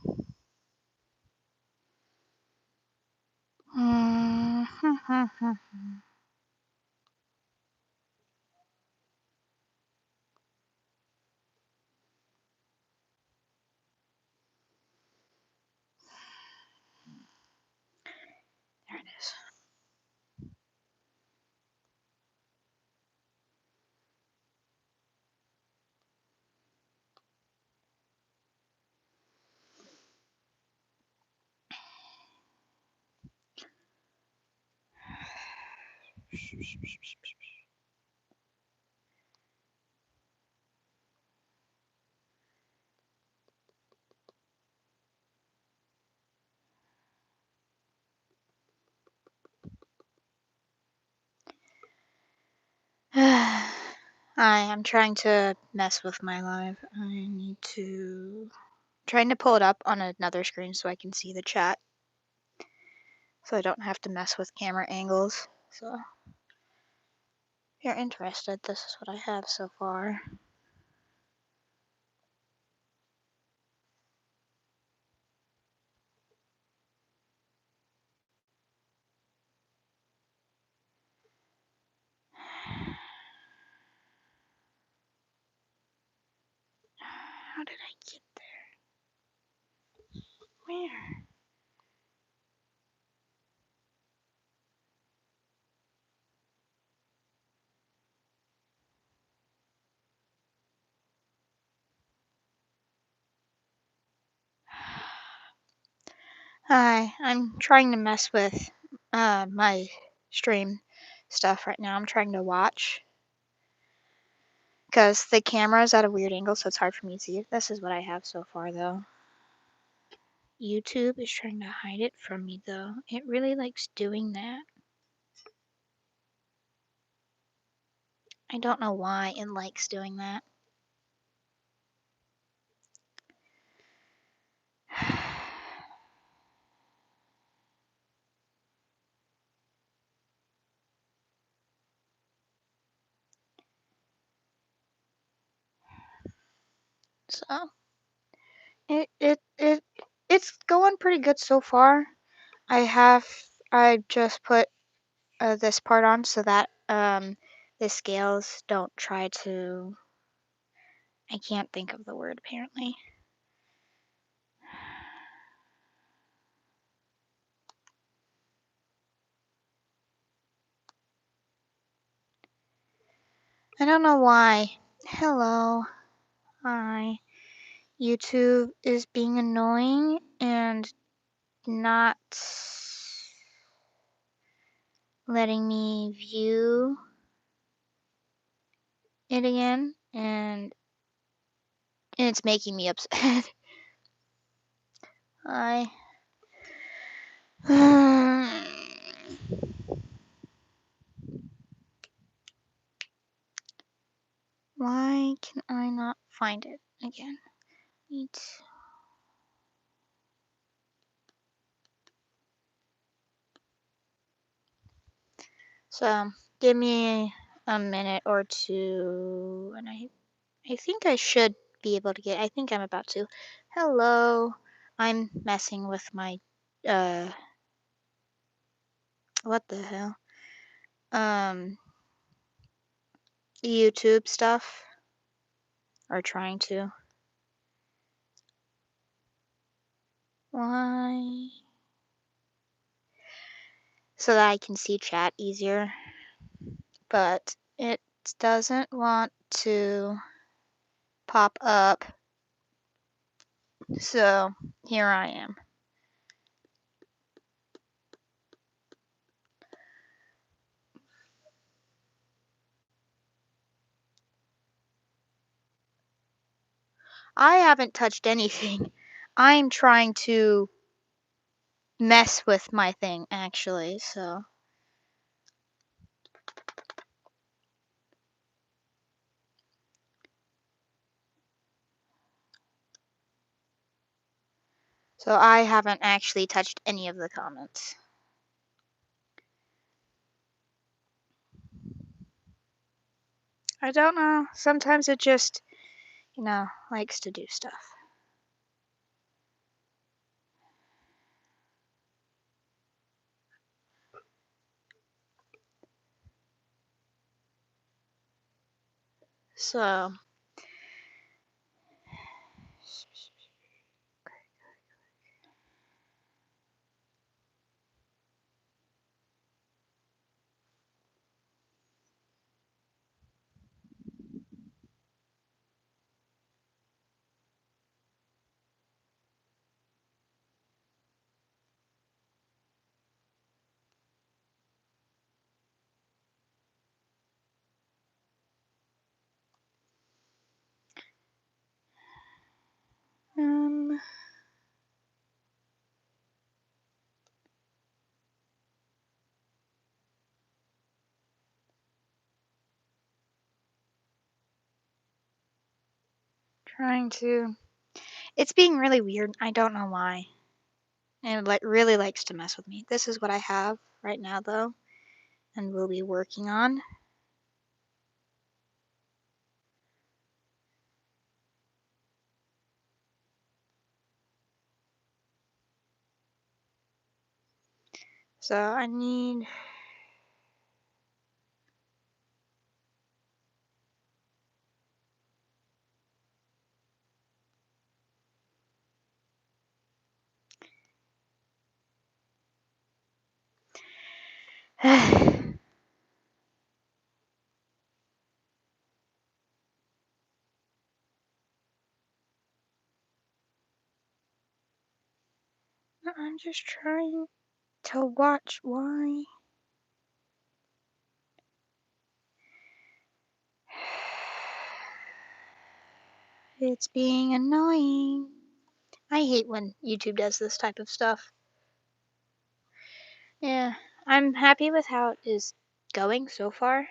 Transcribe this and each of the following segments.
There it is. Hi, I'm trying to mess with my live. I need to trying to pull it up on another screen so I can see the chat. So I don't have to mess with camera angles. So if you're interested, this is what I have so far. How did I get there? Where? Hi, I'm trying to mess with my stream stuff right now. I'm trying to watch because the camera's at a weird angle, so it's hard for me to see. This is what I have so far, though. YouTube is trying to hide it from me, though. It really likes doing that. I don't know why it likes doing that. So it's going pretty good so far. I just put this part on so that the scales don't try to. I can't think of the word apparently. I don't know why. Hello. Hi. YouTube is being annoying and not letting me view it again, and it's making me upset. I why can I not find it again? So give me a minute or two, and I think I should be able to get. I think I'm about to. Hello, I'm messing with my what the hell YouTube stuff, or trying to. Why? So that I can see chat easier, but it doesn't want to pop up. So here I am. I haven't touched anything. I'm trying to mess with my thing actually, so I haven't actually touched any of the comments. I don't know. Sometimes it just, likes to do stuff. So um trying to, it's being really weird. I don't know why. And it really likes to mess with me. This is what I have right now though, and we'll be working on. So I need I'm just trying to watch why. It's being annoying. I hate when YouTube does this type of stuff. Yeah, I'm happy with how it is going so far.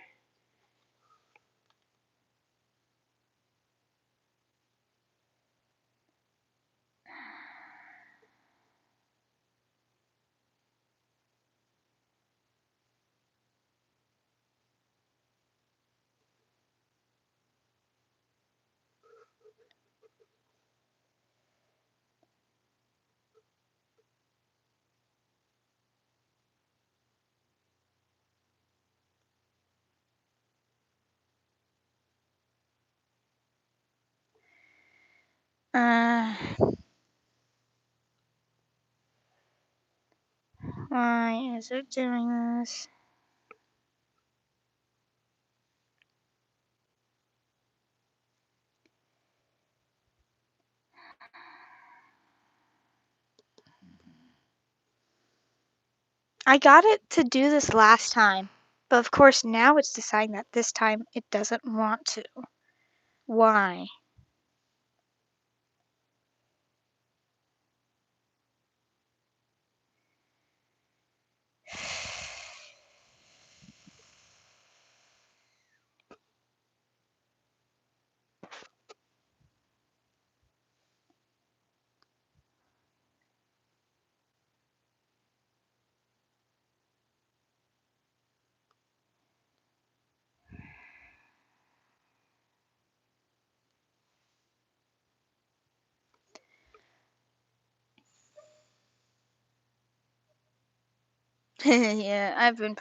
Uh, why is it doing this? I got it to do this last time, but of course now it's deciding that this time it doesn't want to. Why? Yeah, I've been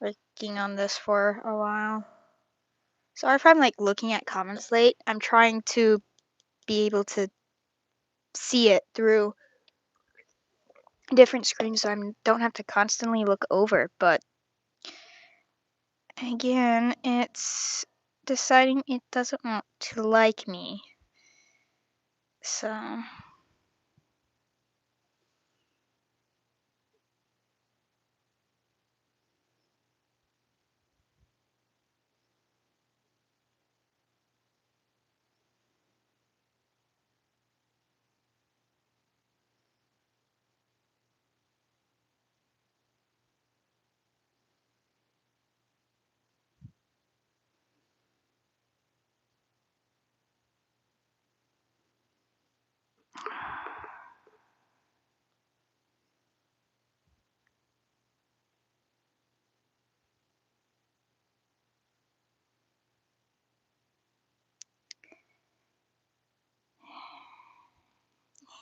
working on this for a while. Sorry if I'm like looking at comments late. I'm trying to be able to see it through different screens so I don't have to constantly look over. But again, it's deciding it doesn't want to like me. So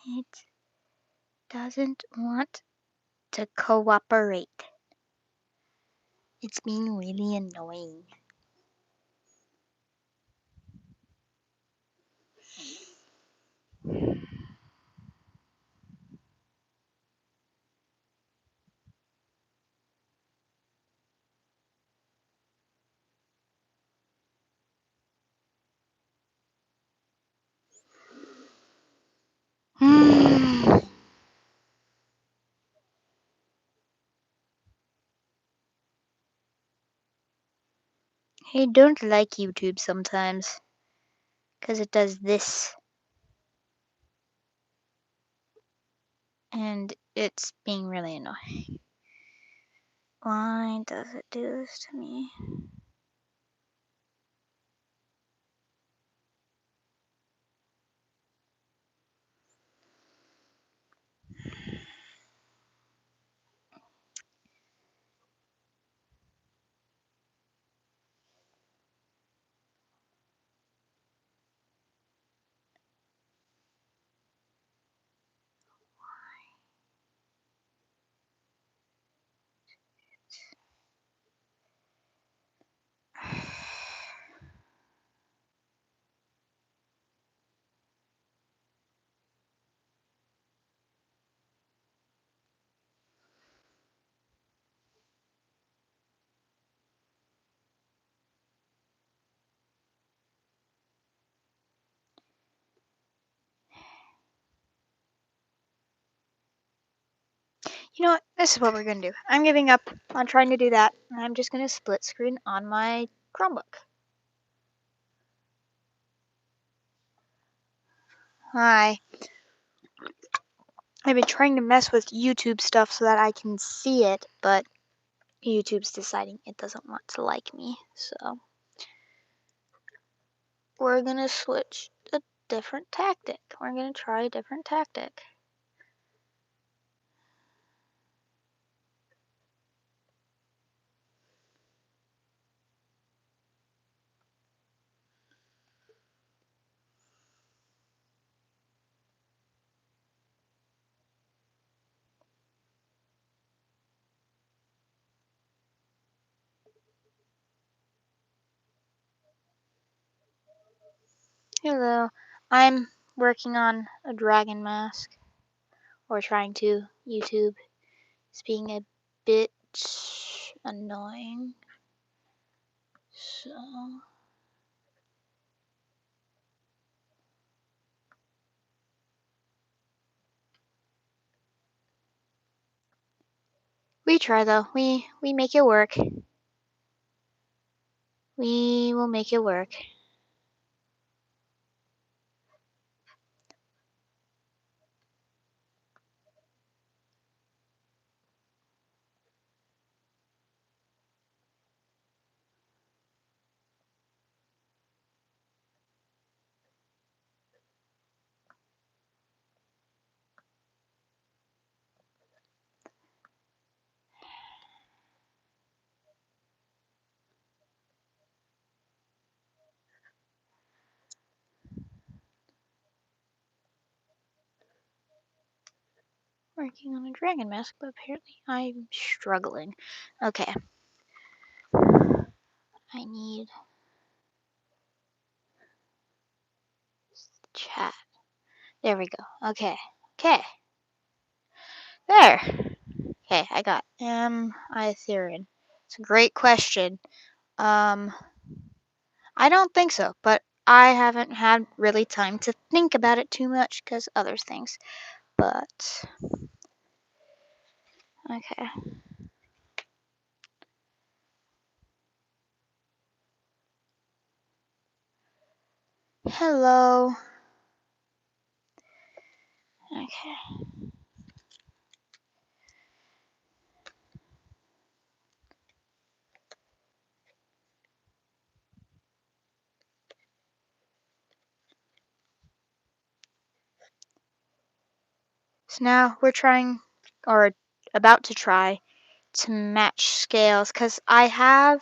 it doesn't want to cooperate. It's being really annoying. I don't like YouTube sometimes because it does this and it's being really annoying. Why does it do this to me? You know what? This is what we're gonna do. I'm giving up on trying to do that. I'm just gonna split screen on my Chromebook. Hi. I've been trying to mess with YouTube stuff so that I can see it, but YouTube's deciding it doesn't want to like me, so we're gonna switch a different tactic. We're gonna try a different tactic. Hello. I'm working on a dragon mask, or trying to. YouTube is being a bit annoying, so we try though. We make it work. We will make it work. Working on a dragon mask, but apparently I'm struggling. Okay. I need chat. There we go. Okay. Okay. There. Okay, I got Ethereum. It's a great question. Um I don't think so, but I haven't had really time to think about it too much because other things. But okay. Hello. Okay. So now we're trying, or about to try, to match scales because I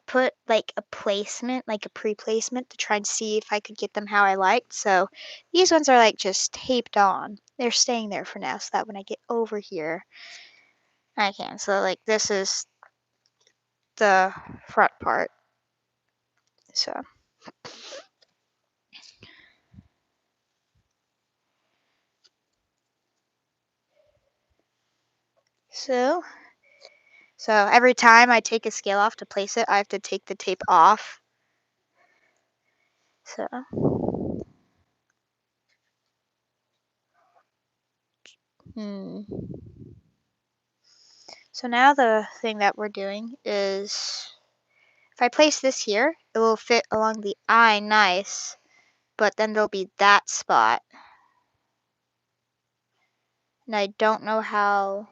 put like a placement, like a pre-placement to try and see if I could get them how I liked. So these ones are like just taped on. They're staying there for now so that when I get over here, I can. So like this is the front part. So so so every time I take a scale off to place it, I have to take the tape off. So hmm. So now the thing that we're doing is If I place this here, it will fit along the eye nice, but then there'll be that spot. And I don't know how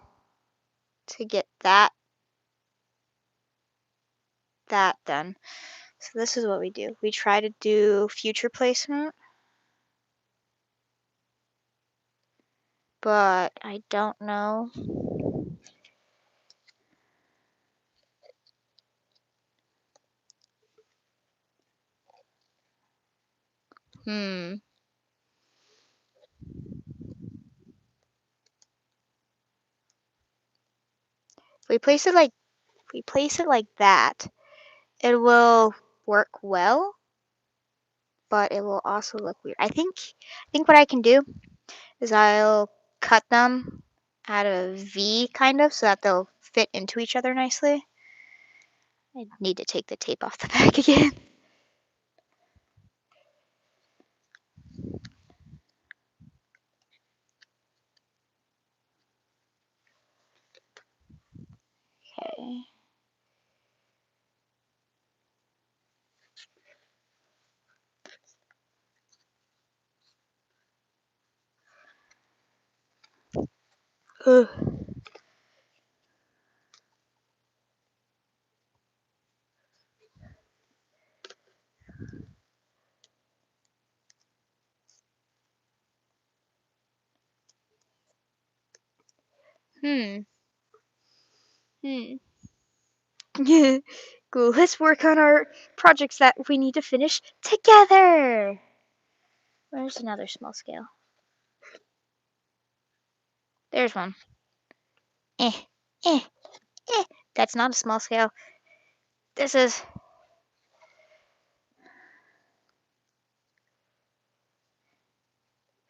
to get that done. So this is what we do. We try to do future placement, but I don't know. Hmm. If we place it like that, it will work well, but it will also look weird. I think what I can do is I'll cut them at a V kind of so that they'll fit into each other nicely. I need to take the tape off the back again. Okay. Ugh. Hmm. Hmm. Cool. Let's work on our projects that we need to finish together. Where's another small scale? There's one. Eh. Eh. Eh. That's not a small scale. This is.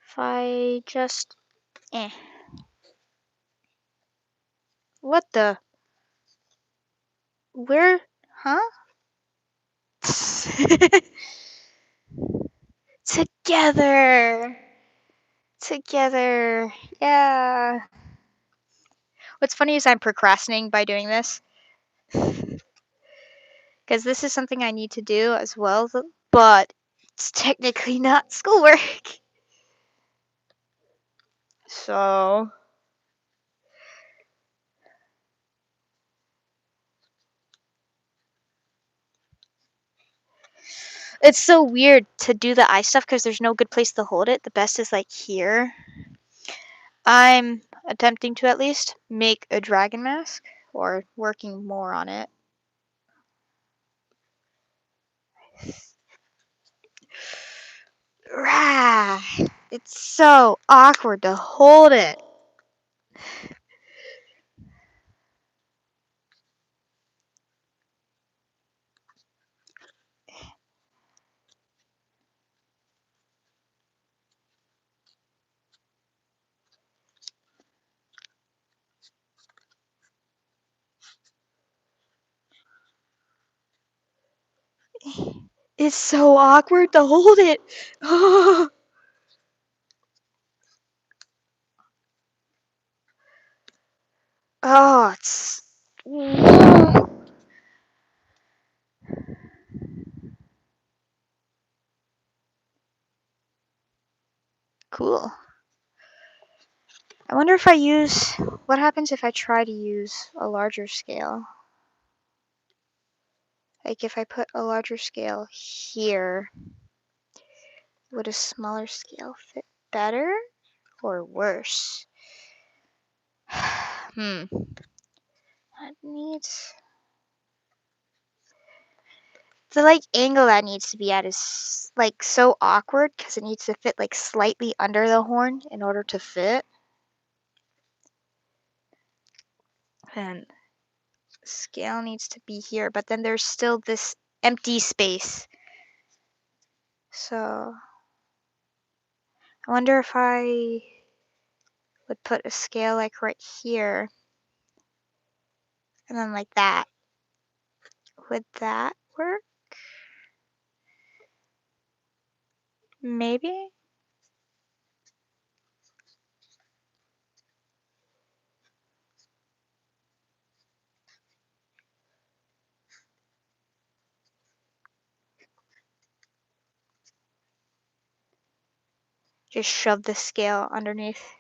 If I just. Eh. What the? Where? Huh? Together. Together. Yeah. What's funny is I'm procrastinating by doing this because this is something I need to do as well, but it's technically not schoolwork. So it's so weird to do the eye stuff because there's no good place to hold it. The best is like here. I'm attempting to at least make a dragon mask or working more on it. Rah! It's so awkward to hold it. It's so awkward to hold it. Oh, it's cool. I wonder if I use. What happens if I try to use a larger scale? Like if I put a larger scale here, would a smaller scale fit better or worse? That needs. The like angle that needs to be at is like so awkward because it needs to fit like slightly under the horn in order to fit. And scale needs to be here, but then there's still this empty space. So I wonder if I would put a scale like right here and then like that. Would that work? Maybe? Just shove the scale underneath.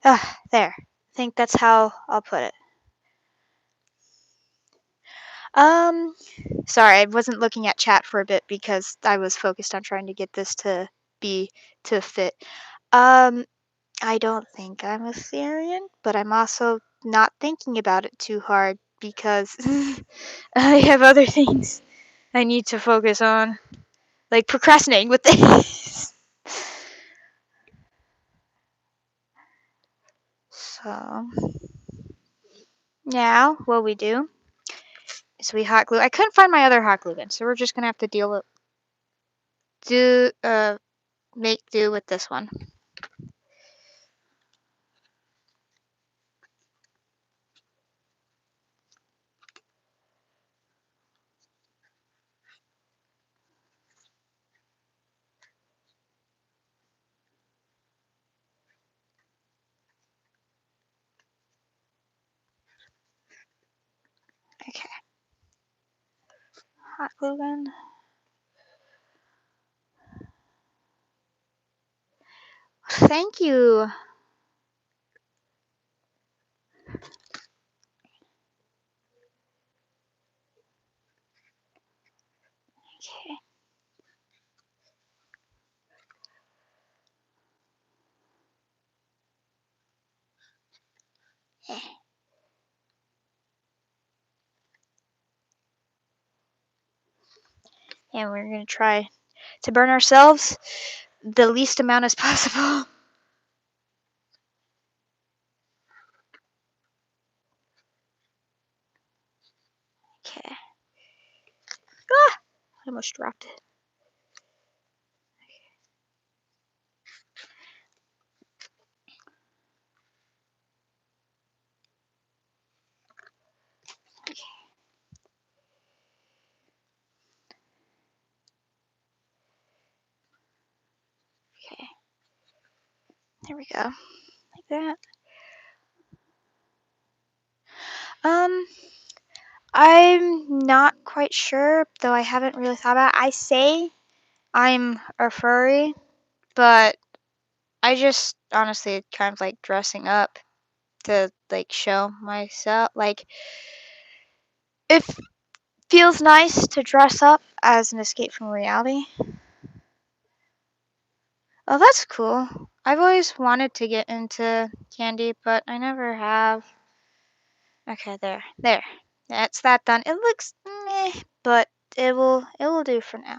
Ah, there. I think that's how I'll put it. Um, sorry, I wasn't looking at chat for a bit because I was focused on trying to get this to fit. Um, I don't think I'm a Syrian, but I'm also not thinking about it too hard because I have other things I need to focus on, like procrastinating with this. So now what we do is we hot glue. I couldn't find my other hot glue gun, so we're just gonna have to make do with this one. Okay, hot glue gun. Thank you. Okay. And we're gonna try to burn ourselves the least amount as possible. Okay. Ah! I almost dropped it. Okay. Okay. There we go. Like that. Um, I'm not quite sure, though I haven't really thought about it. I say I'm a furry, but I just honestly kind of like dressing up to like show myself. Like, it feels nice to dress up as an escape from reality. Oh, that's cool. I've always wanted to get into candy, but I never have. Okay, there. That's that done. It looks meh, but it will do for now.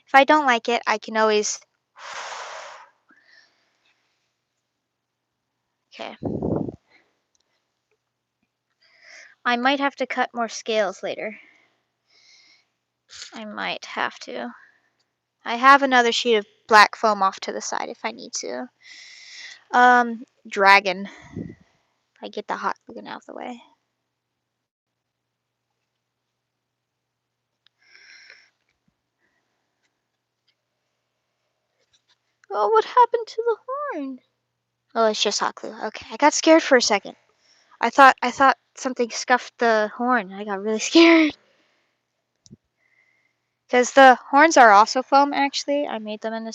If I don't like it, I can always. Okay. I might have to cut more scales later. I might have to. I have another sheet of black foam off to the side if I need to. Dragon. I get the hot glue out of the way. Oh, what happened to the horn? Oh, it's just hot glue. Okay, I got scared for a second. I thought something scuffed the horn. I got really scared. Because the horns are also foam, actually. I made them in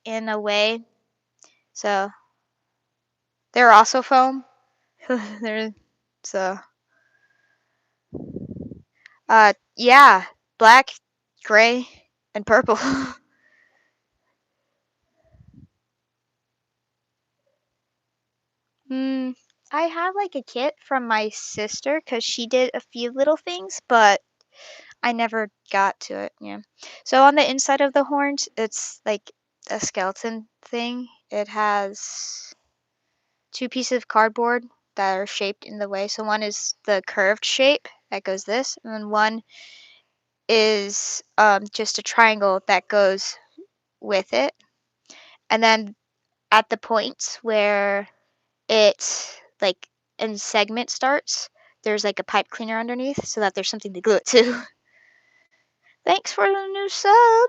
in a way. So they're also foam. they're so yeah, black, gray, and purple. Hmm. I have like a kit from my sister because she did a few little things, but I never got to it. Yeah. So on the inside of the horns, it's like a skeleton thing. It has two pieces of cardboard that are shaped in the way. So one is the curved shape that goes this, and then one is just a triangle that goes with it. And then at the points where it like in segment starts, there's like a pipe cleaner underneath so that there's something to glue it to. Thanks for the new sub.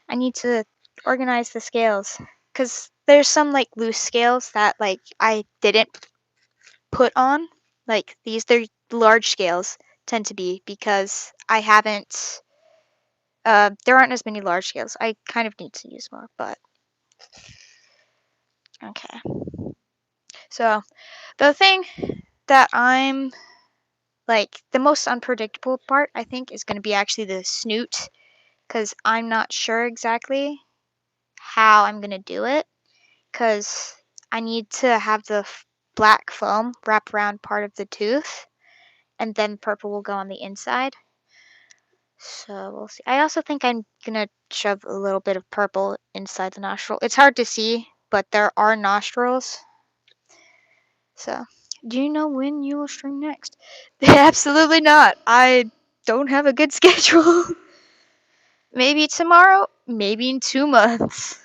I need to organize the scales because there's some like loose scales that like I didn't put on. Like these, they're large scales tend to be because I haven't. There aren't as many large scales. I kind of need to use more, but okay. So the thing that I'm like the most unpredictable part, I think, is going to be actually the snoot because I'm not sure exactly how I'm going to do it because I need to have the black foam wrap around part of the tooth and then purple will go on the inside. So we'll see. I also think I'm gonna shove a little bit of purple inside the nostril. It's hard to see, but there are nostrils. So, do you know when you will stream next? Absolutely not. I don't have a good schedule. Maybe tomorrow, maybe in 2 months.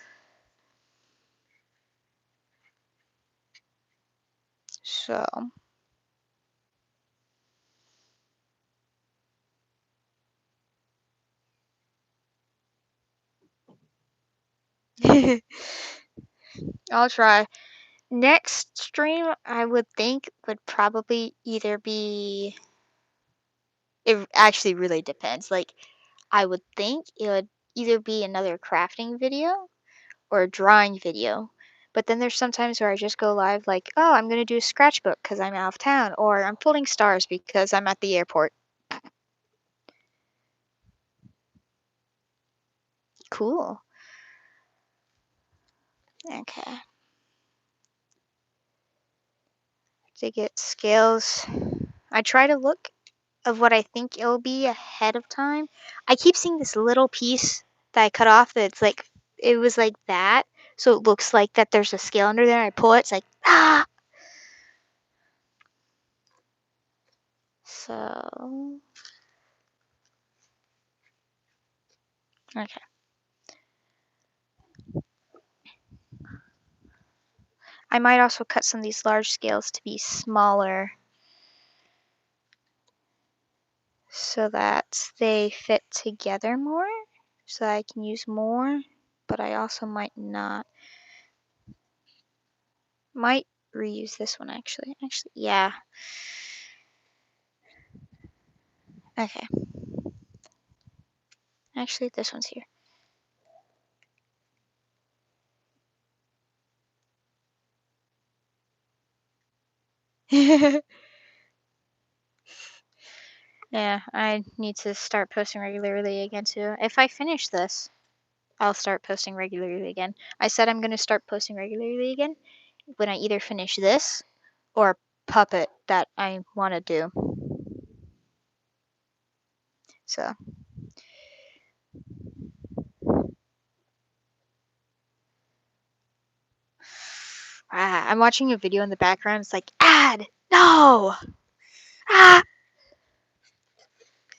So, I'll try. Next stream, I would think, would probably either be. It actually really depends. Like, I would think it would either be another crafting video or a drawing video. But then there's sometimes where I just go live like, oh, I'm going to do a scratchbook because I'm out of town, or I'm pulling stars because I'm at the airport. Cool. Okay. To get scales, I try to look of what I think it'll be ahead of time. I keep seeing this little piece that I cut off that's like, it was like that. So it looks like that there's a scale under there. I pull it, it's like, ah! So, okay. I might also cut some of these large scales to be smaller so that they fit together more, so I can use more, but I also might not. Might reuse this one actually. Actually, yeah. Okay. Actually, this one's here. Yeah, I need to start posting regularly again too. If I finish this, I'll start posting regularly again. I said I'm going to start posting regularly again when I either finish this or puppet that I want to do. So, I'm watching a video in the background. It's like, ad! No! Ah!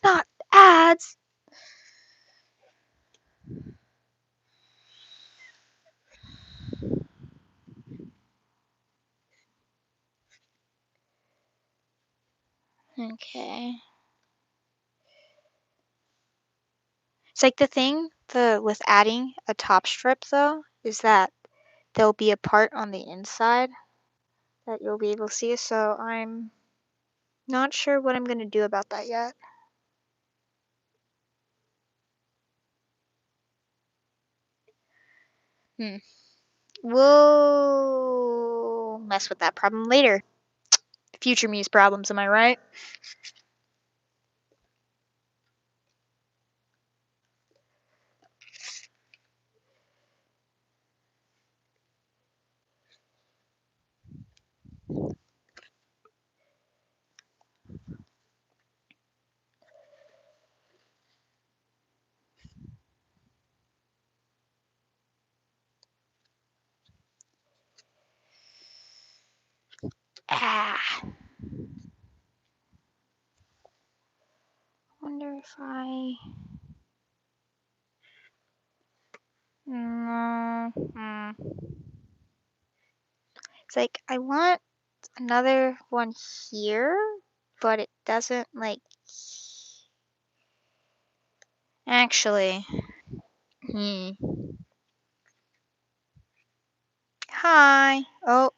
Not ads! Okay. It's like the thing with adding a top strip though is that there'll be a part on the inside that you'll be able to see. So I'm not sure what I'm gonna do about that yet. Hmm. We'll mess with that problem later. Future me's problems, am I right? Ah. Wonder if I. Mm, It's like I want another one here, but it doesn't like. Actually, hmm. Hi. Oh,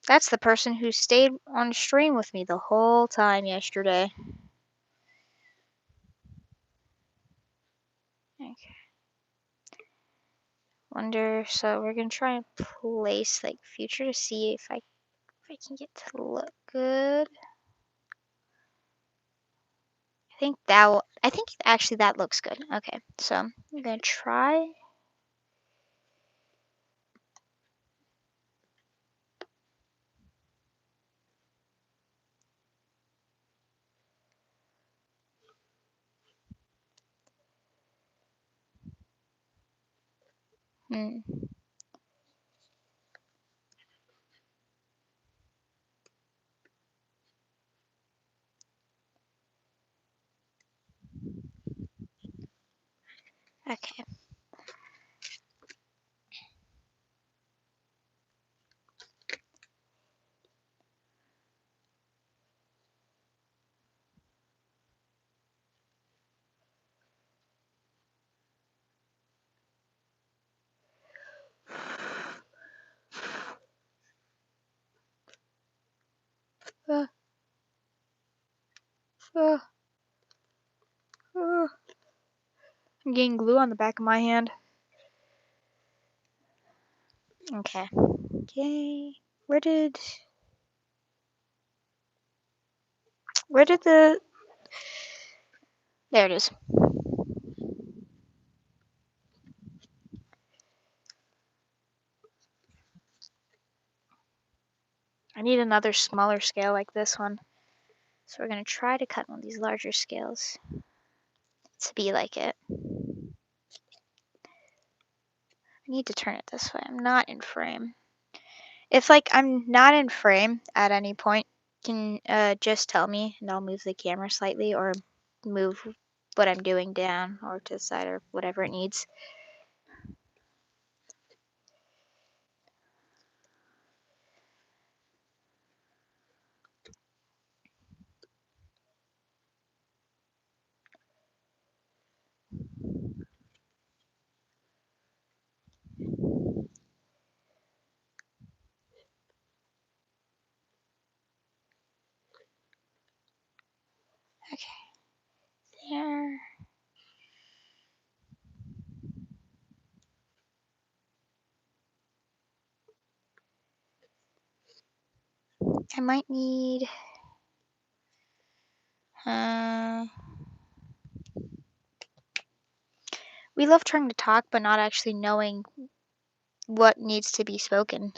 That's the person who stayed on stream with me the whole time yesterday. Okay. Wonder, so we're gonna try and place like future to see if I can get to look good. I think actually that looks good. Okay, so I'm gonna try. Hmm. Okay. Uh, uh, uh. I'm getting glue on the back of my hand. Okay. Okay. Where did the there it is. I need another smaller scale like this one. So we're gonna try to cut one of these larger scales to be like it. I need to turn it this way. I'm not in frame. If like I'm not in frame at any point, can just tell me and I'll move the camera slightly or move what I'm doing down or to the side or whatever it needs. Okay, there. I might need we love trying to talk but not actually knowing what needs to be spoken.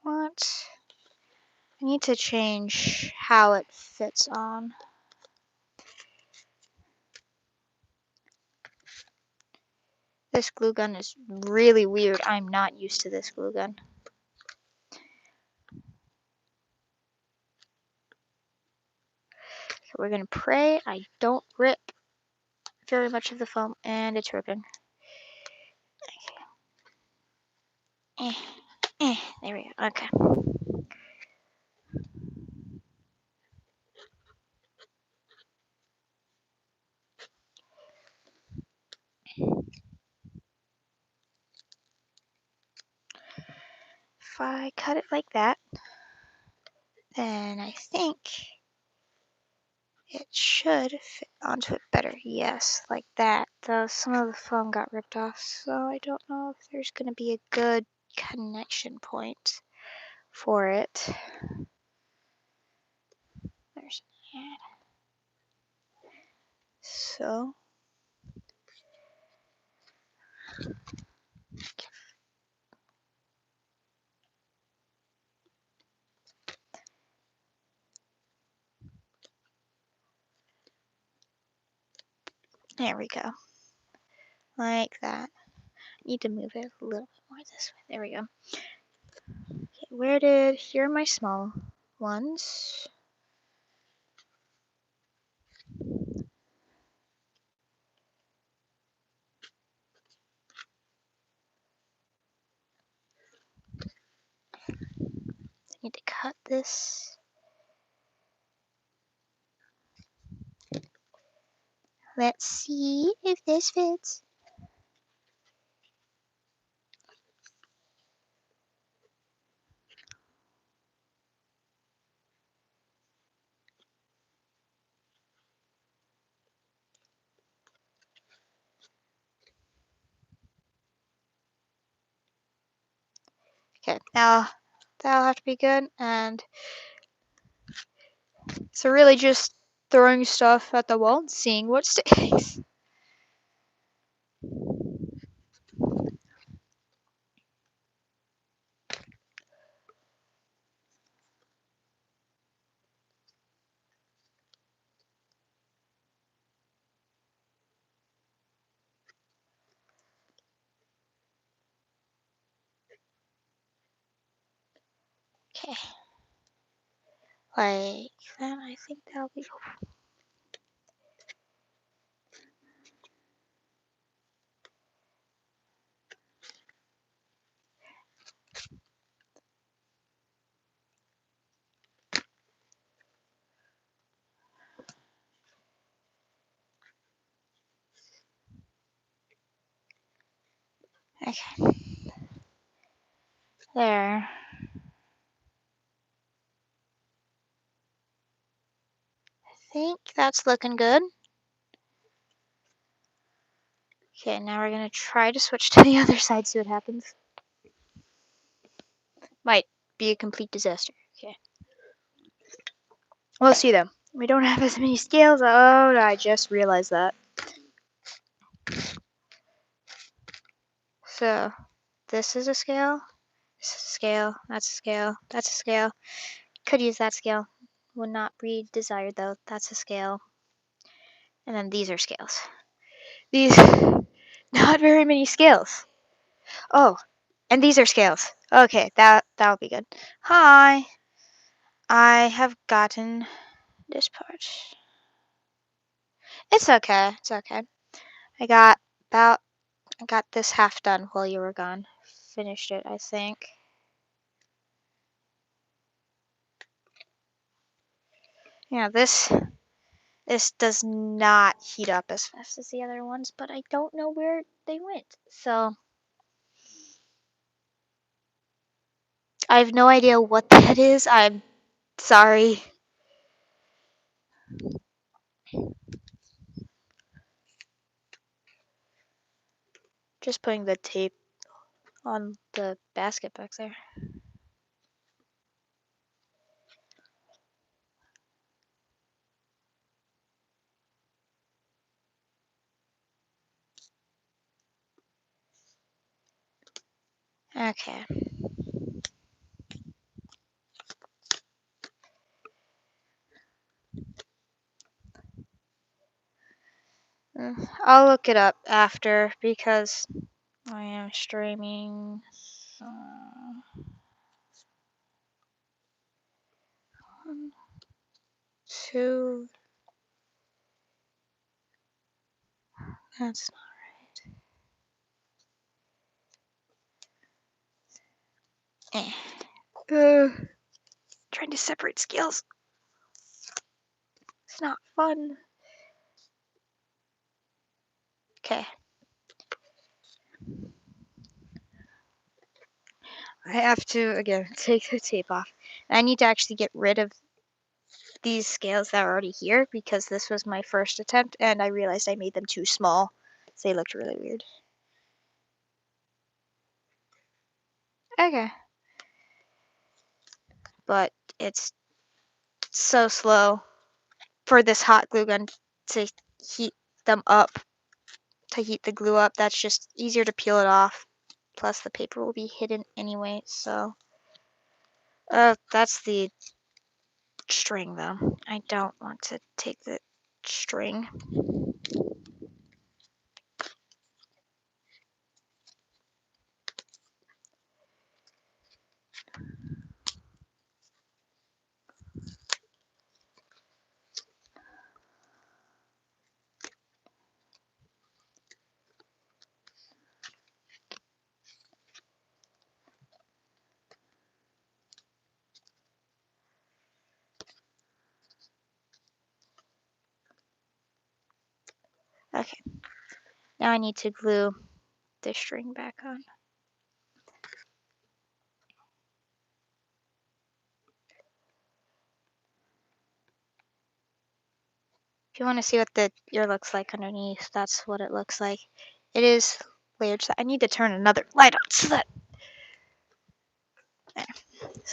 What? I need to change how it fits on. This glue gun is really weird. I'm not used to this glue gun. So we're gonna pray I don't rip very much of the foam, and it's ripping. There we go. Okay. If I cut it like that, then I think it should fit onto it better. Yes, like that. Though some of the foam got ripped off, so I don't know if there's gonna be a good connection point for it. There's an ad. So there we go. Like that. Need to move it a little bit more this way. There we go. Okay, here are my small ones. I need to cut this. Let's see if this fits. Okay, now that'll have to be good. And so really just throwing stuff at the wall and seeing what sticks. Okay. Like that, I think that'll be okay. There. I think that's looking good. Okay, now we're gonna try to switch to the other side, see what happens. Might be a complete disaster. Okay. We'll see though. We don't have as many scales. Oh, I just realized that. So, this is a scale. This is a scale. That's a scale. That's a scale. Could use that scale. Would not be desired though. That's a scale. And then these are scales. These, not very many scales. Oh, and these are scales. Okay, that'll be good. Hi, I have gotten this part. It's okay. It's okay. I got about I got this half done while you were gone. Finished it, I think. Yeah, this does not heat up as fast as the other ones, but I don't know where they went. So I have no idea what that is. I'm sorry. Just putting the tape on the basket back there. Okay. I'll look it up after because I am streaming. One, two. That's not right. Trying to separate scales. It's not fun. Okay. I have to, again, take the tape off. I need to actually get rid of these scales that are already here because this was my first attempt and I realized I made them too small. So they looked really weird. Okay. But it's so slow for this hot glue gun to heat them up, to heat the glue up. That's just easier to peel it off. Plus the paper will be hidden anyway, so. That's the string though. I don't want to take the string. Now I need to glue this string back on. If you want to see what the ear looks like underneath, that's what it looks like. It is layered. So I need to turn another light on so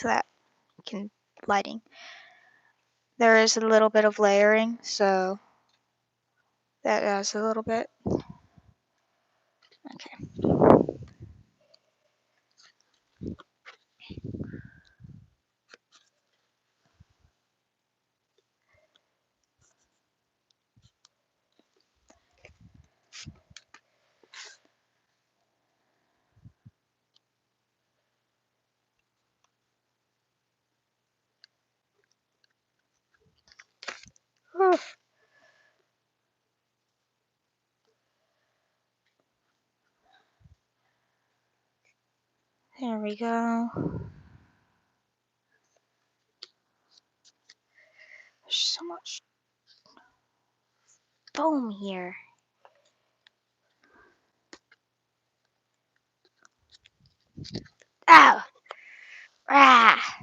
that can lighting. There is a little bit of layering, so that adds a little bit. Okay. Whew. There we go. There's so much foam here. Ow! Ah!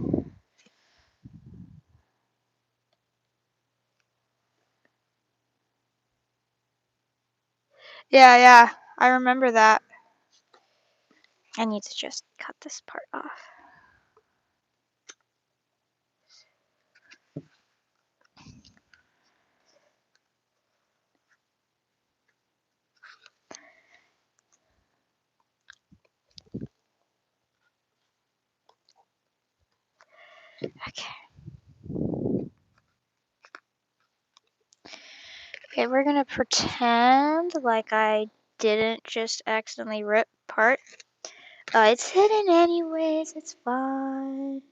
Yeah, I remember that. I need to just cut this part off. Okay. Okay, we're gonna pretend like I didn't just accidentally rip part. It's hidden anyways, it's fine.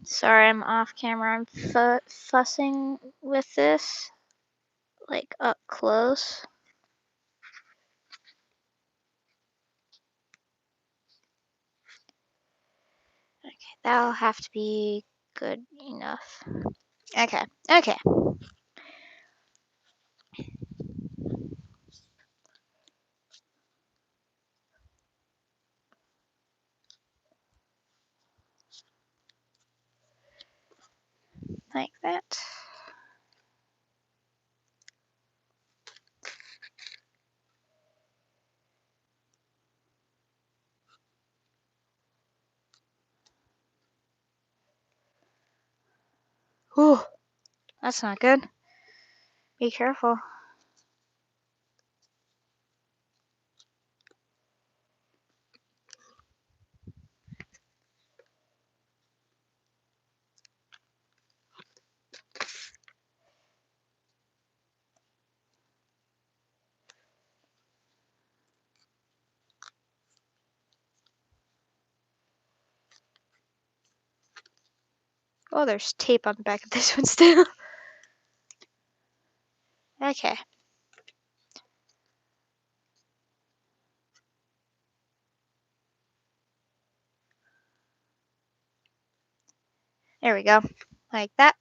Sorry, I'm off camera. I'm fussing with this, like up close. Okay, that'll have to be good enough. Okay. Like that. Ooh, that's not good. Be careful. Oh, there's tape on the back of this one still. Okay. There we go. Like that.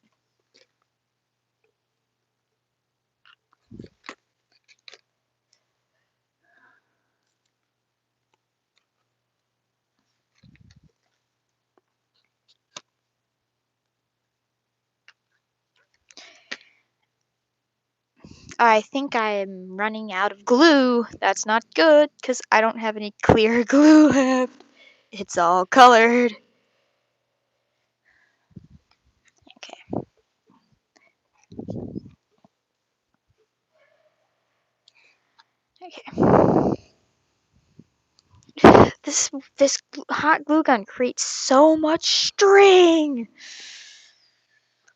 I think I'm running out of glue. That's not good, because I don't have any clear glue left. It's all colored. Okay. Okay. This hot glue gun creates so much string.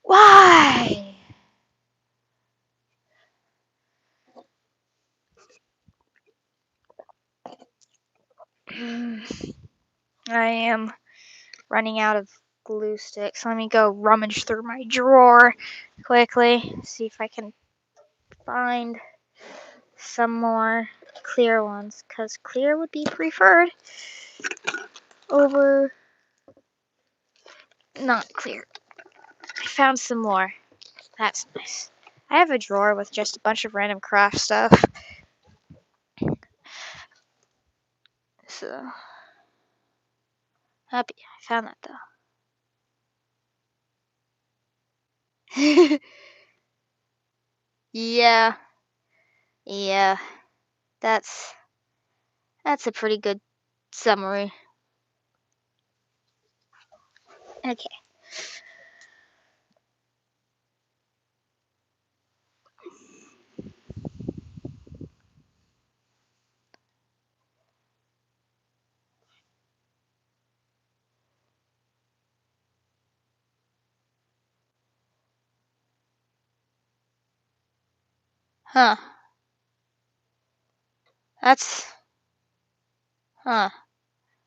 Why? I am running out of glue sticks. Let me go rummage through my drawer quickly, see if I can find some more clear ones, because clear would be preferred over not clear. I found some more. That's nice. I have a drawer with just a bunch of random craft stuff. So happy I found that though. Yeah, yeah. That's that's a pretty good summary. Okay. Huh. That's huh.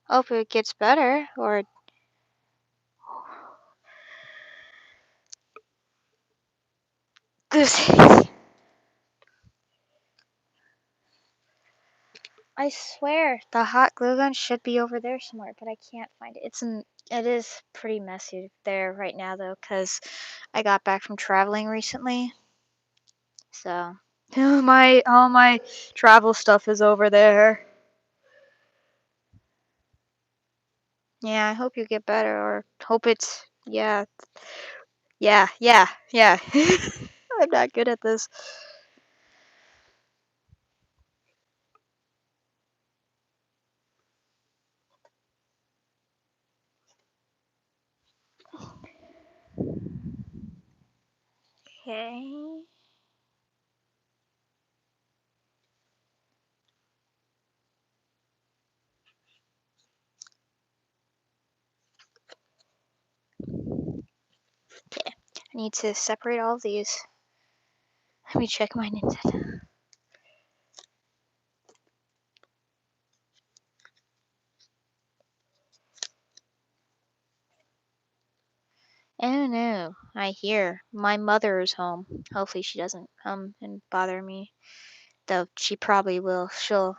Hope it gets better or this. I swear the hot glue gun should be over there somewhere, but I can't find it. It is pretty messy there right now though, cause I got back from traveling recently. So all my travel stuff is over there. Yeah, I hope you get better or hope it's yeah. I'm not good at this. Okay. Okay. I need to separate all of these. Let me check my Nintendo. Oh no, I hear my mother is home. Hopefully she doesn't come and bother me. Though she probably will. She'll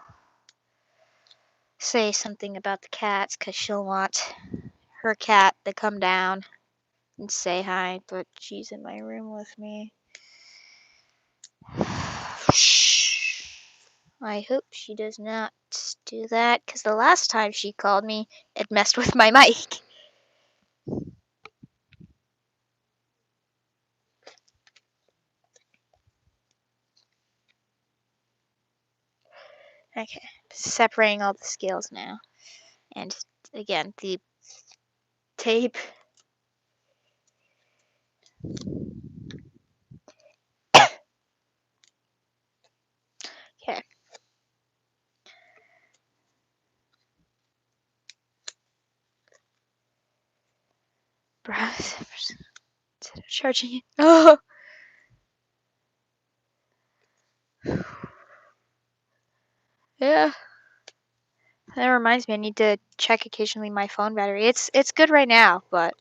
say something about the cats because she'll want her cat to come down and say hi, but she's in my room with me. Shh. I hope she does not do that because the last time she called me, it messed with my mic. Okay, separating all the scales now. And again, the tape. Okay. Browse instead of charging it. Oh! Yeah. That reminds me, I need to check occasionally my phone battery. It's good right now, but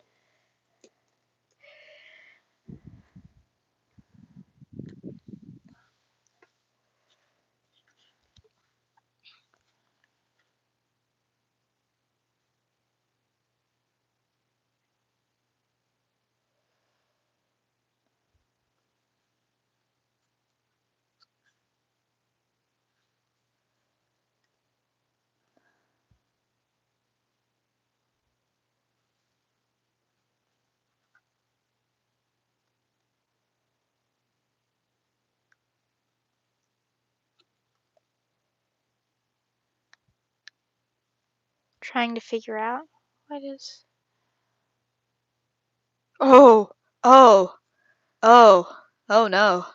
trying to figure out what is. Oh, oh, oh no.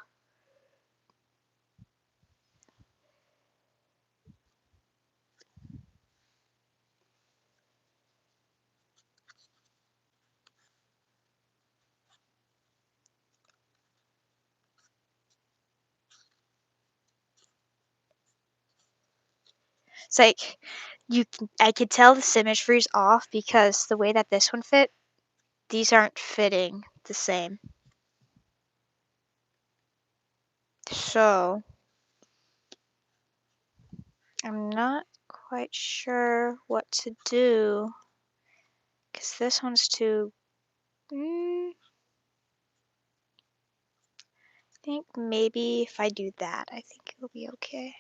It's like I could tell the symmetry's off because the way that this one fit, these aren't fitting the same. So I'm not quite sure what to do because this one's too. I think maybe if I do that, I think it'll be okay.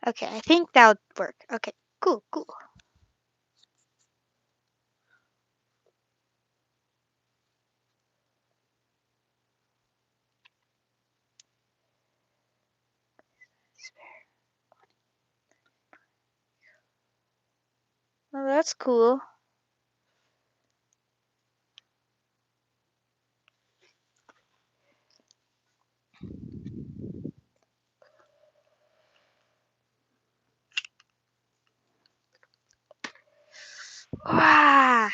Okay, I think that'll work. Okay, cool. Well, that's cool. Ah!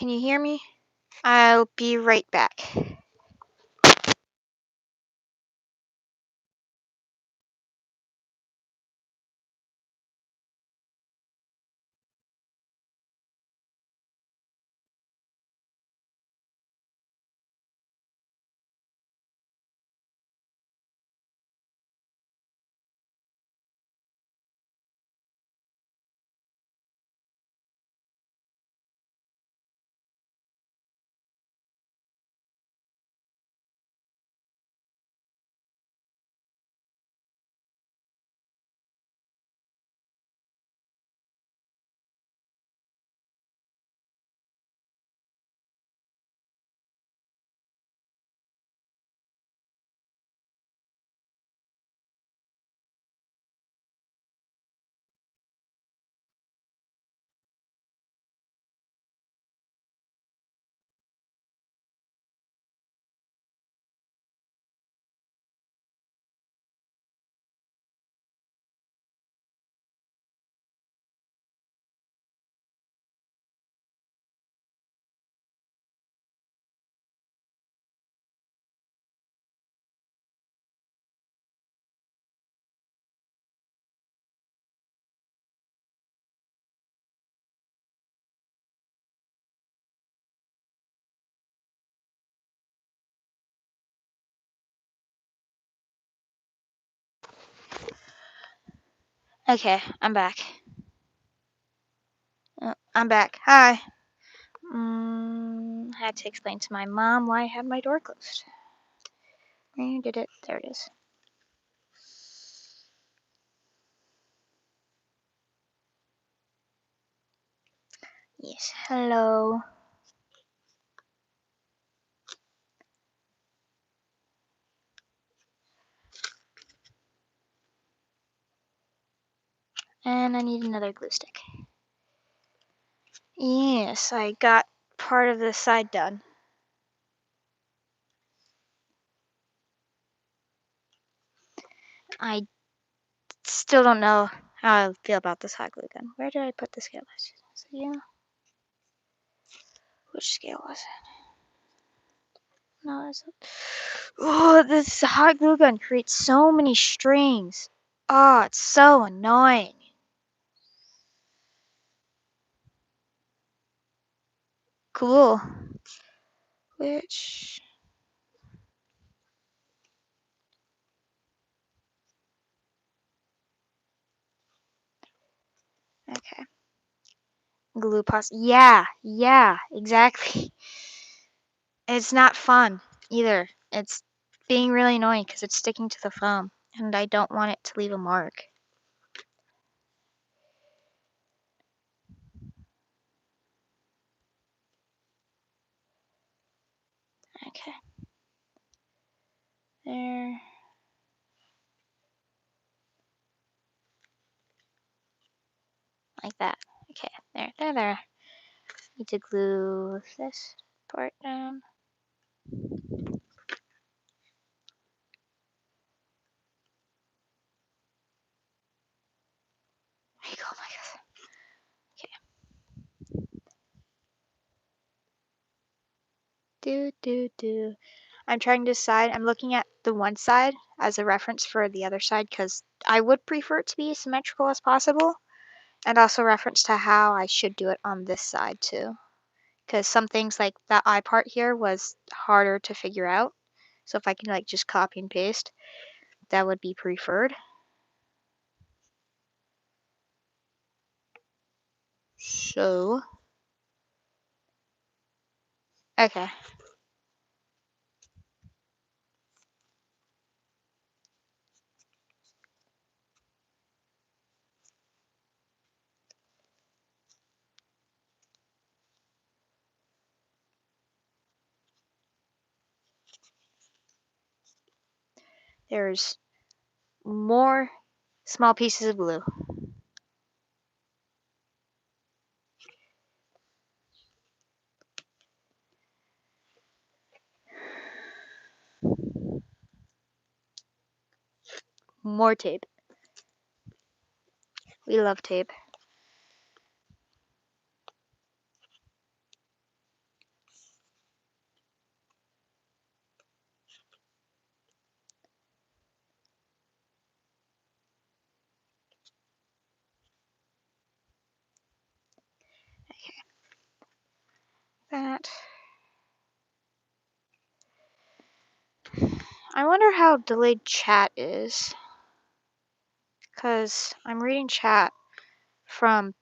Can you hear me? I'll be right back. Okay, I'm back. I'm back. Hi. I had to explain to my mom why I had my door closed. Where did it? There it is. Yes, hello. And I need another glue stick. Yes, I got part of the side done. I still don't know how I feel about this hot glue gun. Where did I put the scale? So, yeah. Which scale was it? No, that's. Oh, this hot glue gun creates so many strings. Oh, it's so annoying. Cool. Which... Okay. Glue pus. Yeah, exactly. It's not fun either. It's being really annoying because it's sticking to the foam, and I don't want it to leave a mark. Okay. There. Like that. Okay, there. Need to glue this part down. Oh my god. Okay. I'm trying to decide. I'm looking at the one side as a reference for the other side because I would prefer it to be as symmetrical as possible, and also reference to how I should do it on this side too. Because some things like that eye part here was harder to figure out. So if I can like just copy and paste, that would be preferred. So, okay. There's more small pieces of glue. More tape. We love tape. That. I wonder how delayed chat is. Because I'm reading chat from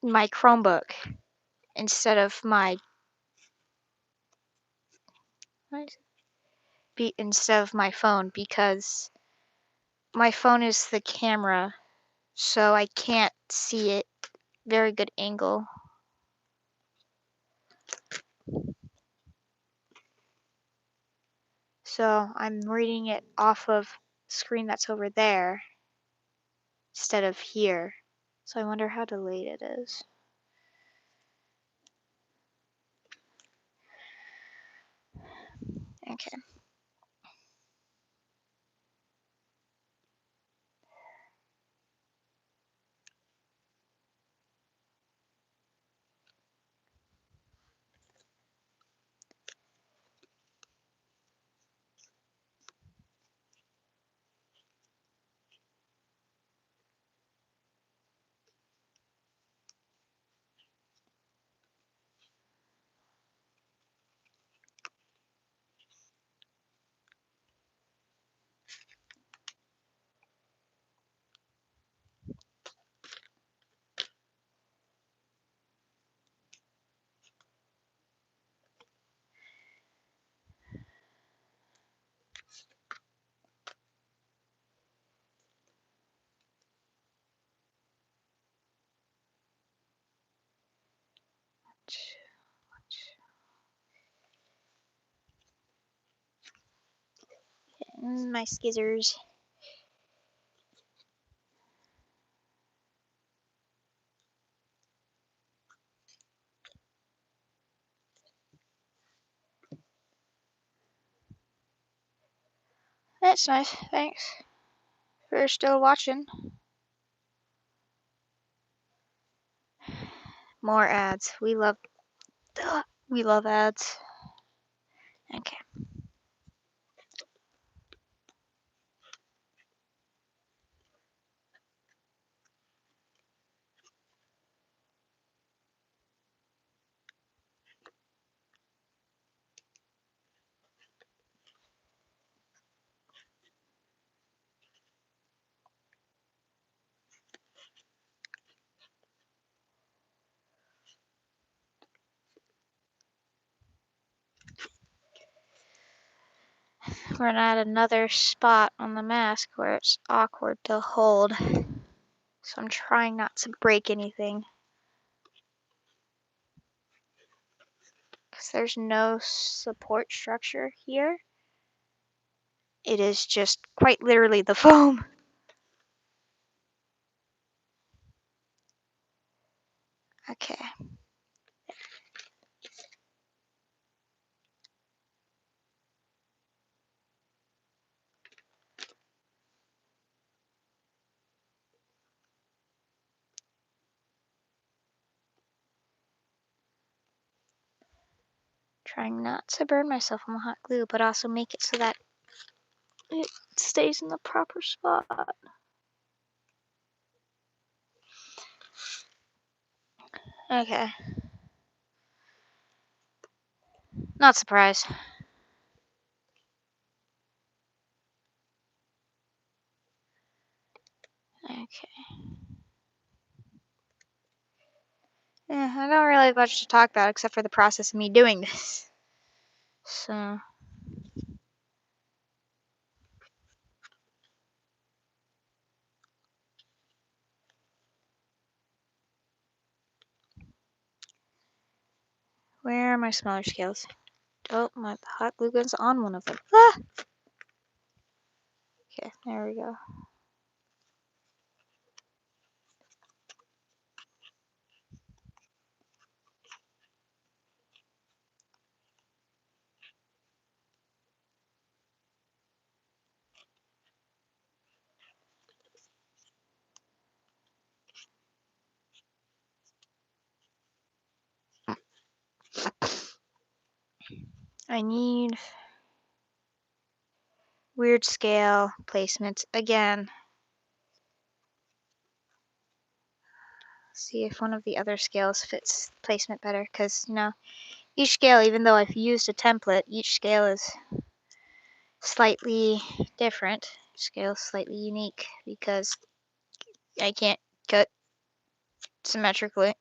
my Chromebook instead of my phone because my phone is the camera, so I can't see it very good angle. So I'm reading it off of screen that's over there instead of here. So I wonder how delayed it is. Okay. My skizzers. That's nice. Thanks for still watching. More ads. We love ads. Okay. we're at another spot on the mask where it's awkward to hold. So I'm trying not to break anything. Because there's no support structure here. It is just quite literally the foam. Okay. Trying not to burn myself on the hot glue, but also make it so that it stays in the proper spot. Okay. Not surprised. Okay. Yeah, I don't really have much to talk about except for the process of me doing this. So. Where are my smaller scales? Oh, my hot glue gun's on one of them. Ah! Okay, there we go. I need weird scale placement again. See if one of the other scales fits placement better, because each scale, even though I've used a template, each scale is slightly different. Each scale is slightly unique because I can't cut symmetrically.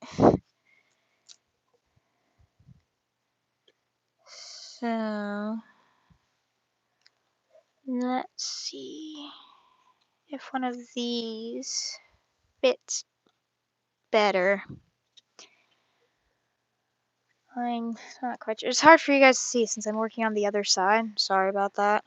So let's see if one of these fits better. I'm not quite sure. It's hard for you guys to see since I'm working on the other side. Sorry about that.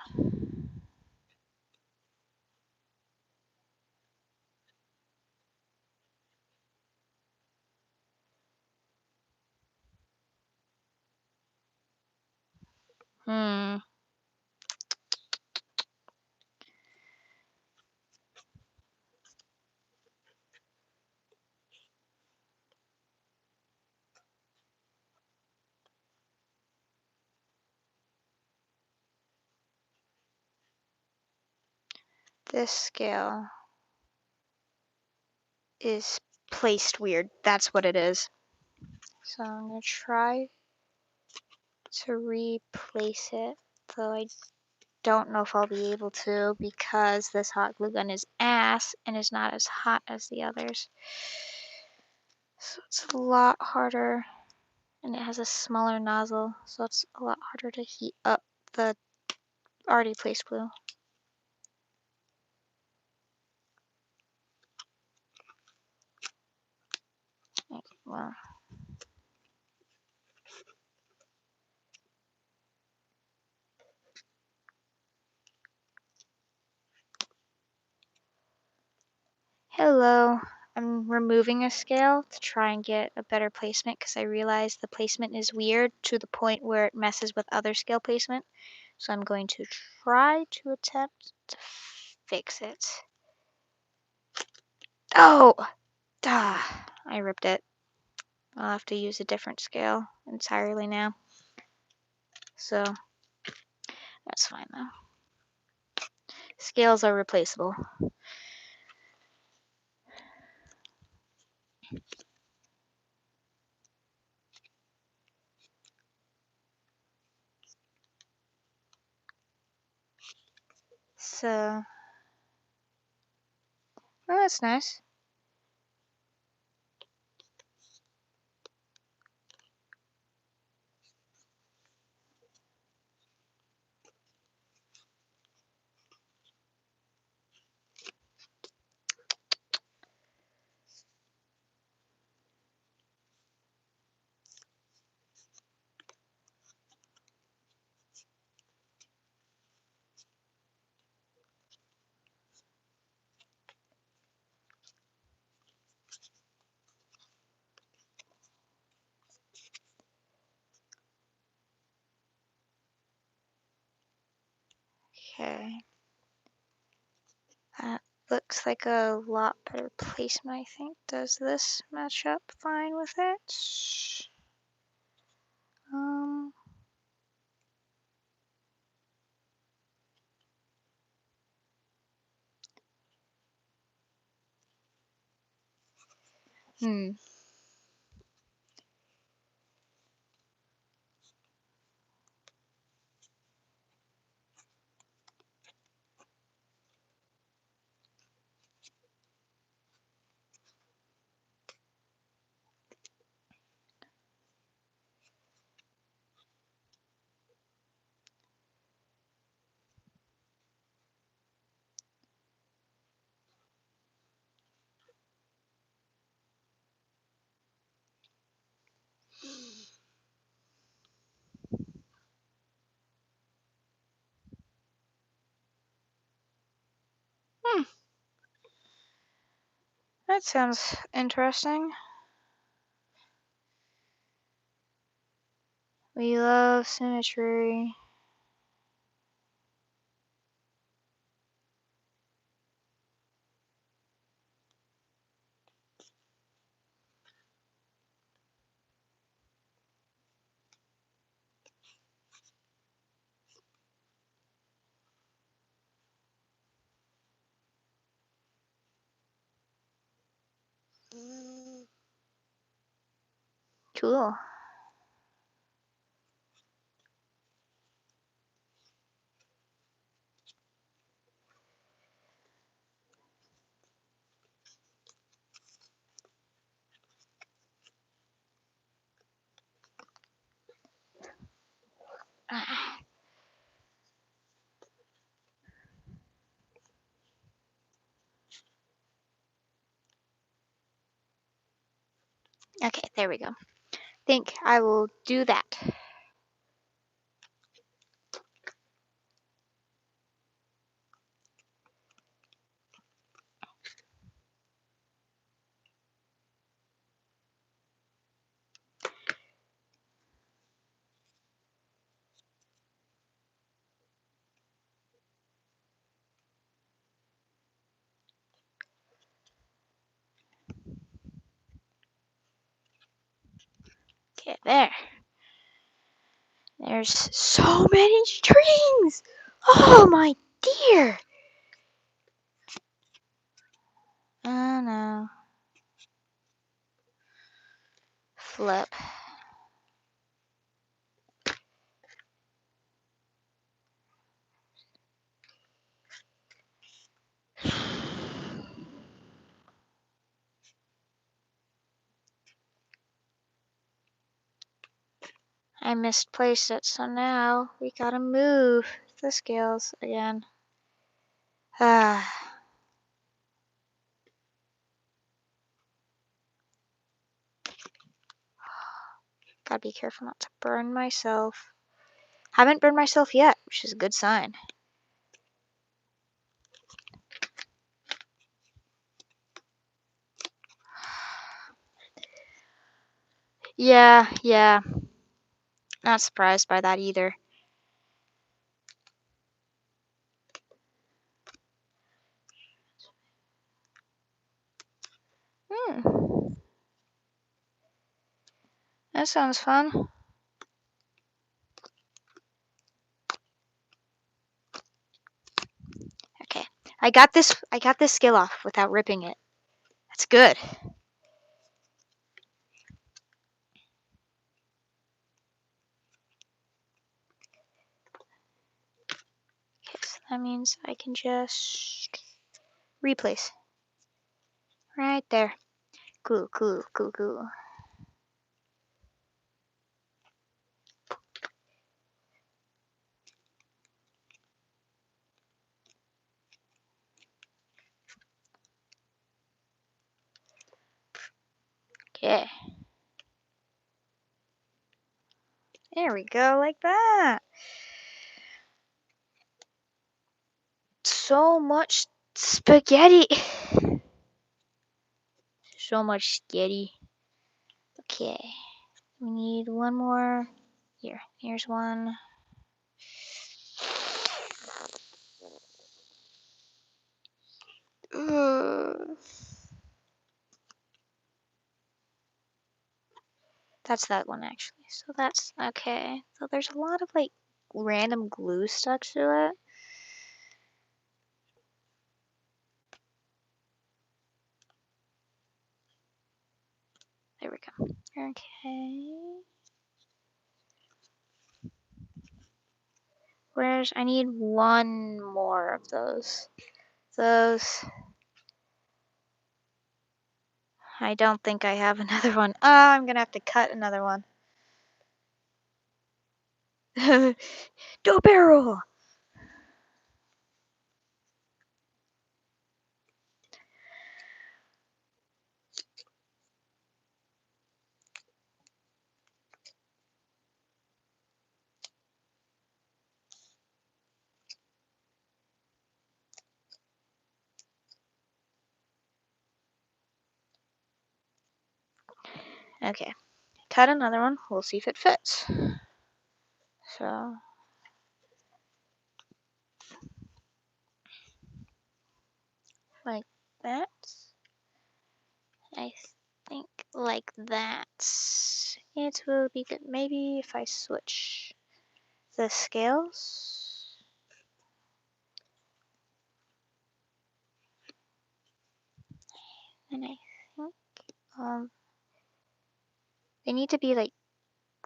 This scale is placed weird. That's what it is. So I'm going to try to replace it, though I don't know if I'll be able to because this hot glue gun is ass and is not as hot as the others. So it's a lot harder, and it has a smaller nozzle, so it's a lot harder to heat up the already placed glue. Well, hello. I'm removing a scale to try and get a better placement because I realize the placement is weird to the point where it messes with other scale placement. So I'm going to try to attempt to fix it. Oh! I ripped it. I'll have to use a different scale entirely now. So, that's fine though. Scales are replaceable. So, oh, that's nice. Okay. That looks like a lot better placement, I think. Does this match up fine with it? Um, hmm. Hmm. That sounds interesting. We love symmetry. Cool. Ah, okay, there we go. Think I will do that. Okay, there. There's so many strings! Oh my dear! Oh no. Flip. I misplaced it, so now we gotta move the scales again. Ah. Gotta be careful not to burn myself. Haven't burned myself yet, which is a good sign. Yeah. Not surprised by that either. Hmm. That sounds fun. Okay. I got this scale off without ripping it. That's good. Okay, so that means I can just replace. Right there. Cool. Okay. There we go, like that. So much spaghetti. So much spaghetti. Okay. We need one more. Here's one. That's that one actually. So that's okay. So there's a lot of like random glue stuck to it. There we go. Okay. I need one more of those. Those. I don't think I have another one. Oh, I'm gonna have to cut another one. Do barrel! Okay. Cut another one. We'll see if it fits. So. Like that. I think like that. It will be good. Maybe if I switch the scales. And I think they need to be like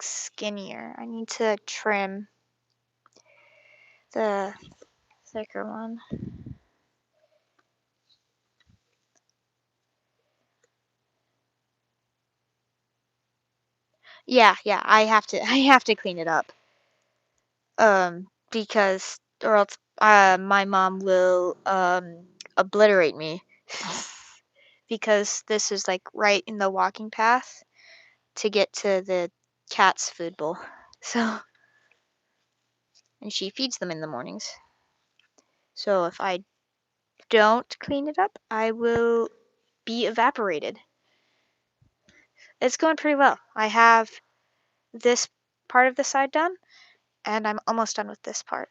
skinnier. I need to trim the thicker one. Yeah, I have to I have to clean it up. Because or else my mom will obliterate me. Because this is like right in the walking path to get to the cat's food bowl. So, and she feeds them in the mornings. So if I don't clean it up, I will be evaporated. It's going pretty well. I have this part of the side done, and I'm almost done with this part.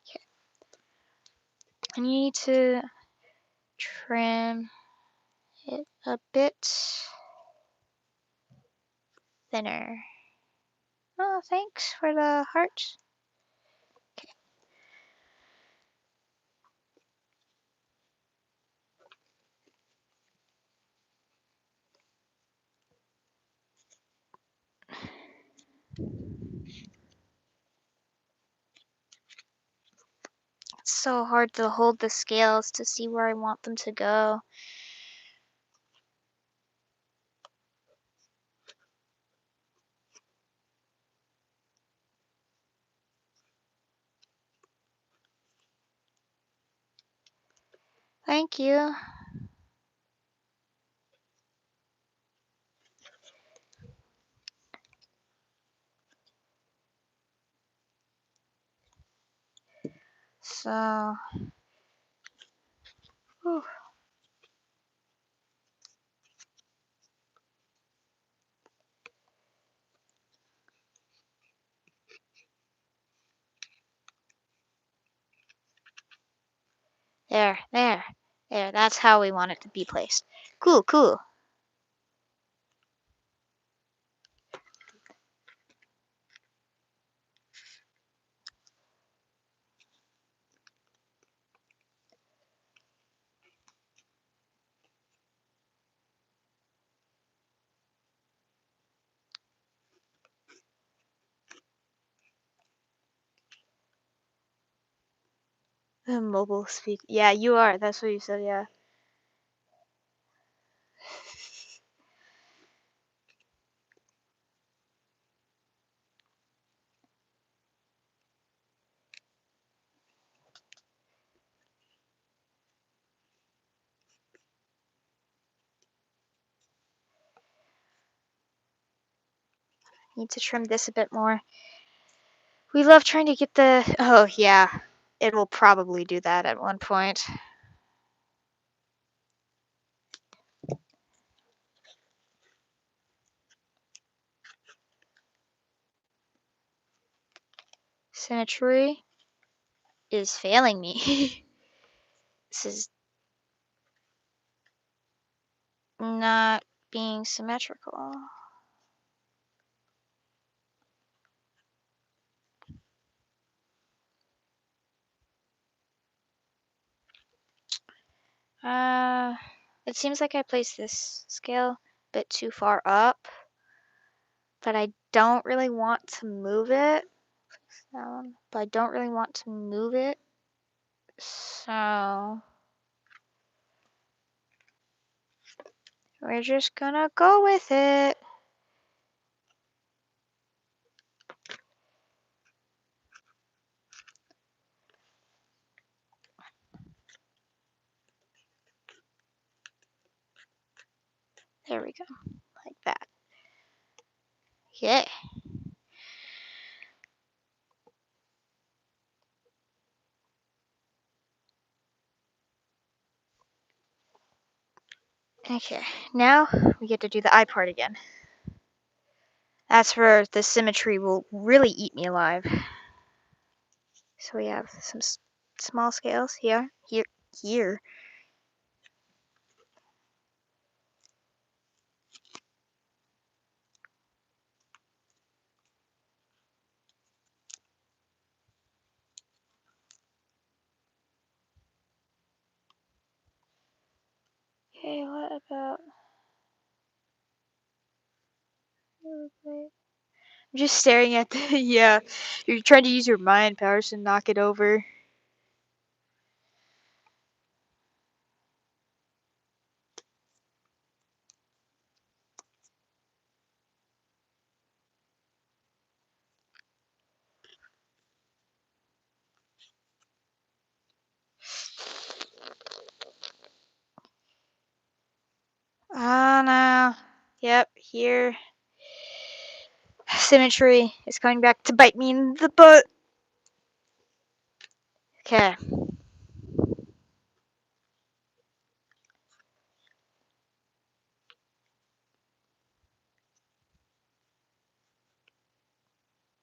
Okay. I need to trim it a bit thinner. Oh, thanks for the hearts. Okay. It's so hard to hold the scales to see where I want them to go. Thank you. So, whew. There. That's how we want it to be placed. Cool. The mobile speak. Yeah, you are. That's what you said. Yeah. Need to trim this a bit more. We love trying to get the. Oh yeah, it will probably do that at one point. Symmetry is failing me. This is not being symmetrical. It seems like I placed this scale a bit too far up, but I don't really want to move it. But I don't really want to move it. So we're just gonna go with it. There we go, like that. Yeah. Okay, now we get to do the eye part again. That's where the symmetry will really eat me alive. So we have some small scales here, here. Okay, what about... I'm just staring at the... Yeah, you're trying to use your mind powers to knock it over. Oh no. Yep, here. Symmetry is coming back to bite me in the butt. Okay.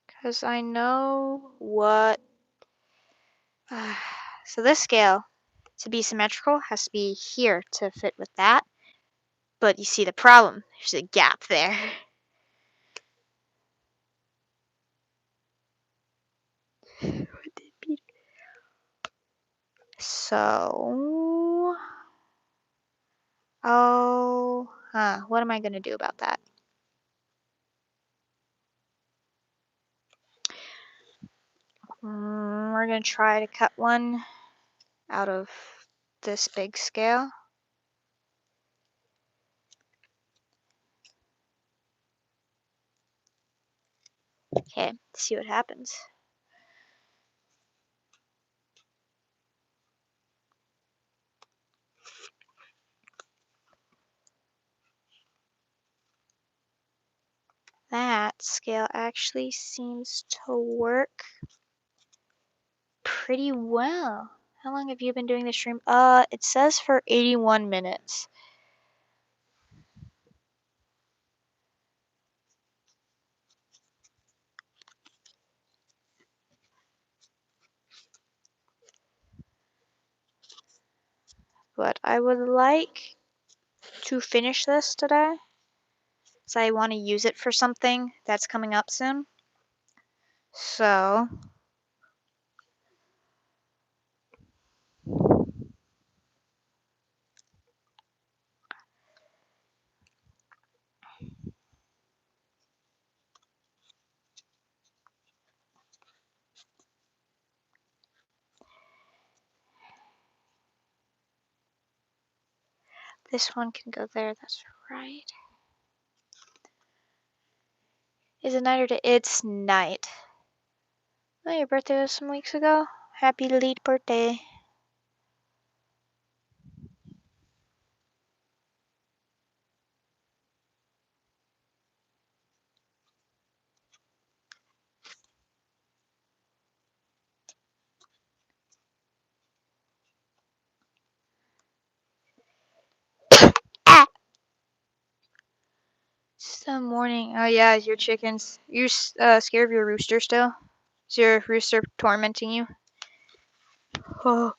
Because I know what... so this scale, to be symmetrical, has to be here to fit with that. But you see the problem. There's a gap there. So... Oh... What am I going to do about that? We're going to try to cut one out of this big scale. Okay, see what happens. That scale actually seems to work pretty well. How long have you been doing the stream? It says for 81 minutes. But I would like to finish this today, so I want to use it for something that's coming up soon. So this one can go there, that's right. Is it night or day? It's night. Oh, your birthday was some weeks ago? Happy late birthday. Ah! It's the morning. Oh yeah, your chickens. You're scared of your rooster still? Is your rooster tormenting you? Oh.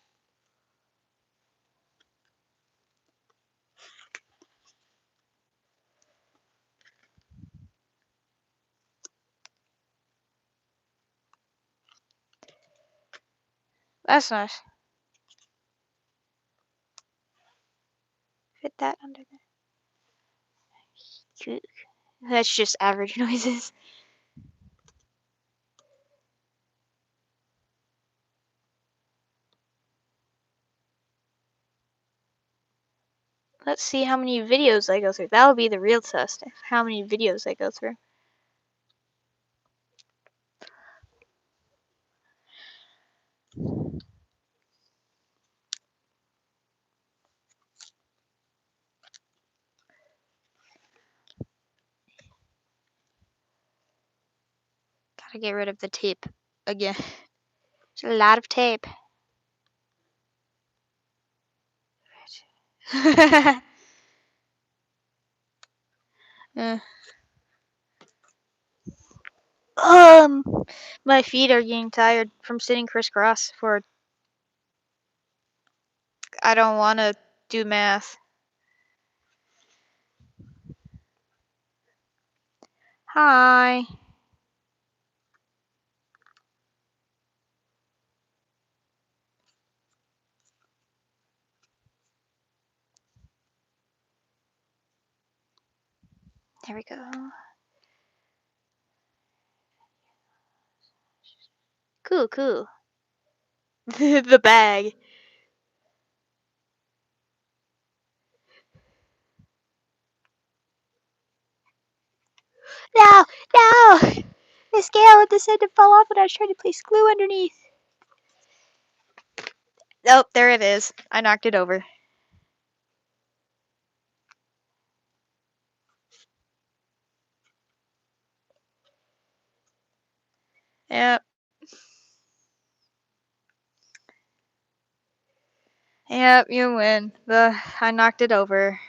That's nice. Fit that under there. Cute. That's just average noises. Let's see how many videos I go through. That'll be the real test. How many videos I go through. Gotta get rid of the tape again. There's a lot of tape. Uh, um, my feet are getting tired from sitting crisscross for. I don't want to do math. Hi. There we go. Cool, cool. The bag. No, no! The scale decided to fall off when I was trying to place glue underneath. Oh, there it is. I knocked it over. Yep. Yep, you win. I knocked it over.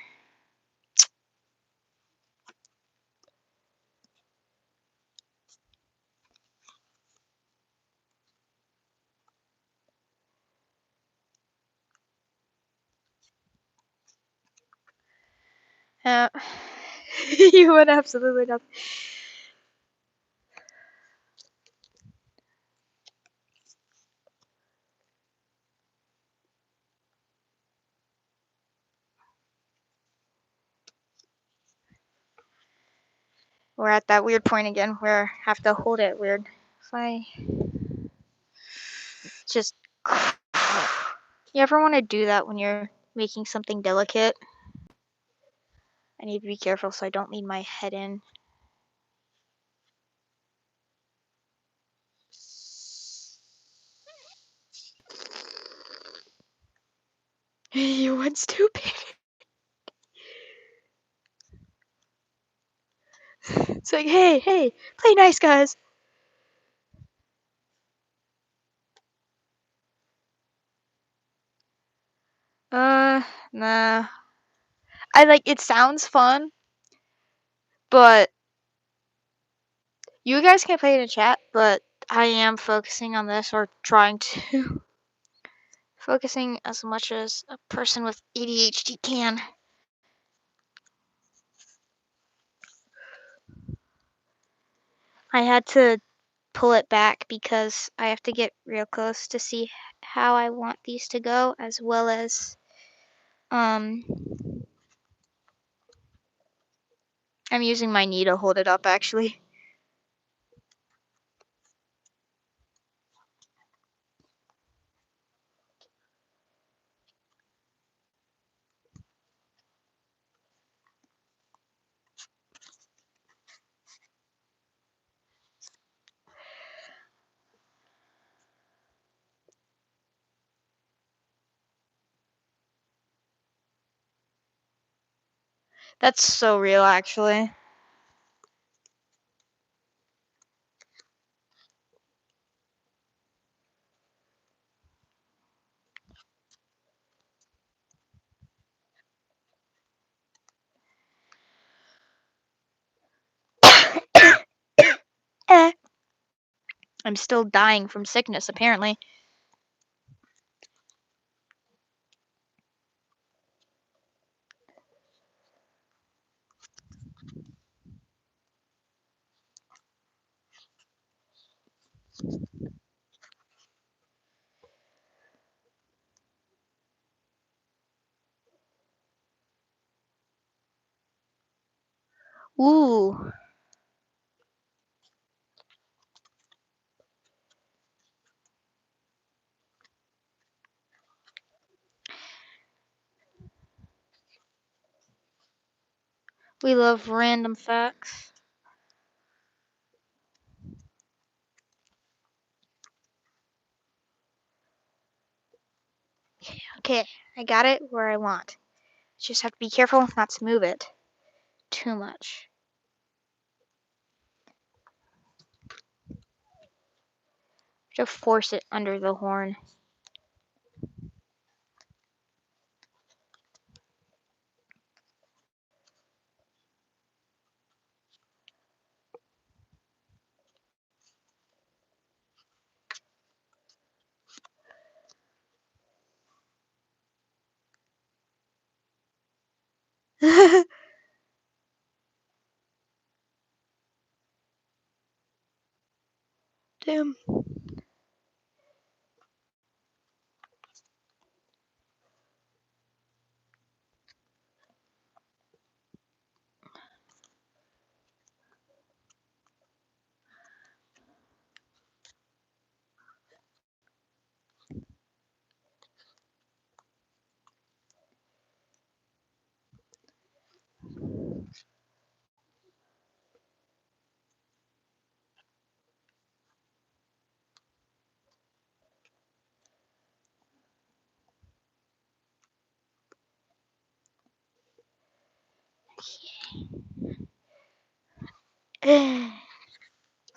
Yep. You win absolutely nothing. We're at that weird point again where I have to hold it weird. If I just. You ever want to do that when you're making something delicate? I need to be careful so I don't lean my head in. You went stupid. It's like, hey, play nice, guys. Nah. It sounds fun, but you guys can play in the chat, but I am focusing on this or trying to. Focusing as much as a person with ADHD can. I had to pull it back because I have to get real close to see how I want these to go, as well as I'm using my knee to hold it up actually. That's so real actually. Eh. I'm still dying from sickness, apparently. Ooh. We love random facts. Okay, I got it where I want. Just have to be careful not to move it too much. To force it under the horn. Damn.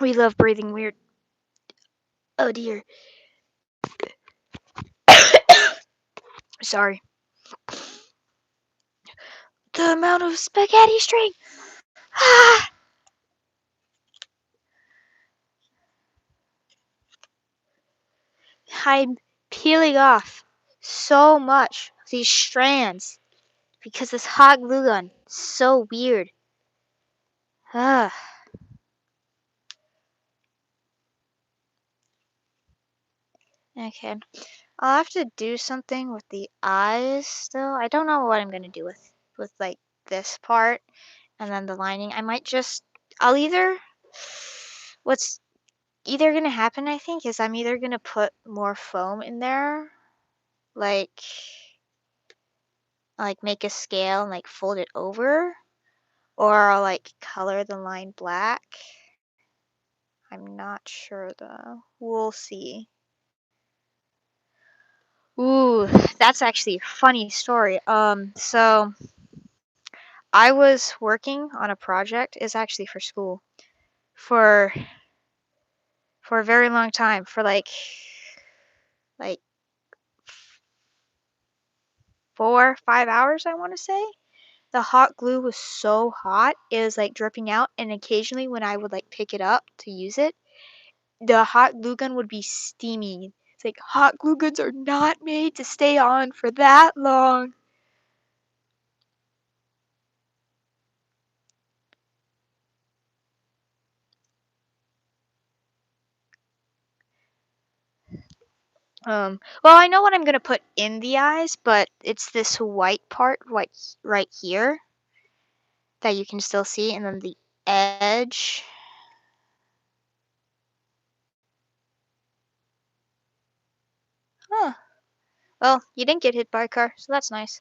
We love breathing weird. Oh dear. Sorry. The amount of spaghetti string. Ah! I'm peeling off so much of these strands because this hot glue gun is so weird. Ah. Okay. I'll have to do something with the eyes still. I don't know what I'm gonna do with like this part and then the lining. I might just I'll either what's either gonna happen I think is I'm either gonna put more foam in there, like make a scale and like fold it over, or I'll like color the line black. I'm not sure though. We'll see. Ooh, that's actually a funny story. So I was working on a project. It's actually for school for a very long time, for like 4 or 5 hours, I want to say. The hot glue was so hot, it was like dripping out, and occasionally when I would like pick it up to use it, the hot glue gun would be steaming. It's like hot glue guns are not made to stay on for that long. Well, I know what I'm gonna put in the eyes, but it's this white part, right here, that you can still see, and then the edge. Huh. Well, you didn't get hit by a car, so that's nice.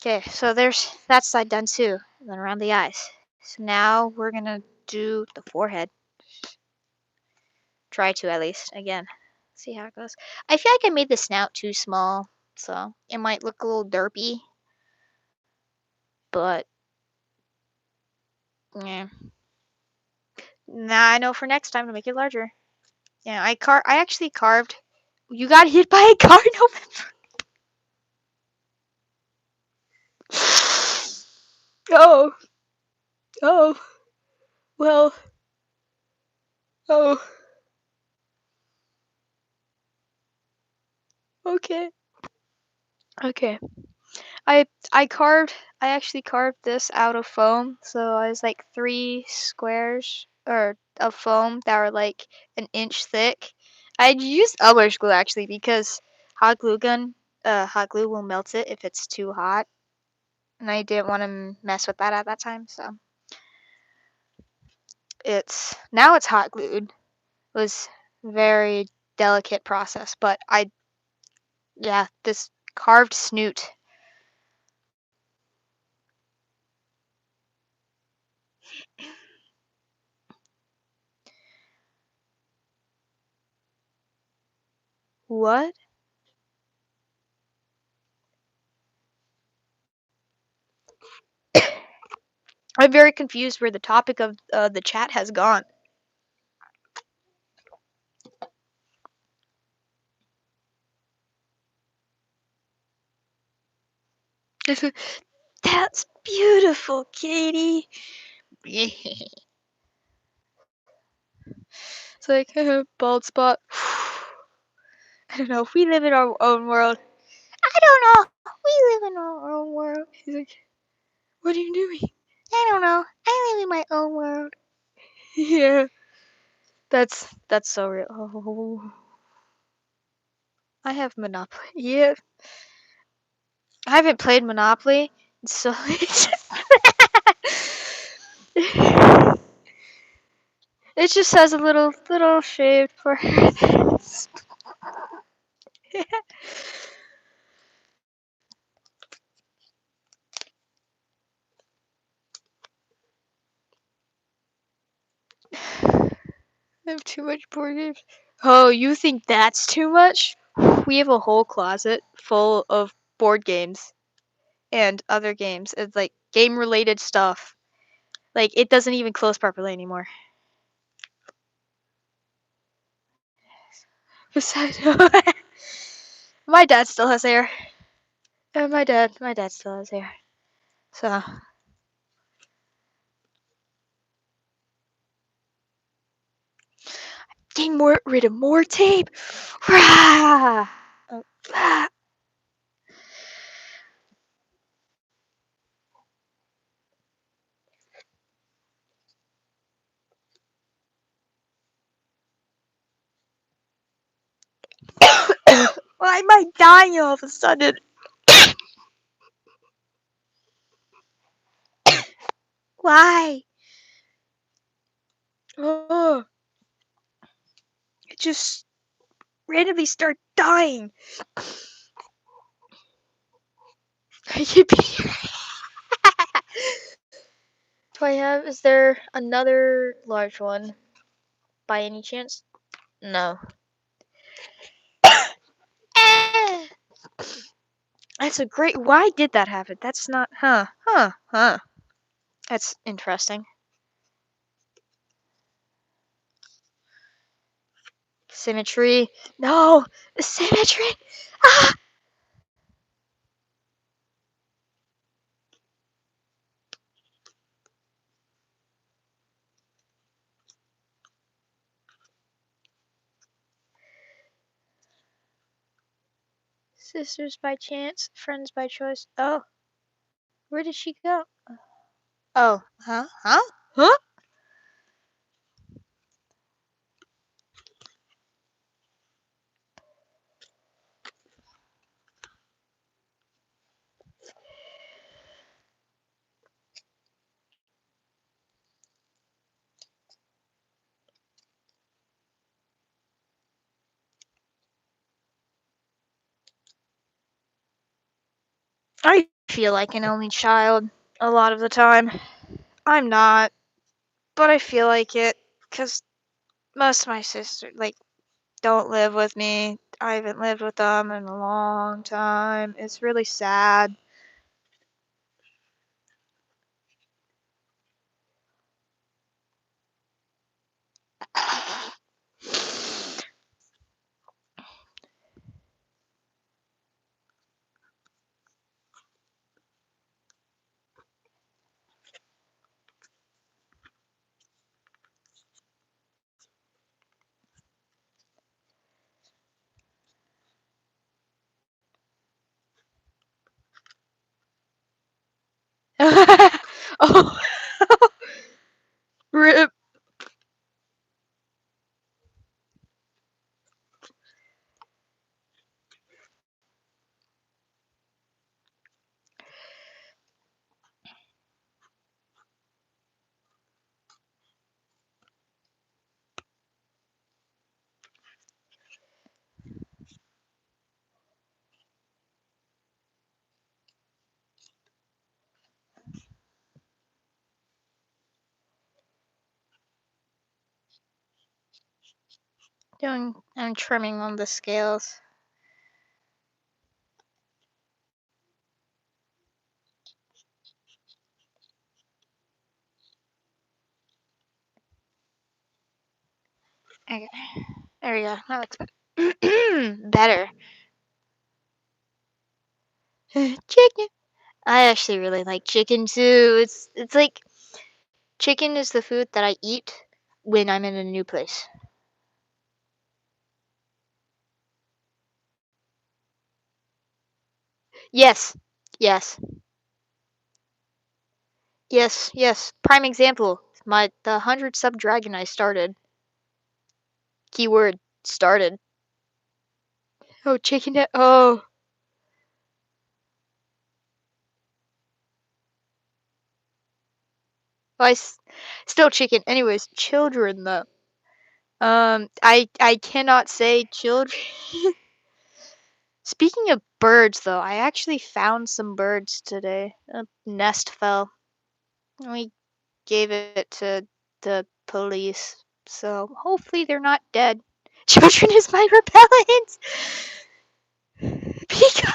Okay, so there's that side done too, and then around the eyes. So now we're gonna do the forehead. Try to at least, again. See how it goes. I feel like I made the snout too small, so it might look a little derpy, but yeah. Now I know for next time to make it larger. Yeah, I actually carved. You got hit by a car, November. Oh, oh. Well, oh, okay. Okay. I I actually carved this out of foam. So I was like 3 squares or of foam that were like an inch thick. I used Elmer's glue actually because hot glue will melt it if it's too hot, and I didn't want to mess with that at that time. So it's now it's hot glued. It was very delicate process, but yeah, this carved snoot. What? I'm very confused where the topic of the chat has gone. That's beautiful, Katie. It's like bald spot. I don't know. We live in our own world. I don't know. We live in our own world. He's like, what are you doing? I don't know. I live in my own world. Yeah, that's so real. Oh, I have Monopoly. Yeah, I haven't played Monopoly, so it's just, it just has a little shaved forehead. I have too much board games. Oh, you think that's too much? We have a whole closet full of board games and other games. It's like game related stuff. Like it doesn't even close properly anymore. Besides, my dad still has hair. My dad still has hair. So getting rid of more tape. Rah! Ah, why am I dying all of a sudden? Why? Oh, it just randomly start dying. Yippee. Do I have? Is there another large one by any chance? No. Eh, that's a great. Why did that happen? That's not. Huh. Huh. Huh. That's interesting. Symmetry. No. Symmetry. Ah. Sisters by chance, friends by choice. Oh, where did she go? Oh. Huh? Huh? Huh? I feel like an only child a lot of the time. I'm not, but I feel like it because most of my sisters don't live with me. I haven't lived with them in a long time. It's really sad. I'm trimming on the scales. Okay. There we go. That looks better. Chicken. I actually really like chicken too. It's like chicken is the food that I eat when I'm in a new place. Yes. Yes. Yes. Yes. Prime example. The 100 sub dragon I started. Keyword started. Oh, chicken. Oh. Still chicken. Anyways, children though. I cannot say children. Speaking of birds, though, I actually found some birds today. A nest fell. We gave it to the police, so hopefully they're not dead. Children is my repellent. Because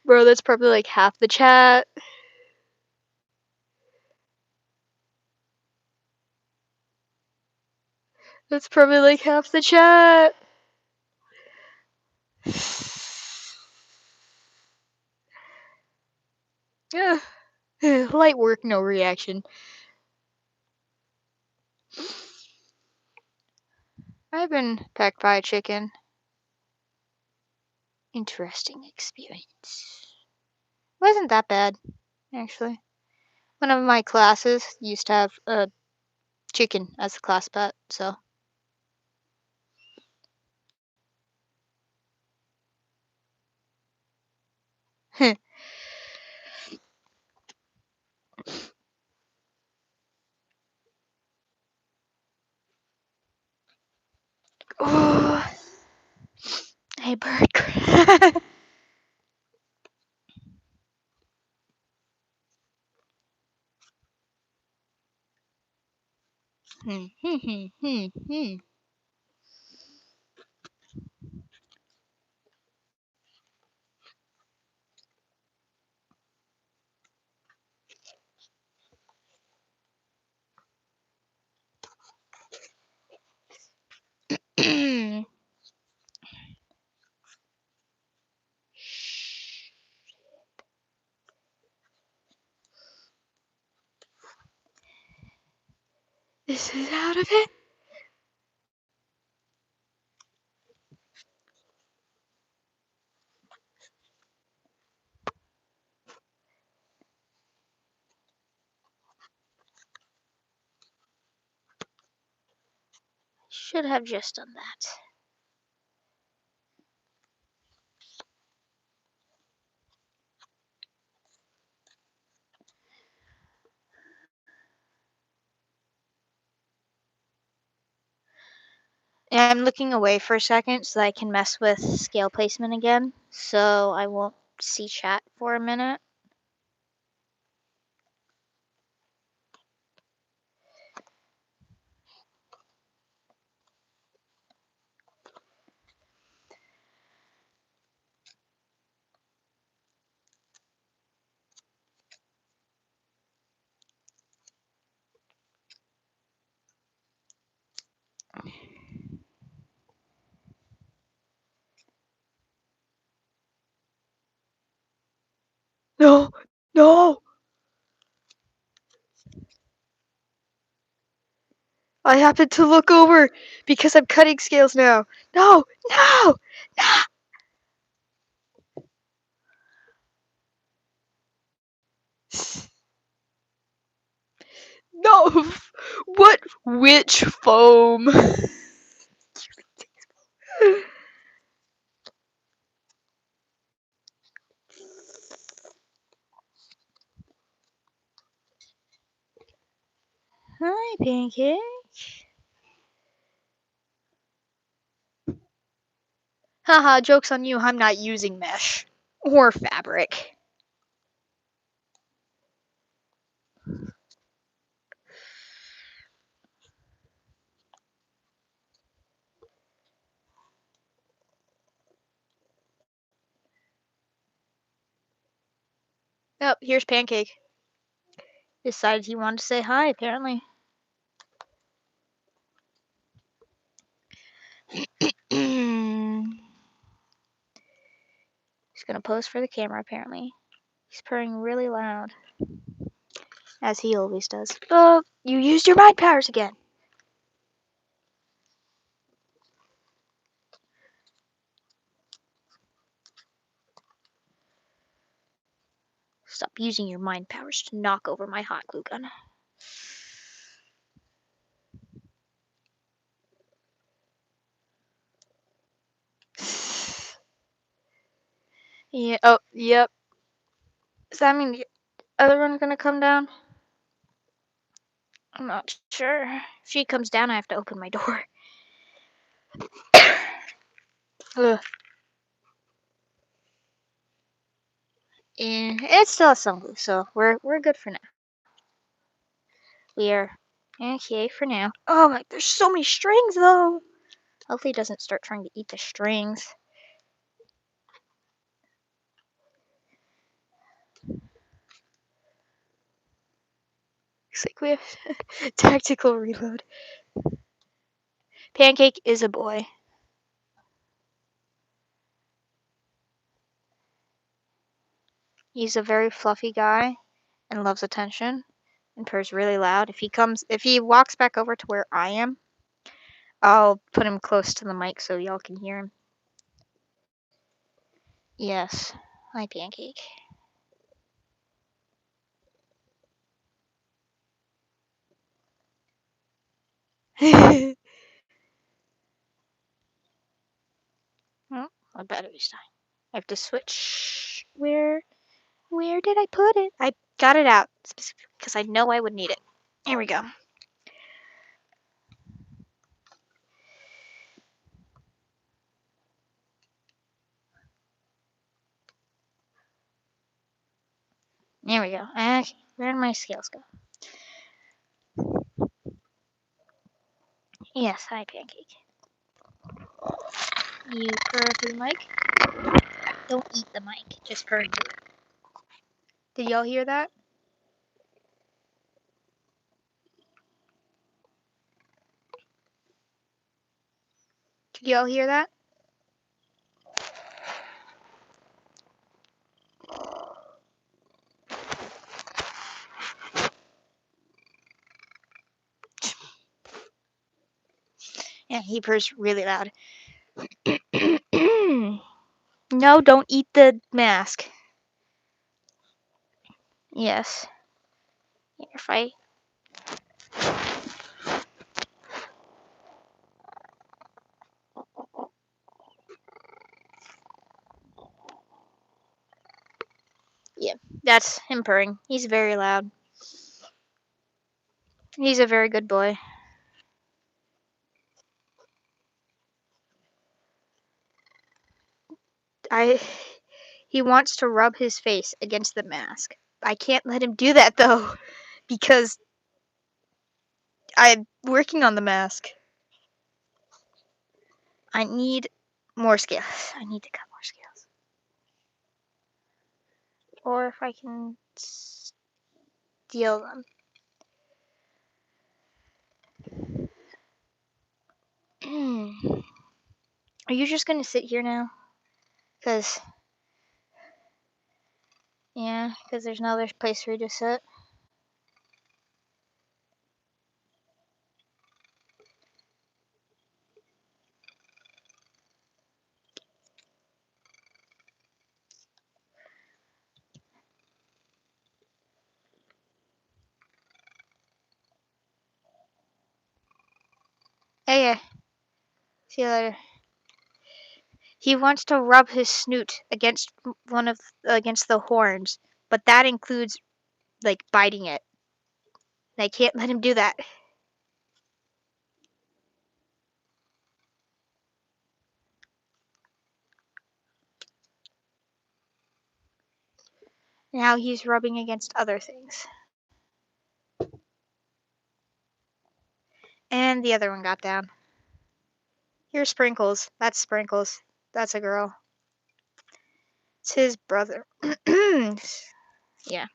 bro, that's probably like half the chat. That's probably like half the chat. Yeah. Light work, no reaction. I've been pecked by a chicken. Interesting experience. Wasn't that bad, actually. One of my classes used to have a chicken as a class pet, so. Oh, hey bird. This is out of it. Should have just done that. And I'm looking away for a second so that I can mess with scale placement again, so I won't see chat for a minute. No, no. I happened to look over because I'm cutting scales now. No, no, no. No. What witch foam? Hi, Pancake. Haha, joke's on you, I'm not using mesh. Or fabric. Oh, here's Pancake. Decided he wanted to say hi, apparently. He's gonna pose for the camera, apparently. He's purring really loud. As he always does. Oh, you used your mind powers again. Stop using your mind powers to knock over my hot glue gun. Yeah. Oh, yep. Does that mean the other one's gonna come down? I'm not sure. If she comes down, I have to open my door. Ugh. And it still has some glue, so we're good for now. We are okay for now. Oh my, there's so many strings though. Hopefully it doesn't start trying to eat the strings. Looks like we have tactical reload. Pancake is a boy. He's a very fluffy guy and loves attention and purrs really loud. If he walks back over to where I am, I'll put him close to the mic so y'all can hear him. Yes. Hi, Pancake. Oh, my battery's dying. I have to switch. Where did I put it? I got it out because I know I would need it. Here we go. There we go. Okay, where did my scales go? Yes, hi, Pancake. You purr through the mic? Don't eat the mic, just purr through it. Did y'all hear that? Did y'all hear that? Yeah, he purrs really loud. No, don't eat the mask. Yes. Here, if I... Yeah, that's him purring. He's very loud. He's a very good boy. He wants to rub his face against the mask. I can't let him do that though, because I'm working on the mask. I need more scales. I need to cut more scales. Or if I can steal them. Are you just gonna sit here now? Cause yeah, cause there's no other place for you to sit. Hey, see you later. He wants to rub his snoot against against the horns, but that includes like biting it. I can't let him do that. Now he's rubbing against other things. And the other one got down. Here's Sprinkles. That's Sprinkles. That's a girl. It's his brother. Yeah.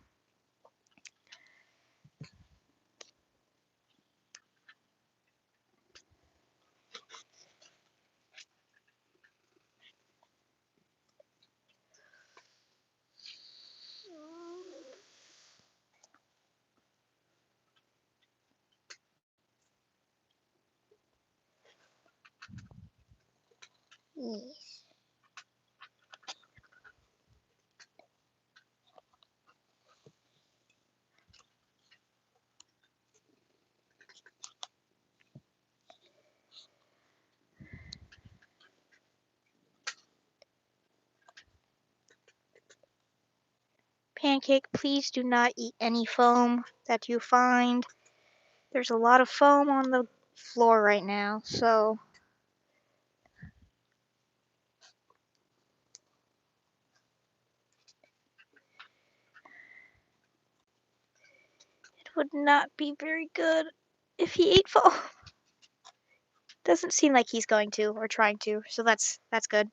Yes. Pancake, please do not eat any foam that you find. There's a lot of foam on the floor right now, so it would not be very good if he ate foam. Doesn't seem like he's going to or trying to, so that's good.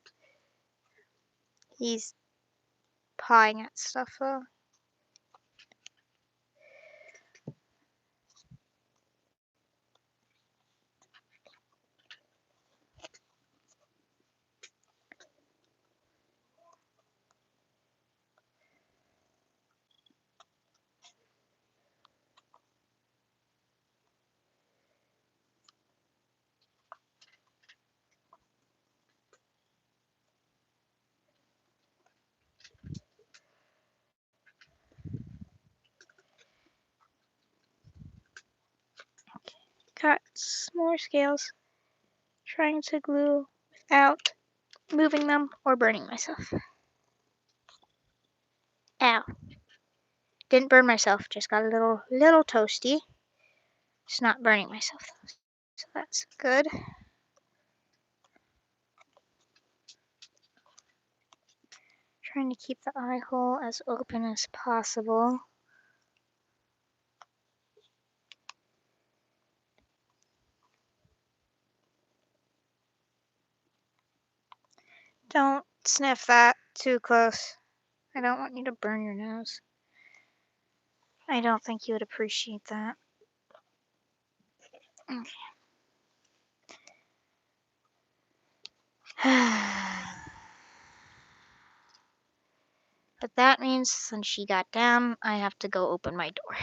He's pawing at stuff though. Got more scales. Trying to glue without moving them or burning myself. Ow. Didn't burn myself, just got a little toasty. Just not burning myself. So that's good. Trying to keep the eye hole as open as possible. Don't sniff that too close. I don't want you to burn your nose. I don't think you would appreciate that. Okay. But that means since she got down, I have to go open my door.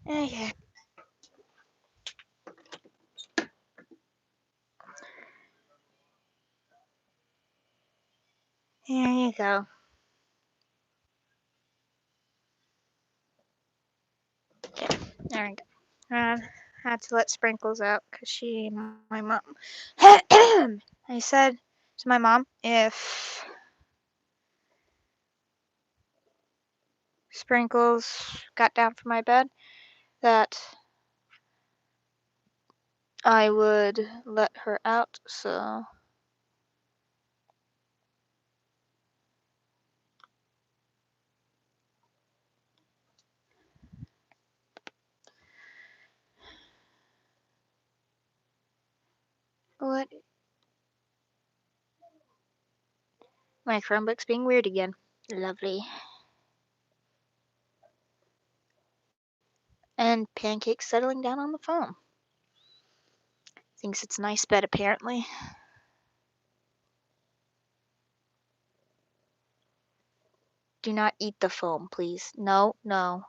Okay. Here you go. There we go. Had to let Sprinkles out because she, my mom. I said to my mom if Sprinkles got down from my bed that I would let her out, so. What? My Chromebook's being weird again. Lovely. And Pancake's settling down on the phone. Thinks it's a nice bed, apparently. Do not eat the foam, please. No, no,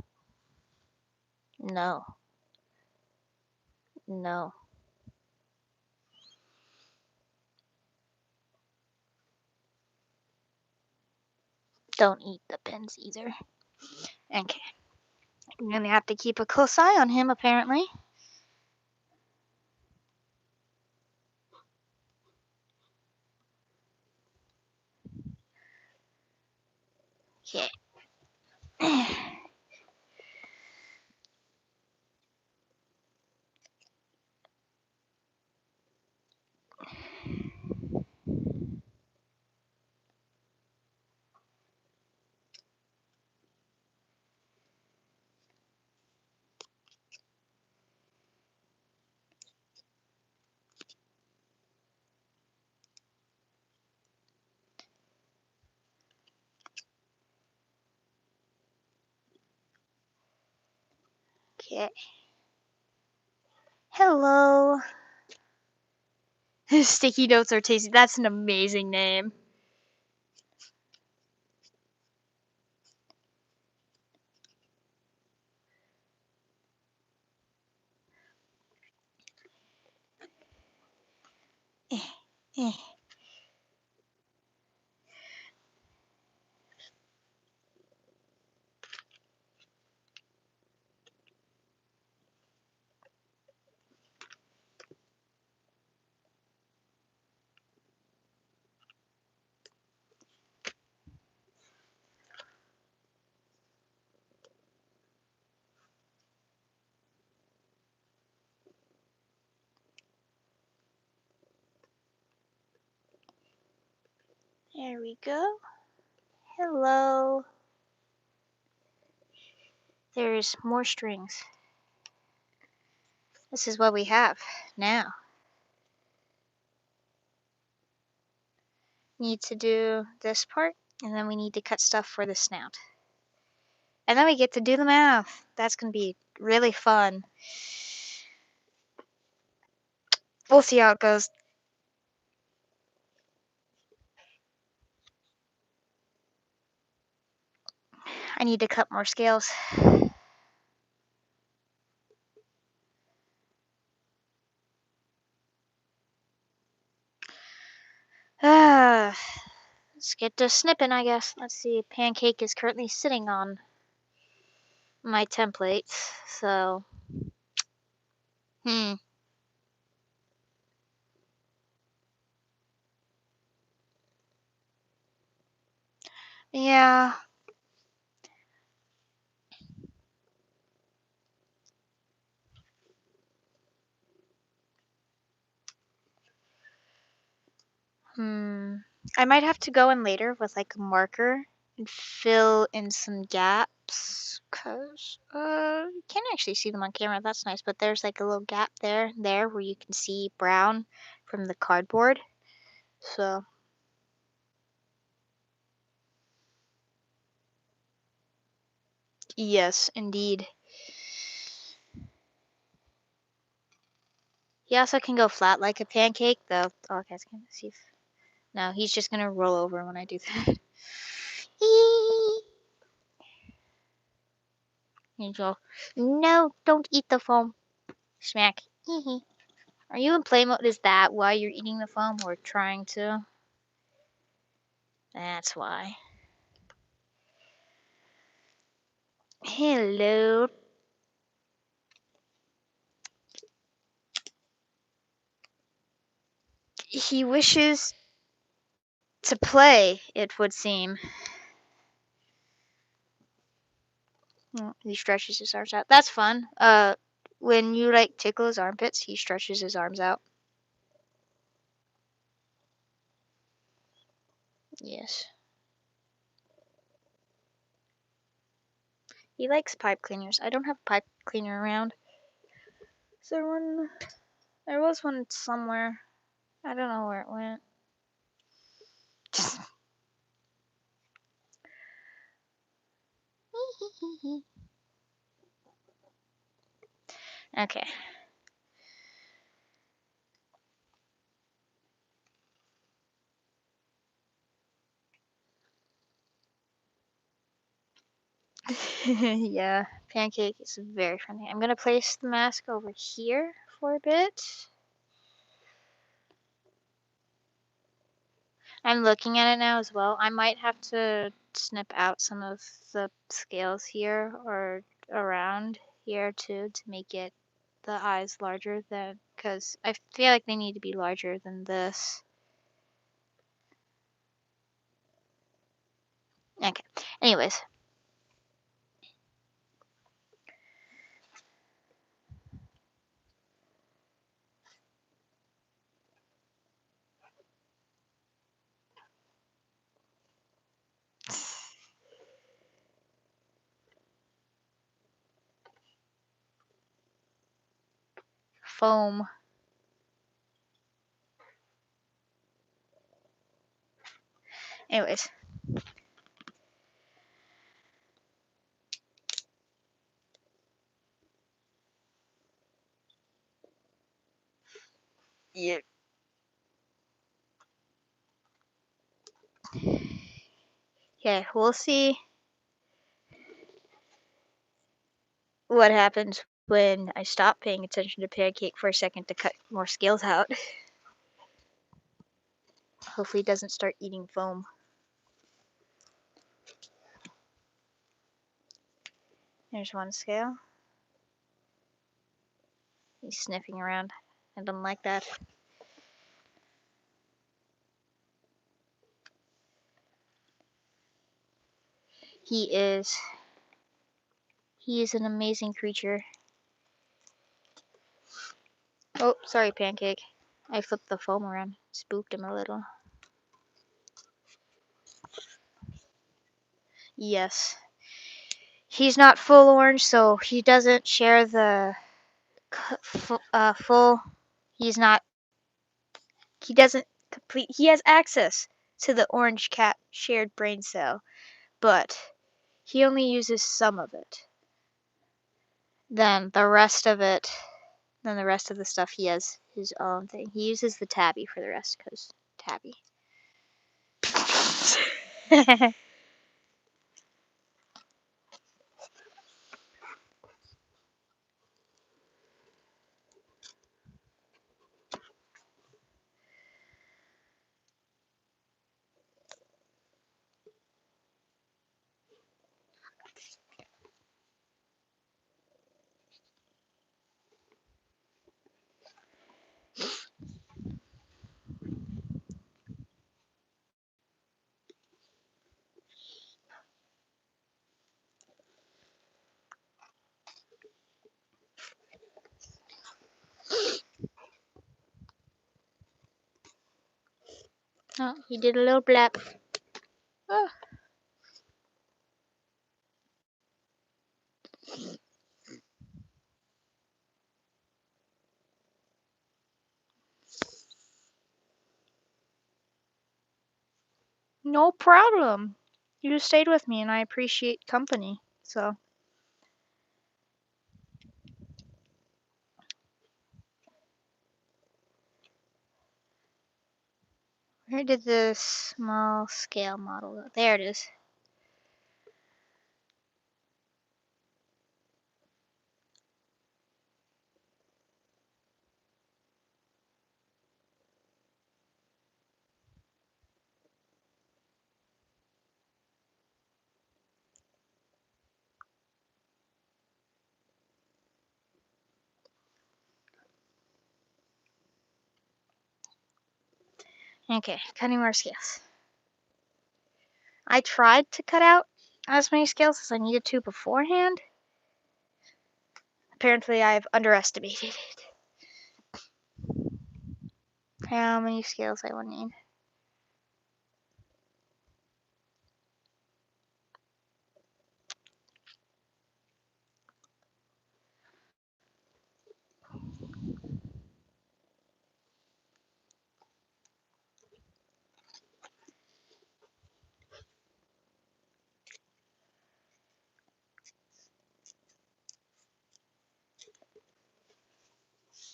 no, no. Don't eat the pins either. Okay. I'm gonna have to keep a close eye on him, apparently. Okay. Okay. Hello. Sticky notes are tasty. That's an amazing name. There we go. Hello. There's more strings. This is what we have now. Need to do this part, and then we need to cut stuff for the snout. And then we get to do the mouth. That's going to be really fun. We'll see how it goes. I need to cut more scales. Let's get to snipping, I guess. Let's see. Pancake is currently sitting on my templates, so. Yeah. I might have to go in later with like a marker and fill in some gaps, cause you can't actually see them on camera. That's nice, but there's like a little gap there where you can see brown from the cardboard. So yes, indeed. He also can go flat like a pancake, though. Oh, okay, I can see. No, he's just gonna roll over when I do that. You go. No, don't eat the foam. Smack. Are you in play mode? Is that why you're eating the foam or trying to? That's why. Hello. He wishes to play, it would seem. He stretches his arms out. That's fun. When you like tickle his armpits, he stretches his arms out. Yes. He likes pipe cleaners. I don't have a pipe cleaner around. Is there one? There was one somewhere. I don't know where it went. Okay. Yeah, pancake is very funny. I'm gonna place the mask over here for a bit. I'm looking at it now as well. I might have to snip out some of the scales here or around here too to make it the eyes larger than, because I feel like they need to be larger than this. Okay. Anyways. Foam. Anyways. Okay, we'll see what happens when I stop paying attention to Pancake for a second to cut more scales out. Hopefully it doesn't start eating foam. There's one scale. He's sniffing around. I don't like that. He is an amazing creature. Oh, sorry, Pancake. I flipped the foam around. Spooked him a little. Yes. He's not full orange, so he doesn't share the full. He's not. He doesn't complete. He has access to the orange cat shared brain cell, but he only uses some of it. Then the rest of it. Then the rest of the stuff he has his own thing. He uses the tabby for the rest, cause tabby. Oh, he did a little blap. Oh. No problem. You stayed with me, and I appreciate company. So. Where did the small scale model go? There it is. Okay, cutting more scales. I tried to cut out as many scales as I needed to beforehand. Apparently, I've underestimated it. How many scales I will need.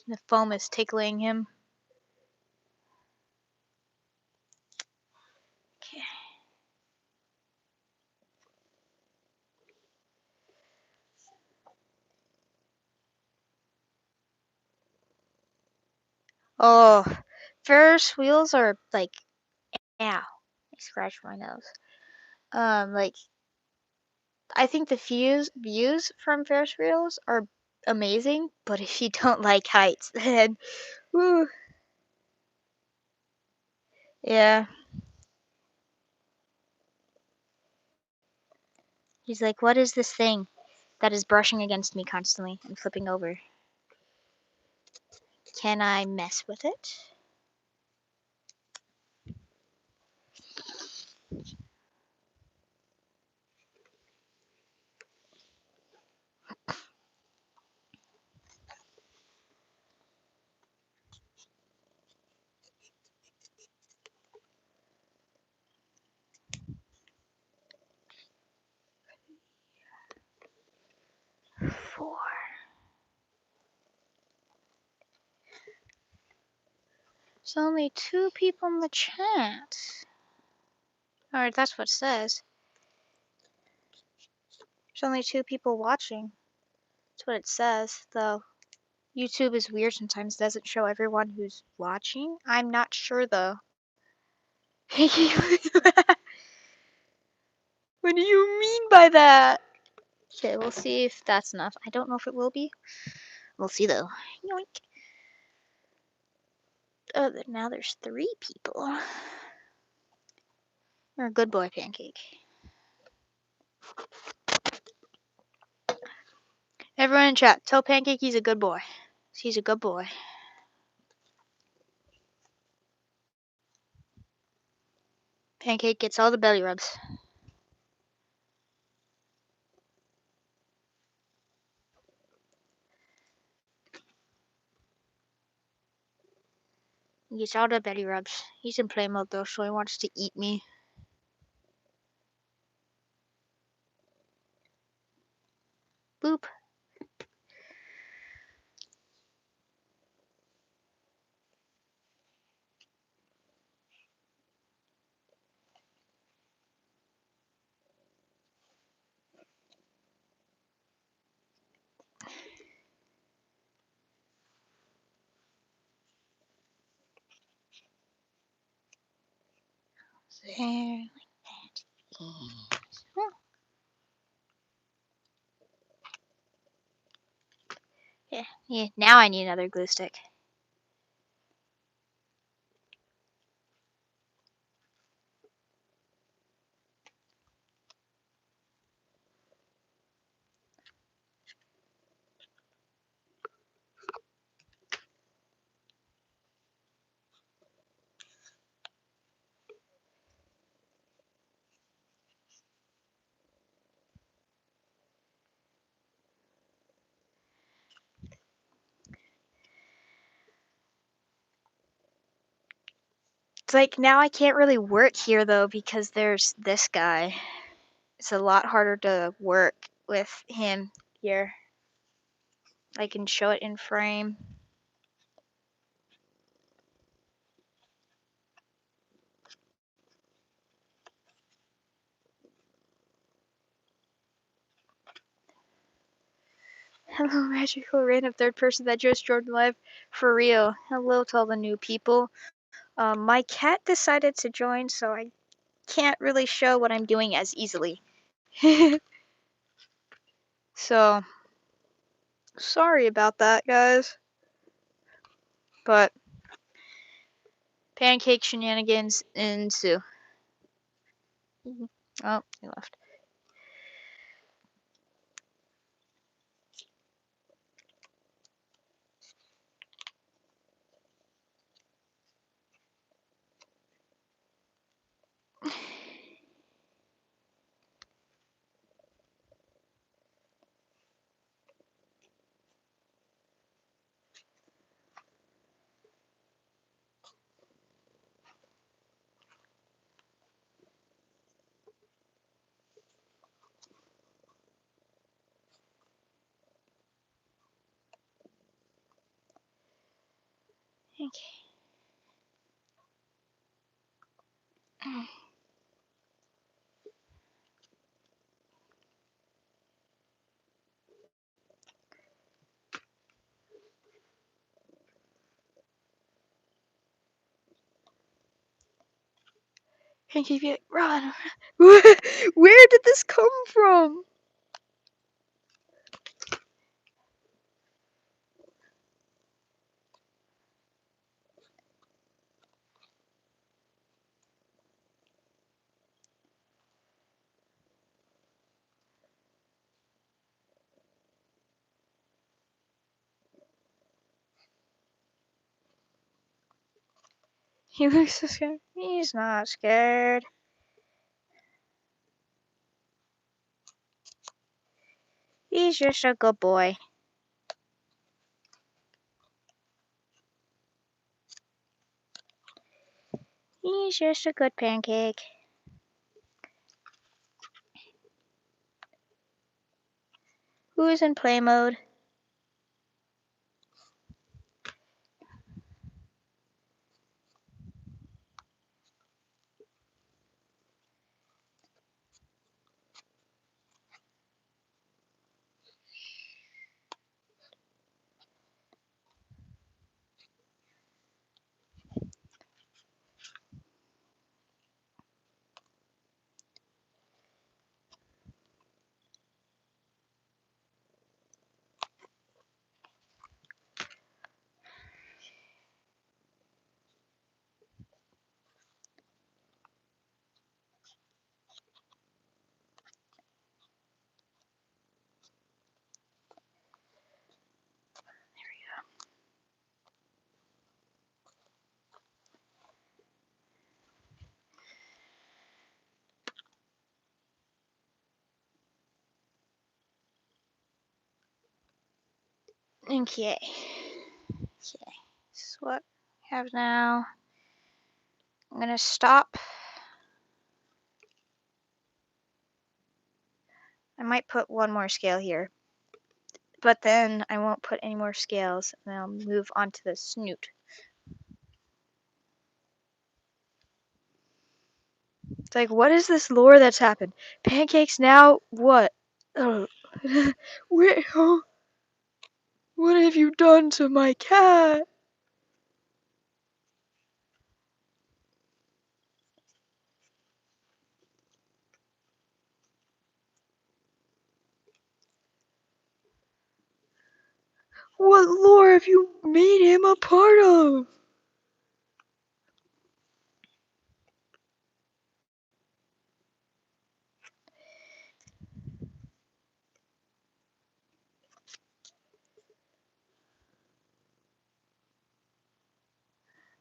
The foam is tickling him. Okay. Oh, Ferris wheels are like, ow! I scratched my nose. Like, I think the views from Ferris wheels are amazing, but if you don't like heights, then, woo, yeah. He's like, what is this thing that is brushing against me constantly and flipping over? Can I mess with it? Four. There's only 2 people in the chat. Alright, that's what it says. There's only 2 people watching. That's what it says, though. YouTube is weird sometimes. It doesn't show everyone who's watching. I'm not sure, though. What do you mean by that? Okay, we'll see if that's enough. I don't know if it will be. We'll see, though. Yoink. Oh, now there's 3 people. You're a good boy, Pancake. Everyone in chat, tell Pancake he's a good boy. He's a good boy. Pancake gets all the belly rubs. He gets all the belly rubs. He's in play mode though, so he wants to eat me. Boop. There, like that. Yeah. Now I need another glue stick. It's like now I can't really work here though because there's this guy. It's a lot harder to work with him here. I can show it in frame. Hello, magical random third person that just joined live. For real. Hello to all the new people. My cat decided to join, so I can't really show what I'm doing as easily. So, sorry about that, guys. But, pancake shenanigans ensue. Oh, he left. Okay. Pancake, run! Where did this come from? He looks so scared. He's not scared. He's just a good boy. He's just a good pancake. Who's in play mode? Okay. This is what we have now. I'm gonna stop. I might put one more scale here, but then I won't put any more scales, and I'll move on to the snoot. It's like, what is this lore that's happened? Pancakes now? What? Oh. Wait, huh? What have you done to my cat? What lore have you made him a part of?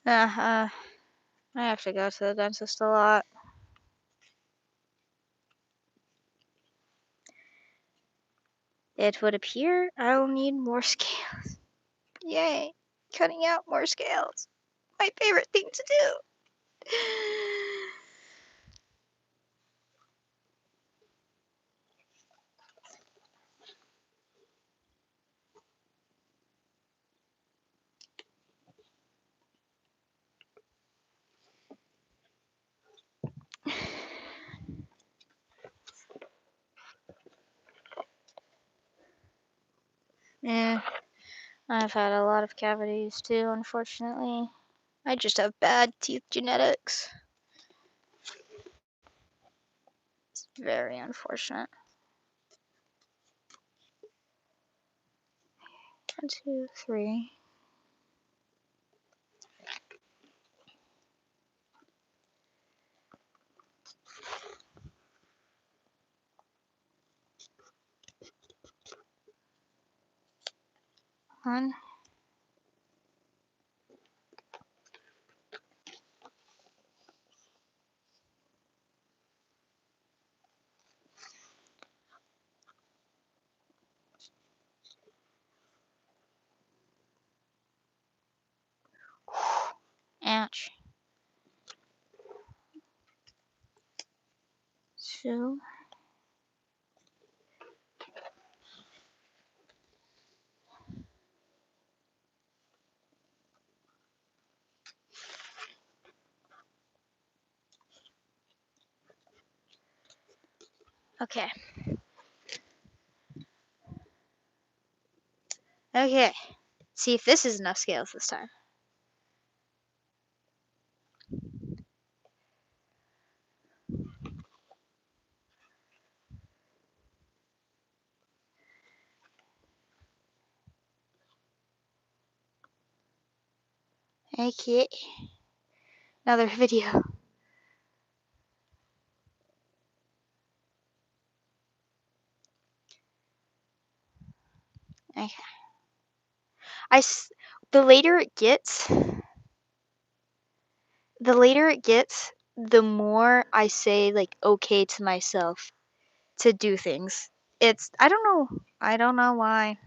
I have to go to the dentist a lot. It would appear I will need more scales. Yay! Cutting out more scales. My favorite thing to do. Yeah, I've had a lot of cavities too, unfortunately. I just have bad teeth genetics. It's very unfortunate. 1, 2, 3. One. Ouch. 2. Okay. Okay. See if this is enough scales this time. Okay. Another video. Okay. The later it gets, the more I say like okay to myself to do things. I don't know. I don't know why.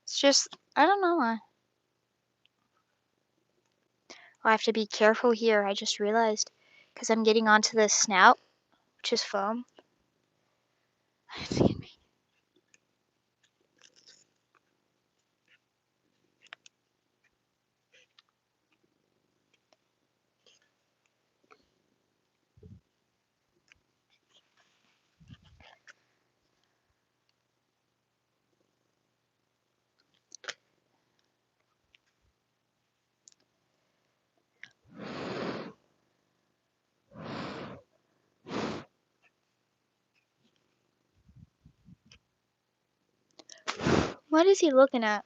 It's just I don't know why. I have to be careful here. I just realized because I'm getting onto the snout, which is foam. What is he looking at?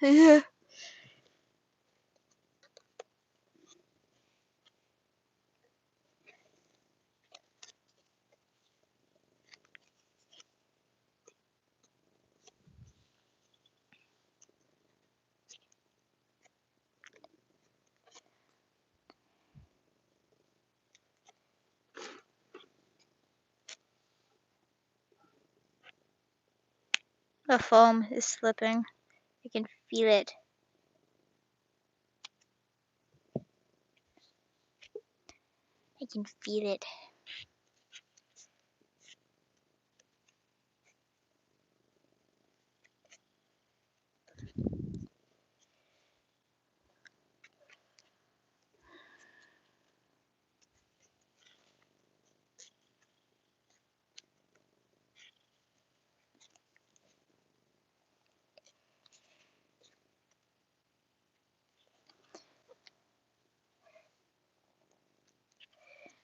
Yeah. The foam is slipping. I can feel it. I can feel it.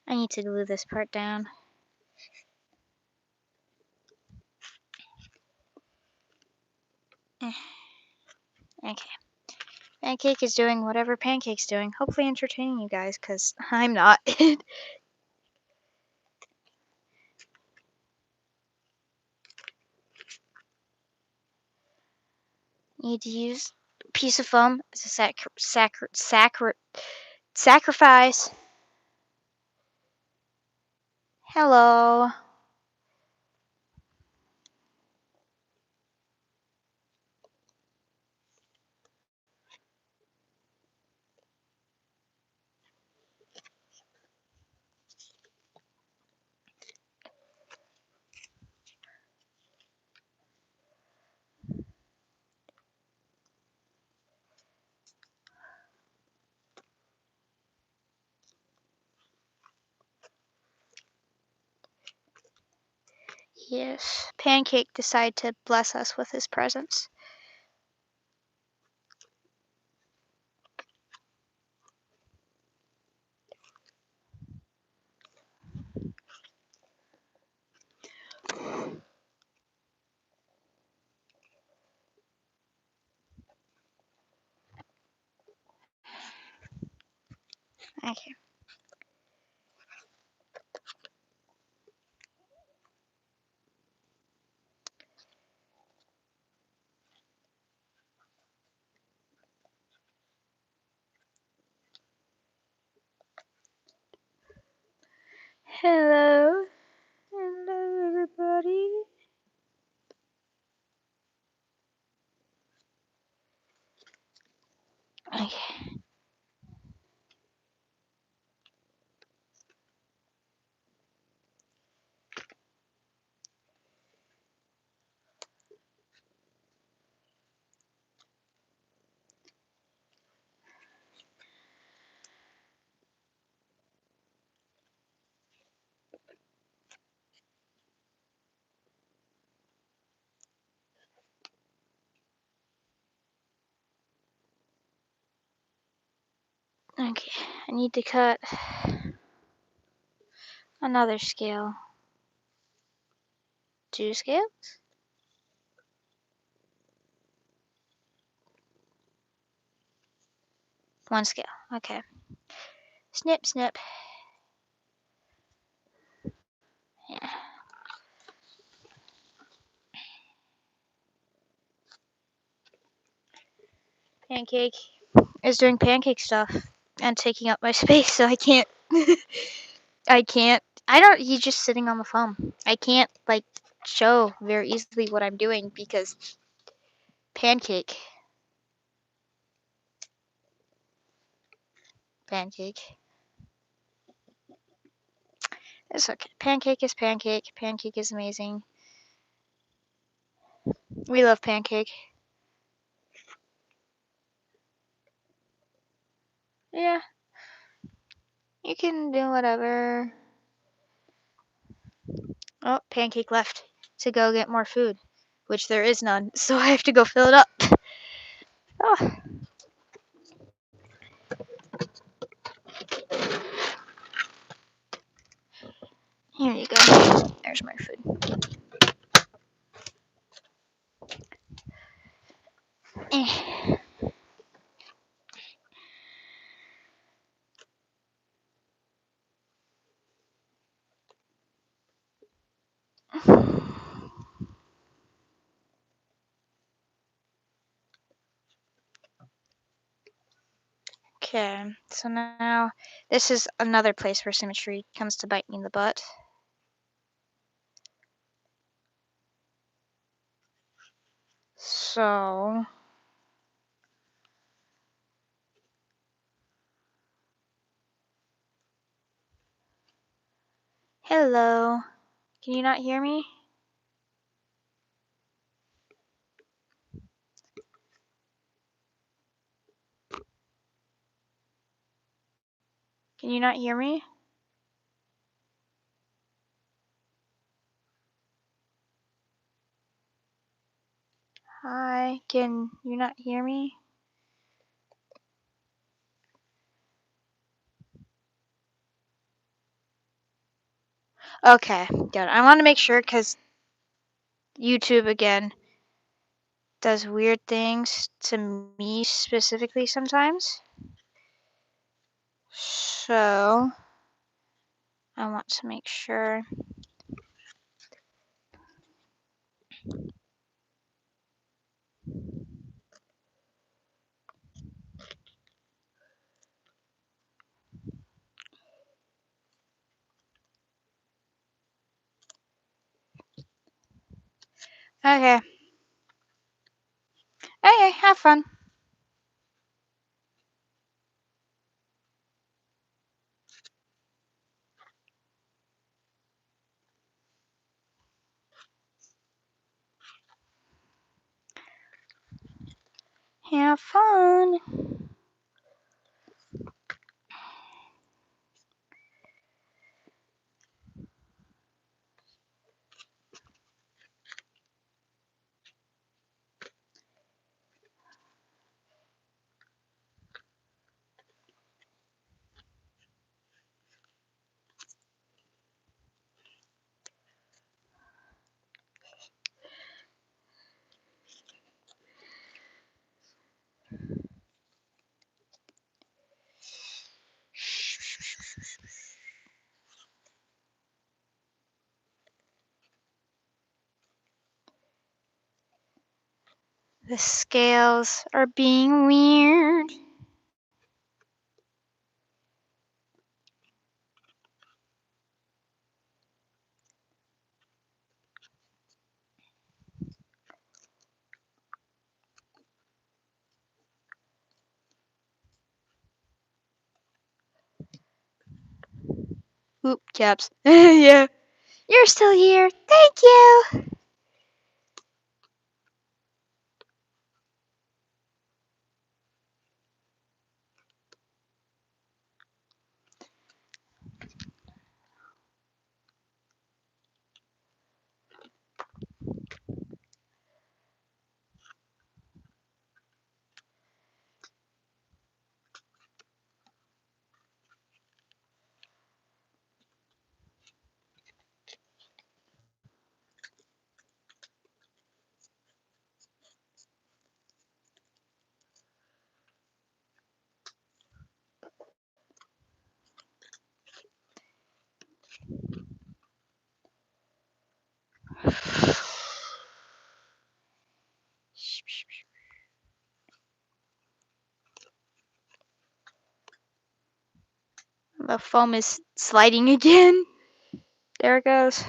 I need to glue this part down. Okay. Pancake is doing whatever Pancake's doing. Hopefully entertaining you guys, because I'm not. Need to use a piece of foam as a sacrifice. Hello. Yes, Pancake decided to bless us with his presence. Okay. Hello. Hello, everybody. Okay. Okay. I need to cut another scale. 2 scales? 1 scale. Okay. Snip, snip. Yeah. Pancake is doing pancake stuff and taking up my space, so I can't. I can't. I don't. He's just sitting on the phone. I can't like show very easily what I'm doing because pancake. Pancake. It's okay. Pancake is pancake. Pancake is amazing. We love pancake. Yeah. You can do whatever. Oh, pancake left to go get more food, which there is none, so I have to go fill it up. Oh, here you go. There's my food. Okay, so now this is another place where symmetry comes to bite me in the butt. So hello. Can you not hear me? Can you not hear me? Hi, can you not hear me? Okay, good. I want to make sure because YouTube again does weird things to me specifically sometimes. So I want to make sure. Okay. Okay, have fun. Have fun. The scales are being weird. Oop, caps. Yeah. You're still here. Thank you. The foam is sliding again. There it goes.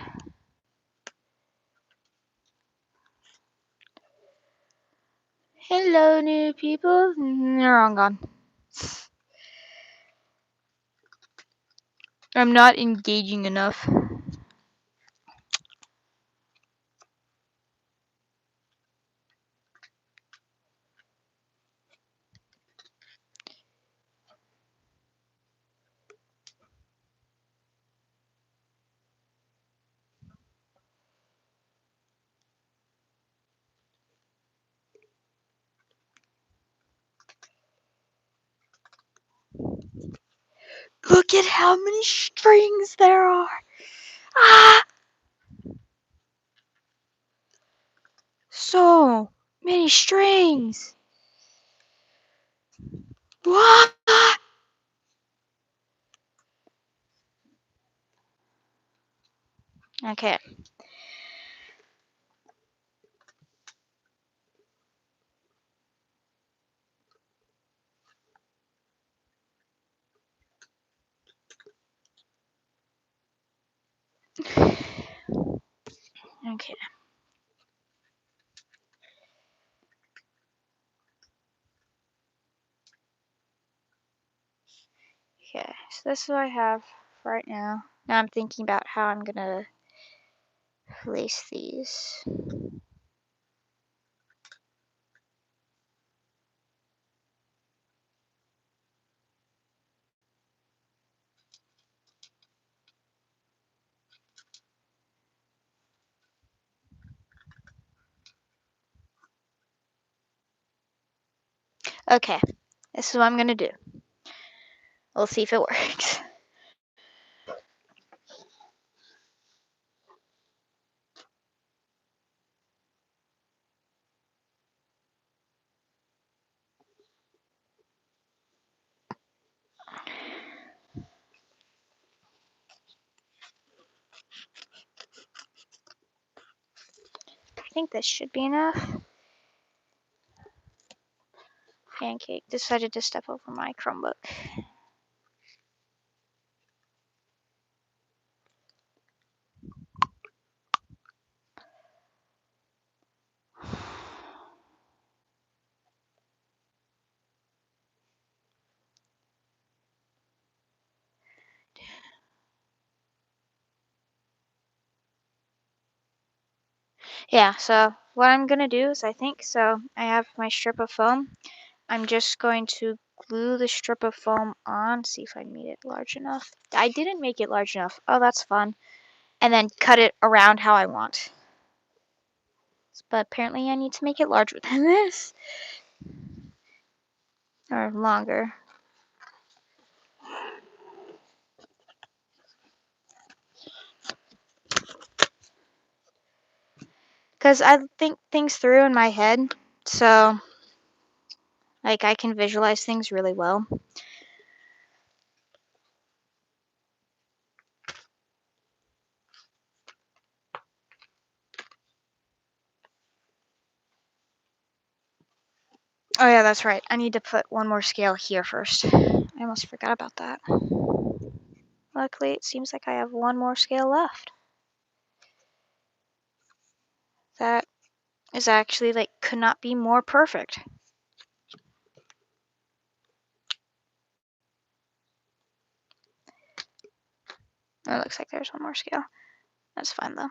Hello, new people. They're all gone. I'm not engaging enough. Look at how many strings there are. Ah! So many strings. What? Okay. Okay. Okay, so this is what I have right now. Now I'm thinking about how I'm gonna place these. Okay, this is what I'm gonna do. We'll see if it works. I think this should be enough. Pancake decided to step over my Chromebook. Yeah, so what I'm gonna do is I have my strip of foam. I'm just going to glue the strip of foam on, see if I made it large enough. I didn't make it large enough. Oh, that's fun. And then cut it around how I want. But apparently I need to make it larger than this. Or longer. Because I think things through in my head. So, like, I can visualize things really well. Oh yeah, that's right. I need to put one more scale here first. I almost forgot about that. Luckily, it seems like I have one more scale left. That is actually, like, could not be more perfect. It looks like there's one more scale. That's fine though.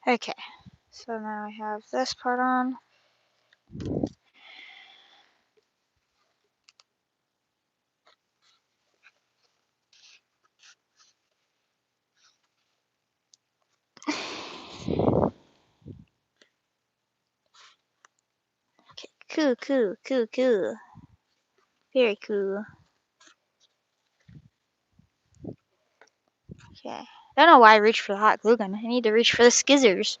Okay, So now I have this part on. Okay, cool, cool, cool, cool. Very cool. Okay. I don't know why I reached for the hot glue gun. I need to reach for the skizzers.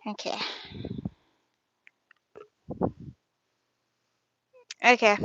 Okay. Okay.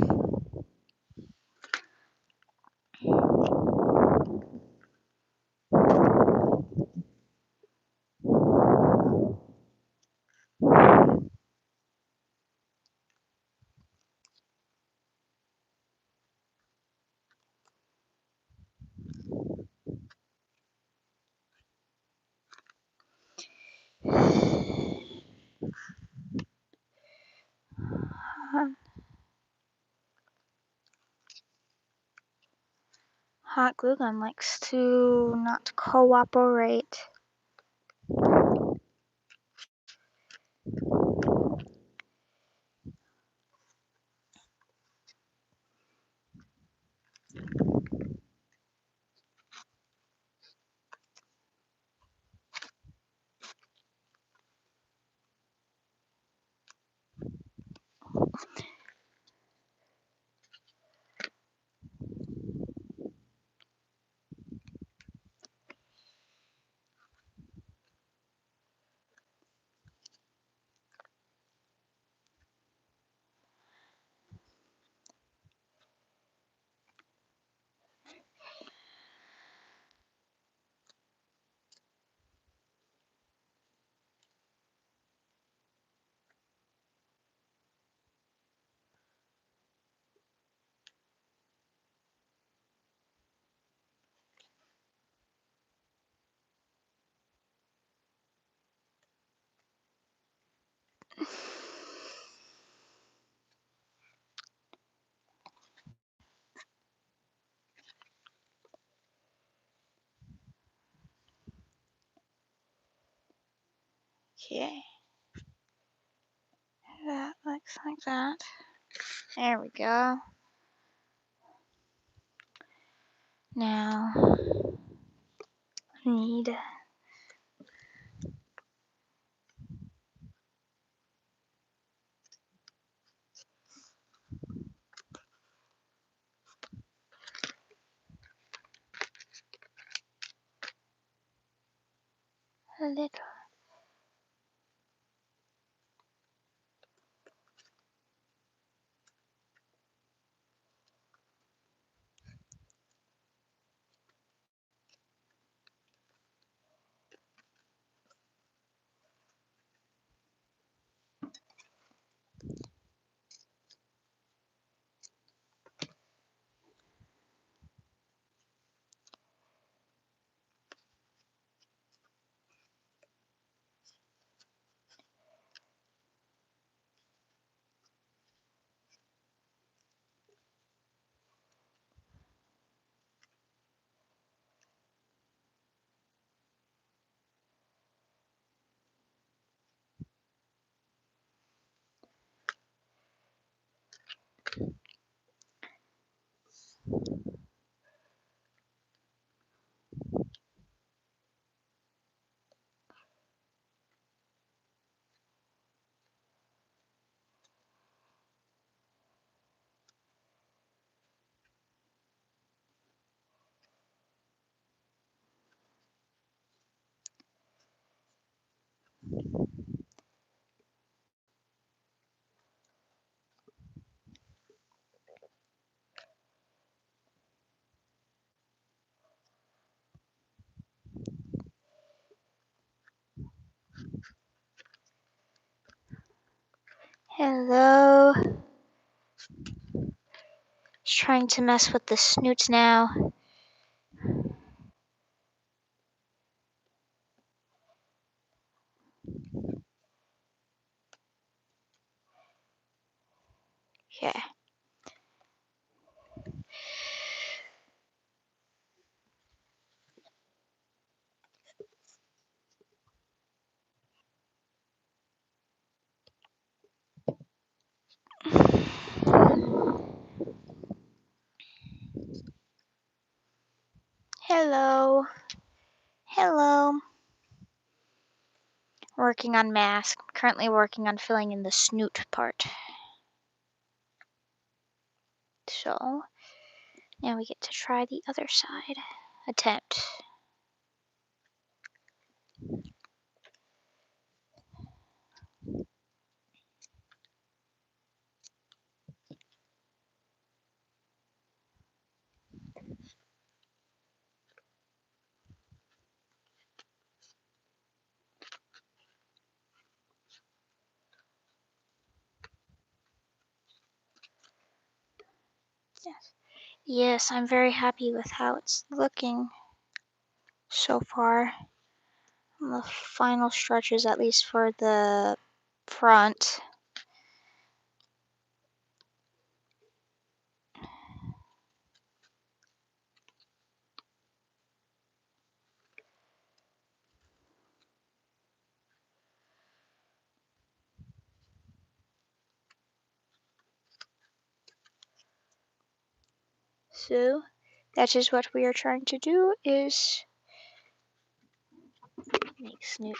Hot glue gun likes to not cooperate. Okay. That looks like that. There we go. Now, need a little. Hello. Just trying to mess with the snoots now. Okay. Hello. Hello. Working on mask. Currently working on filling in the snoot part. So, now we get to try the other side. Attempt. Yes. Yes, I'm very happy with how it's looking so far. The final stretches, at least for the front. So, that is what we are trying to do, is make snoot.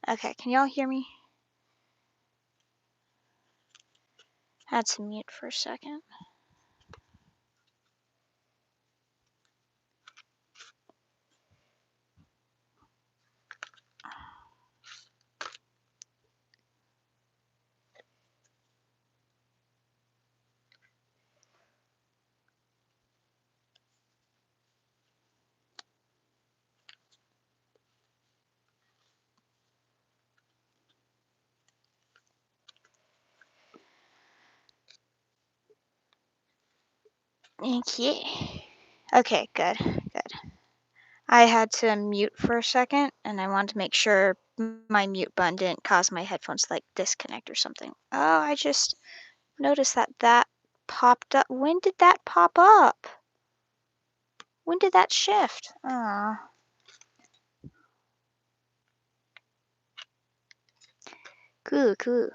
Okay, can y'all hear me? I had to mute for a second. Okay. Okay, good, good. I had to mute for a second, and I wanted to make sure my mute button didn't cause my headphones to, like, disconnect or something. Oh, I just noticed that that popped up. When did that pop up? When did that shift? Oh. Cool, cool.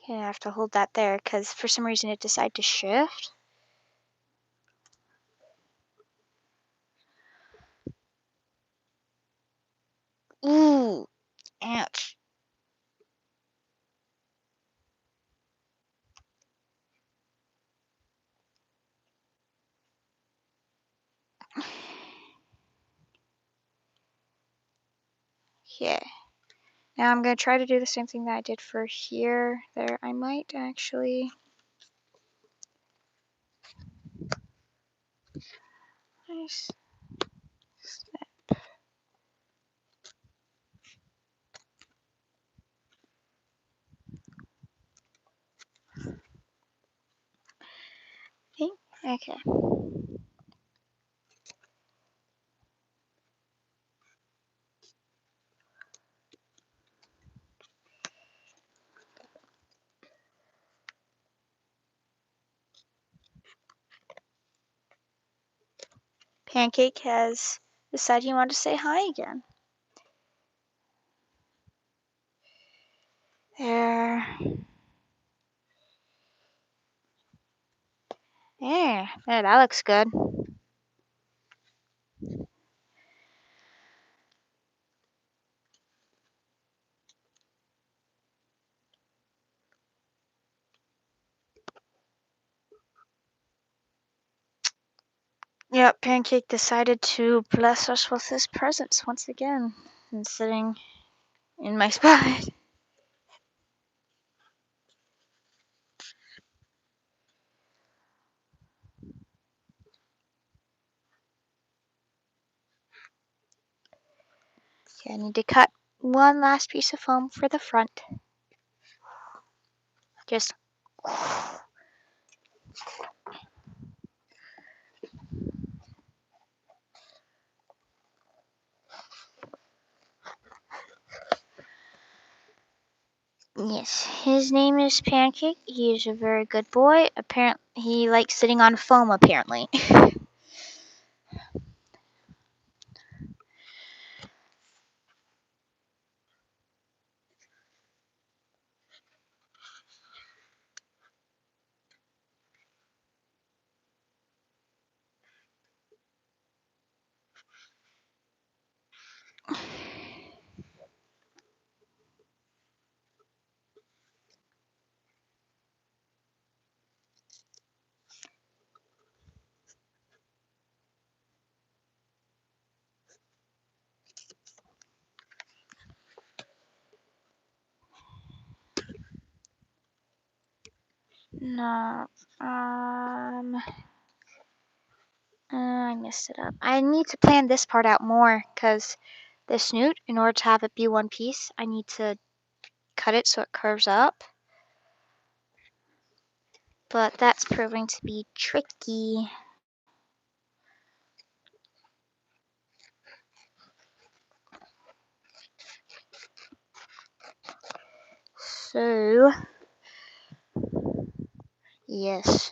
Okay, I have to hold that there, because for some reason it decided to shift. Ooh, ouch. Yeah. Now I'm going to try to do the same thing that I did for here. There, I might actually... Nice. Okay. Pancake has decided he wanted to say hi again. There. Yeah, that looks good. Yep, Pancake decided to bless us with his presence once again, and sitting in my spot. Okay, I need to cut one last piece of foam for the front. Just... Yes, his name is Pancake. He is a very good boy. Apparently, he likes sitting on foam, apparently. No, I messed it up. I need to plan this part out more, because the snoot, in order to have it be one piece, I need to cut it so it curves up. But that's proving to be tricky. So, yes.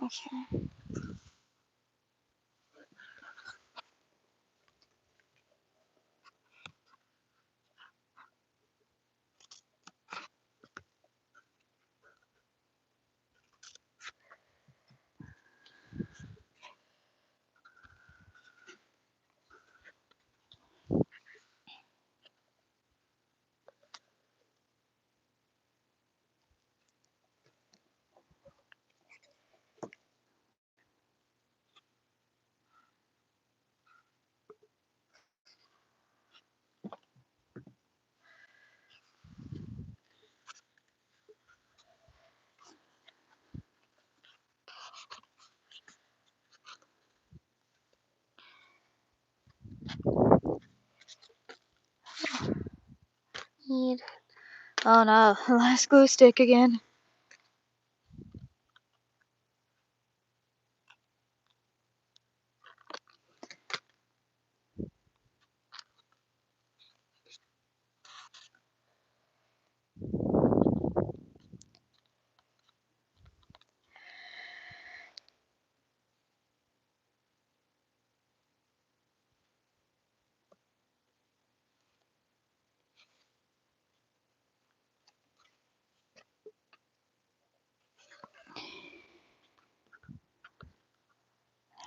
Okay. need... Oh no, the last glue stick again.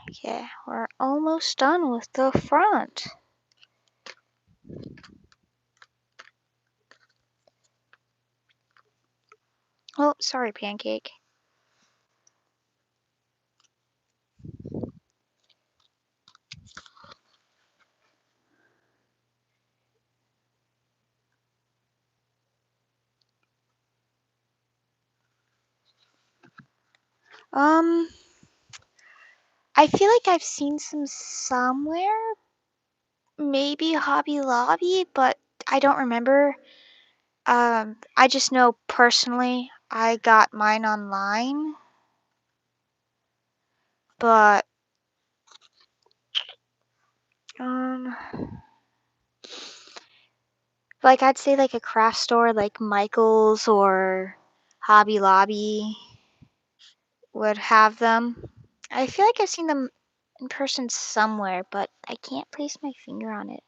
Okay, we're almost done with the front. Oh, sorry, Pancake. I feel like I've seen some somewhere. Maybe Hobby Lobby, but I don't remember. I just know personally I got mine online, but um, like I'd say like a craft store like Michael's or Hobby Lobby would have them. I feel like I've seen them in person somewhere, but I can't place my finger on it.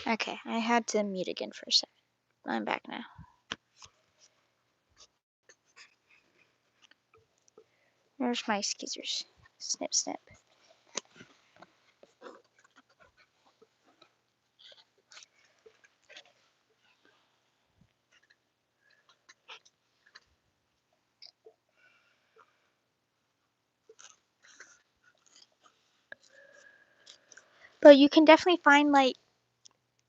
Okay, I had to mute again for a second. I'm back now. There's my scissors. Snip, snip. But you can definitely find like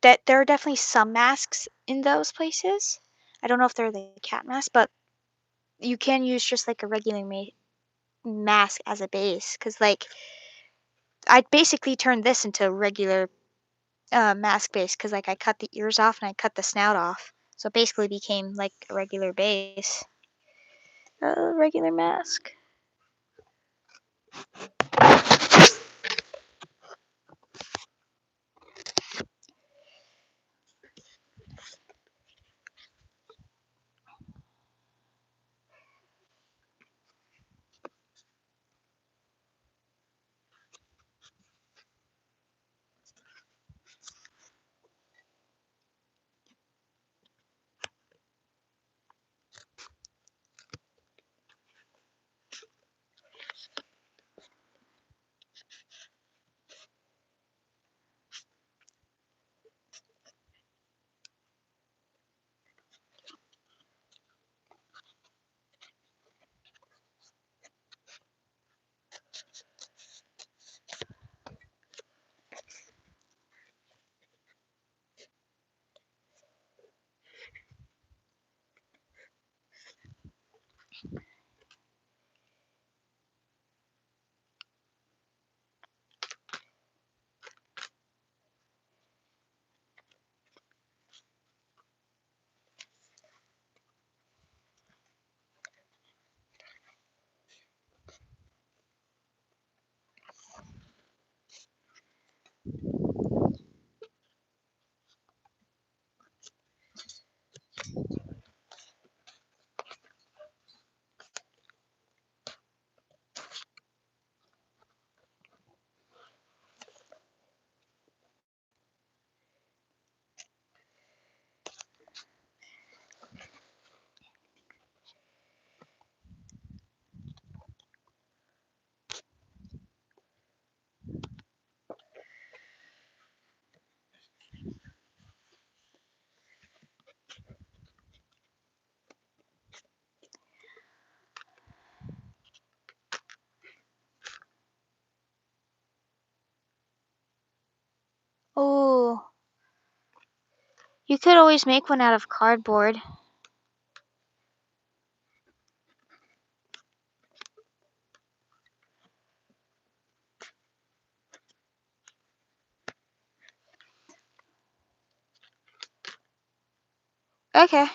that. There are definitely some masks in those places. I don't know if they're the cat mask, but you can use just like a regular mask as a base. Cause like I basically turned this into a regular mask base. Cause like I cut the ears off and I cut the snout off, so it basically became like a regular base, a regular mask. You could always make one out of cardboard. Okay.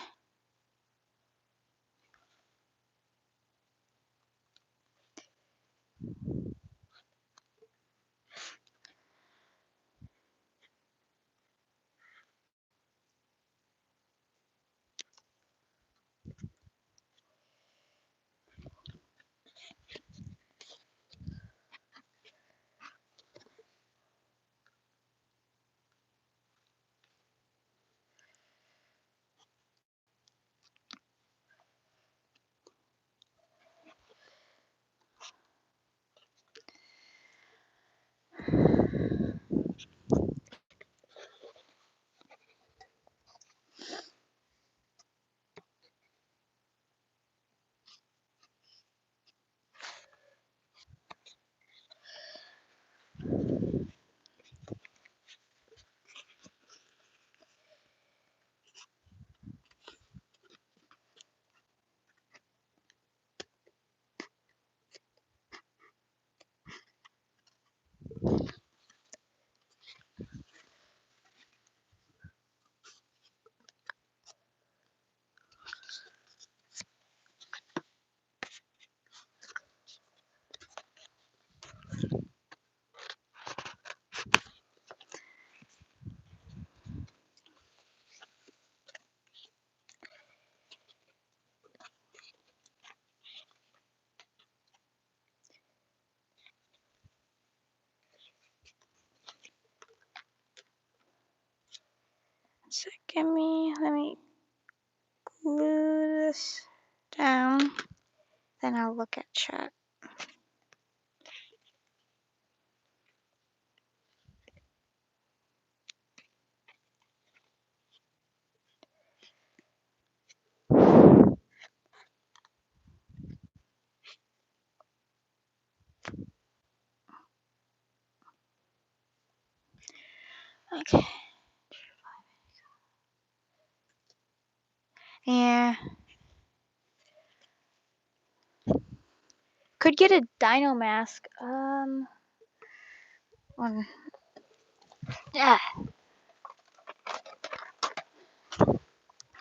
So let me glue this down. Then I'll look at chat. Okay. Yeah. Could get a dino mask. One. Yeah.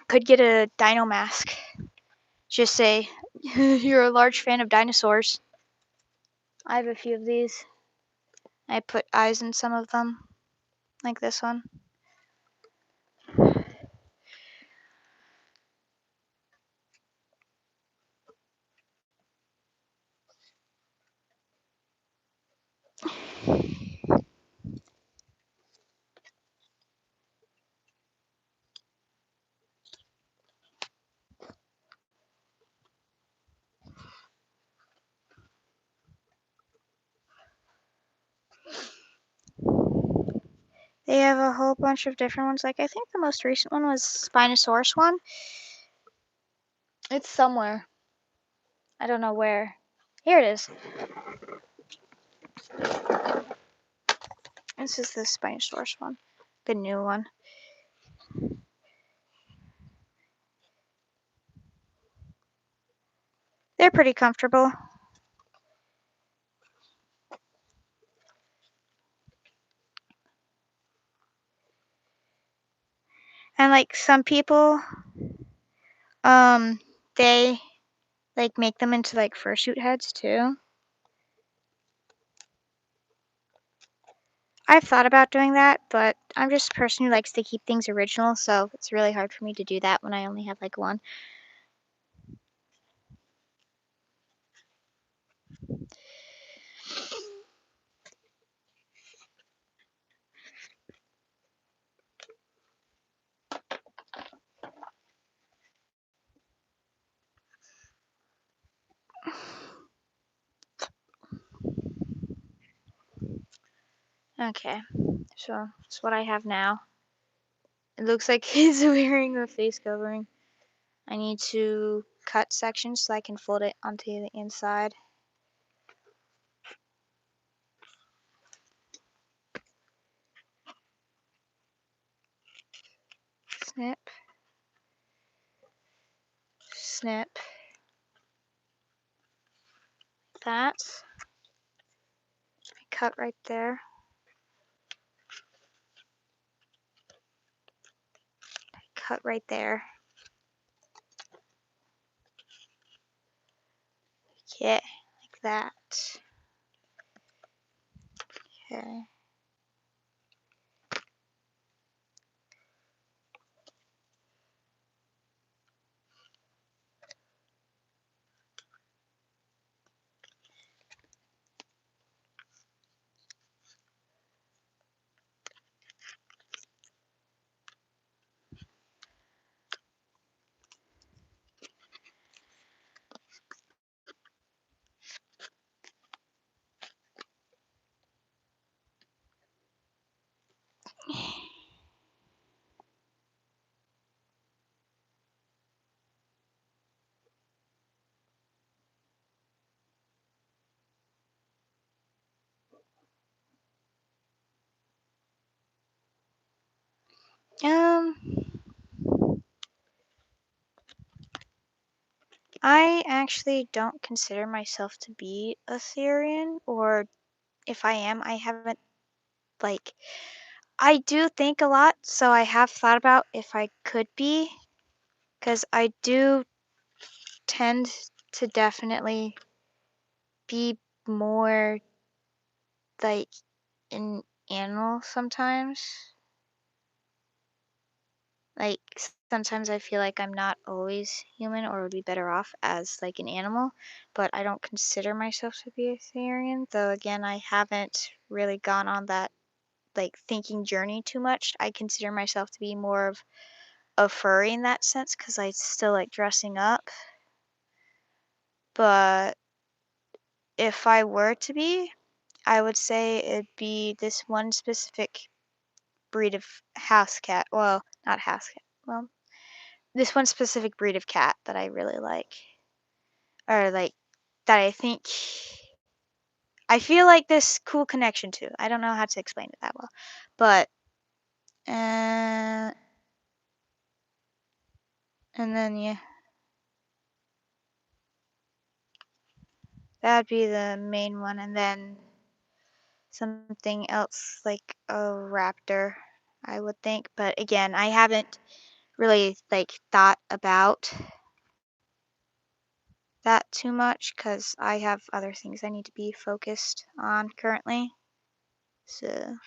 Could get a dino mask. Just say you're a large fan of dinosaurs. I have a few of these. I put eyes in some of them, like this one. They have a whole bunch of different ones. Like I think the most recent one was Spinosaurus one. It's somewhere. I don't know where. Here it is. This is the Spinosaurus one. The new one. They're pretty comfortable. And like some people, they like make them into like fursuit heads too. I've thought about doing that, but I'm just a person who likes to keep things original, so it's really hard for me to do that when I only have like one. Okay, so that's what I have now. It looks like he's wearing a face covering. I need to cut sections so I can fold it onto the inside. snip, snip, that. Cut right there. Cut right there. Okay, like that. Okay. Um, I actually don't consider myself to be a Syrian, or if I am, I haven't, like, I do think a lot, so I have thought about if I could be, because I do tend to definitely be more like an animal sometimes. Like sometimes I feel like I'm not always human or would be better off as like an animal, but I don't consider myself to be a Syrian, though again I haven't really gone on that like thinking journey too much. I consider myself to be more of a furry in that sense because I still like dressing up. But if I were to be, I would say it'd be this one specific breed of house cat. Well, not house cat. Well, this one specific breed of cat that I really like, or like that I think I feel like this cool connection to. I don't know how to explain it that well, but and then yeah, that'd be the main one, and then something else like a raptor, I would think. But again, I haven't really like thought about that too much because I have other things I need to be focused on currently. So let's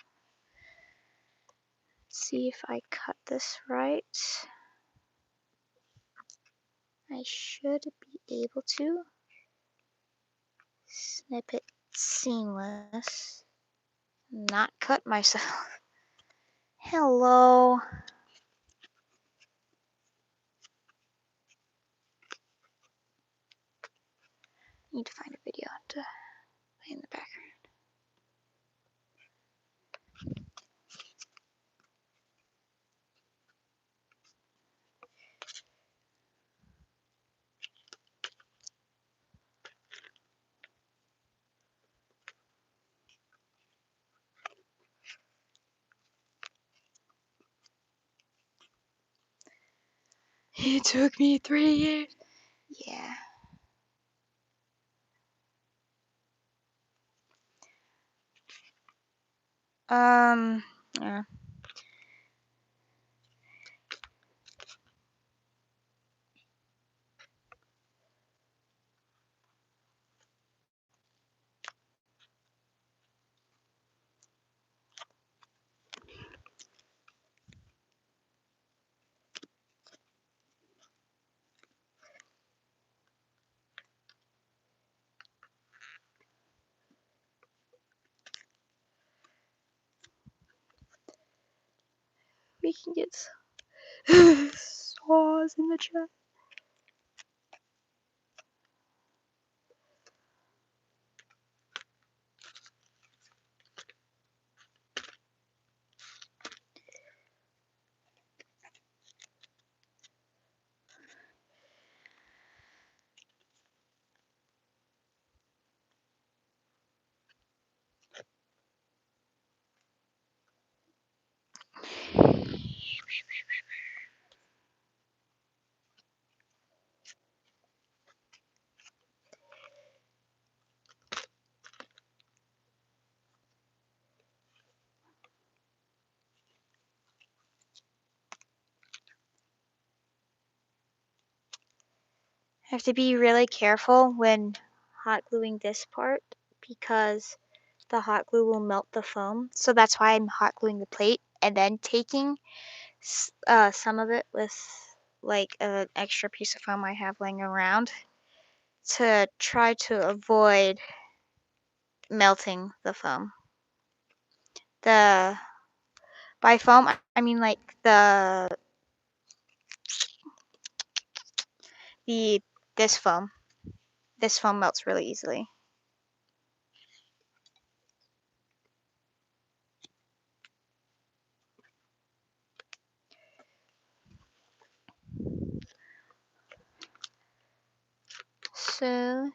see if I cut this right. I should be able to snip it seamless, not cut myself. Hello. Need to find a video to play in the background. It took me 3 years. Yeah. Yeah. We can get saws in the chat. I have to be really careful when hot gluing this part because the hot glue will melt the foam. So that's why I'm hot gluing the plate and then taking some of it with like an extra piece of foam I have laying around to try to avoid melting the foam. The by foam I mean like the this foam. This foam melts really easily. So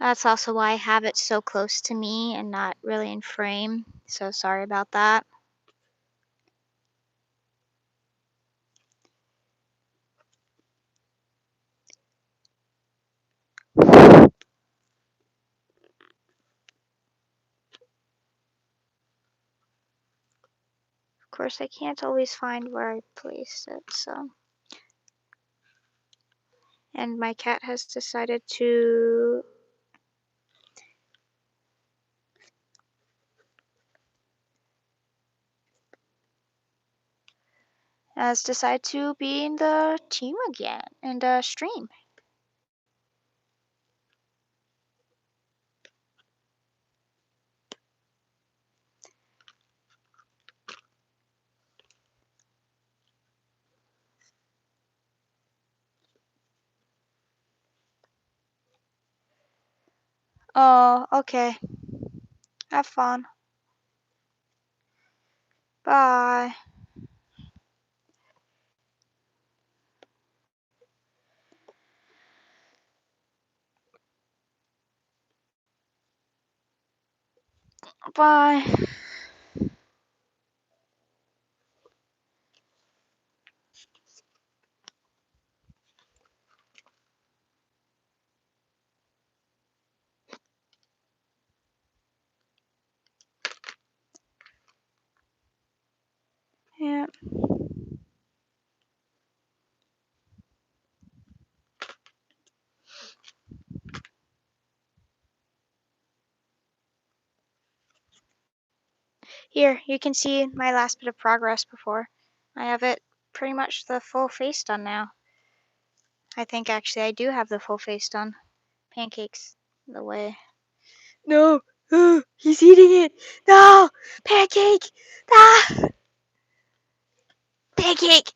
that's also why I have it so close to me and not really in frame. So sorry about that. Of course, I can't always find where I placed it, so. And my cat has decided to be in the team again and stream. Oh, okay. Have fun. Bye. Bye. Yeah. Here, you can see my last bit of progress before. I have it pretty much the full face done now. I think actually I do have the full face done. Pancakes the way. No! He's eating it! No! Pancake! Ah! Pancake!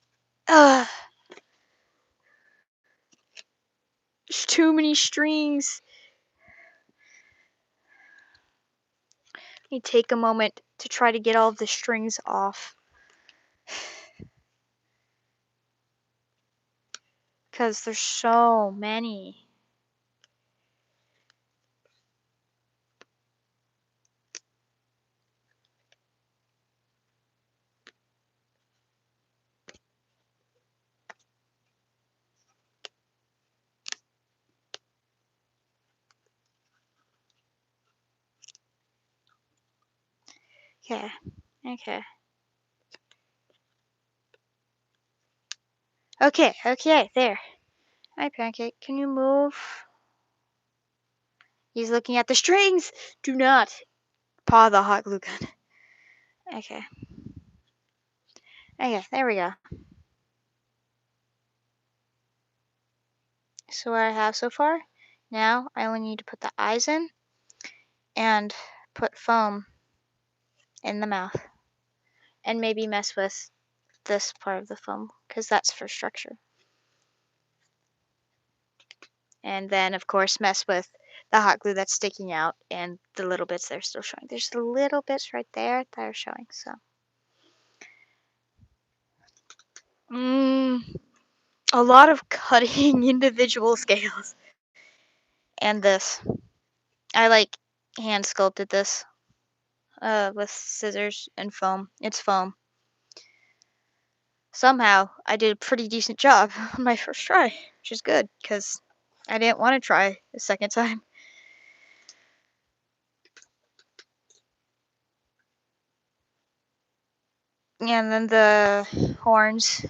Ugh. There's too many strings. Let me take a moment to try to get all of the strings off. Because there's so many. Okay. Okay. Okay, there. Hi, Pancake. Can you move? He's looking at the strings. Do not paw the hot glue gun. Okay. Okay, there we go. So what I have so far, now I only need to put the eyes in and put foam in the mouth. And maybe mess with this part of the foam, because that's for structure. And then, of course, mess with the hot glue that's sticking out and the little bits that are still showing. There's the little bits right there that are showing, so. A lot of cutting individual scales. And this. I like hand sculpted this with scissors and foam. It's foam. Somehow, I did a pretty decent job on my first try, which is good, because I didn't want to try a second time. And then the horns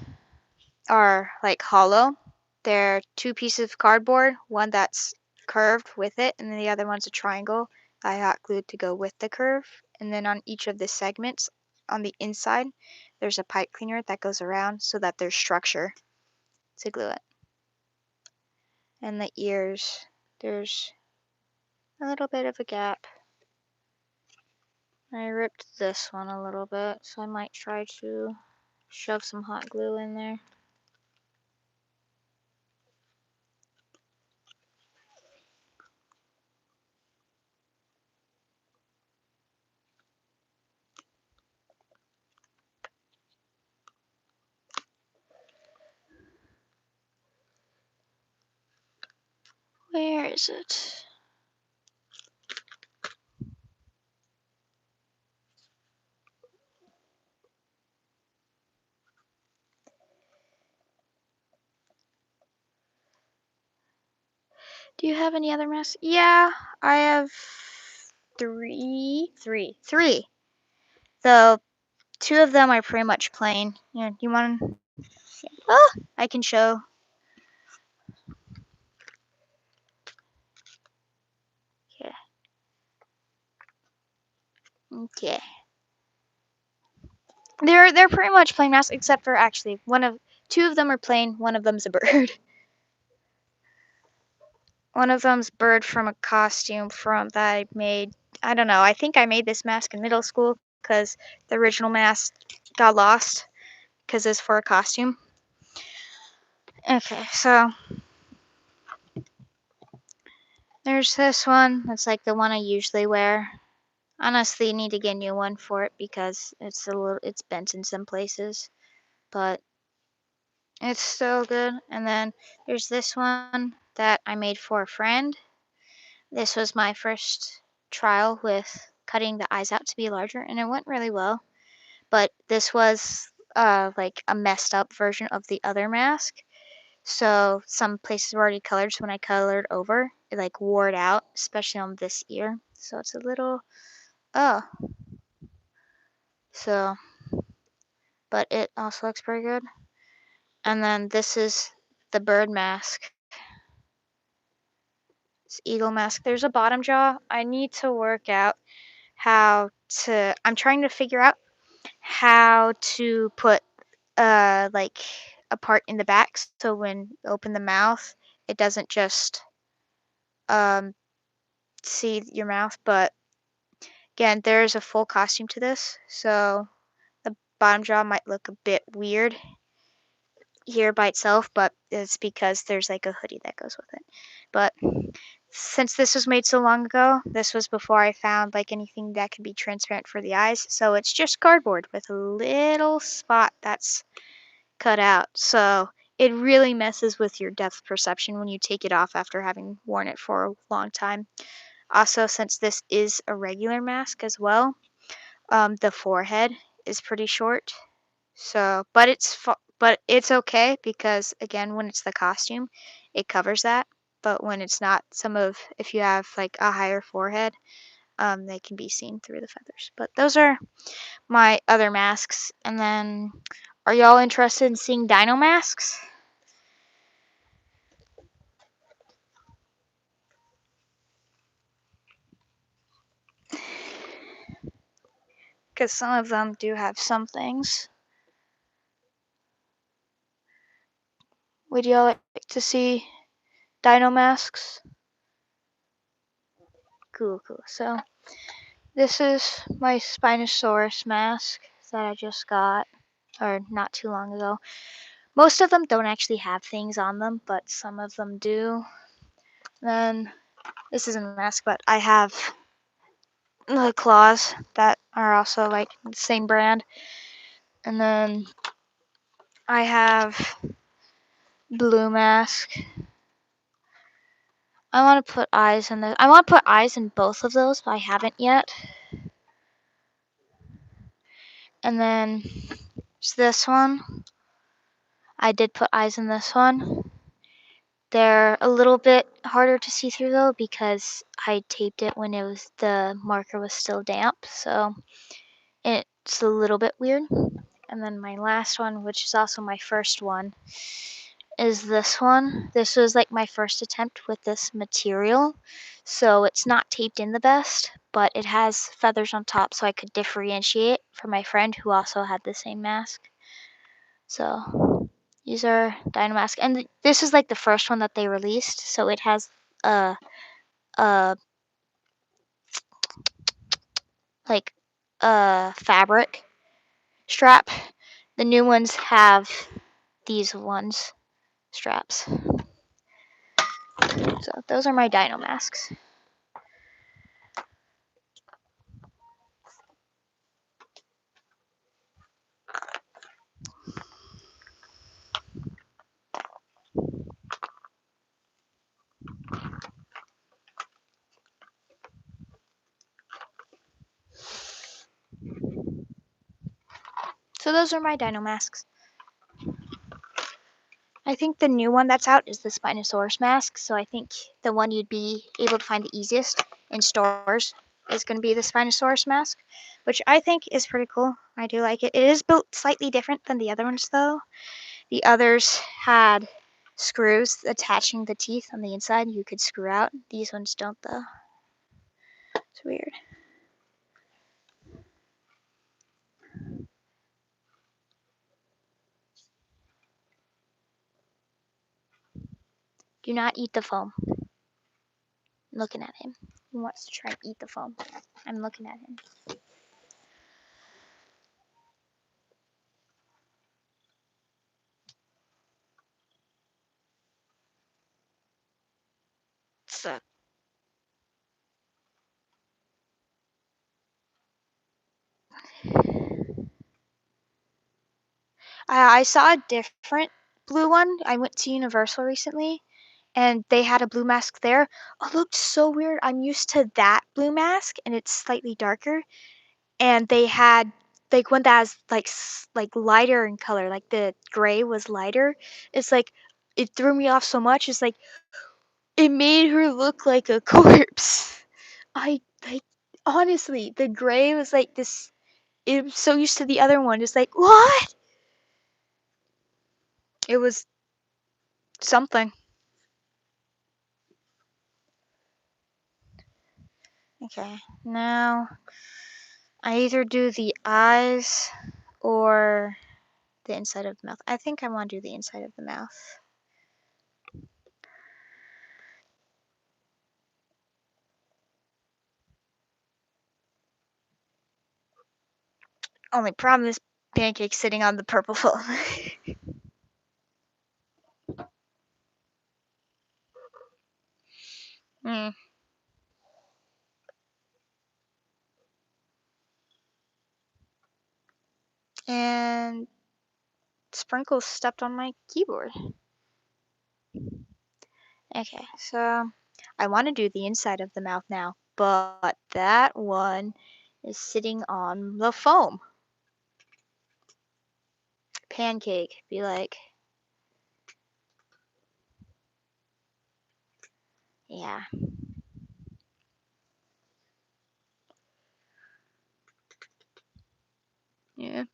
are like hollow, They're two pieces of cardboard, one that's curved with it, and then the other one's a triangle that I hot glued to go with the curve. And then on each of the segments on the inside, there's a pipe cleaner that goes around so that there's structure to glue it. And the ears, there's a little bit of a gap. I ripped this one a little bit, so I might try to shove some hot glue in there. Where is it? Do you have any other masks? Yeah, I have three. So two of them are pretty much plain. You want? Oh, I can show. Yeah. Okay. They're pretty much plain masks, except for actually two of them are plain. One of them's a bird. One of them's bird from a costume from that I made. I don't know. I think I made this mask in middle school because the original mask got lost because it's for a costume. Okay, so there's this one. That's like the one I usually wear. Honestly, you need to get a new one for it because it's bent in some places, but it's still good. And then there's this one that I made for a friend. This was my first trial with cutting the eyes out to be larger, and it went really well. But this was like a messed up version of the other mask. So some places were already colored, so when I colored over, it like wore it out, especially on this ear. So it's a little oh. So but it also looks pretty good. And then this is the bird mask. It's eagle mask. There's a bottom jaw. I need to work out I'm trying to figure out how to put like a part in the back so when you open the mouth it doesn't just um see your mouth, but again there's a full costume to this, so the bottom jaw might look a bit weird here by itself, but it's because there's like a hoodie that goes with it. But since this was made so long ago, this was before I found like anything that can be transparent for the eyes, so it's just cardboard with a little spot that's cut out. So it really messes with your depth perception when you take it off after having worn it for a long time. Also, since this is a regular mask as well, the forehead is pretty short. So, but it's okay because again, when it's the costume, it covers that. But when it's not, if you have like a higher forehead, they can be seen through the feathers. But those are my other masks. And then, are y'all interested in seeing dino masks? Because some of them do have some things. Would y'all like to see dino masks? Cool, cool. So this is my Spinosaurus mask that I just got, or not too long ago. Most of them don't actually have things on them, but some of them do. Then this isn't a mask, but I have the claws that are also like the same brand. And then I have blue mask. I want to put eyes in I want to put eyes in both of those, but I haven't yet. And then it's this one. I did put eyes in this one. They're a little bit harder to see through though because I taped it when the marker was still damp, so it's a little bit weird. And then my last one, which is also my first one, is this one. This was like my first attempt with this material, so it's not taped in the best, but it has feathers on top so I could differentiate from my friend who also had the same mask. So these are Dino Mask, and this is like the first one that they released, so it has a a like a fabric strap. The new ones have these ones straps. So those are my Dino Masks. So those are my Dino Masks. I think the new one that's out is the Spinosaurus mask, so I think the one you'd be able to find the easiest in stores is going to be the Spinosaurus mask, which I think is pretty cool. I do like it. It is built slightly different than the other ones, though. The others had screws attaching the teeth on the inside you could screw out. These ones don't, though. It's weird. Do not eat the foam. I'm looking at him. He wants to try and eat the foam. I'm looking at him. So I saw a different blue one. I went to Universal recently, and they had a blue mask there. It looked so weird. I'm used to that blue mask, and it's slightly darker. And they had like one that has like lighter in color, like the gray was lighter. It's like it threw me off so much. It's like it made her look like a corpse. I like honestly, the gray was like this. I'm so used to the other one. It's like what? It was something. Okay, now I either do the eyes or the inside of the mouth. I think I want to do the inside of the mouth. Only problem is pancake sitting on the purple foam. mm. And Sprinkles stepped on my keyboard. Okay, so I want to do the inside of the mouth now, but that one is sitting on the foam. Pancake, be like, yeah. Yeah.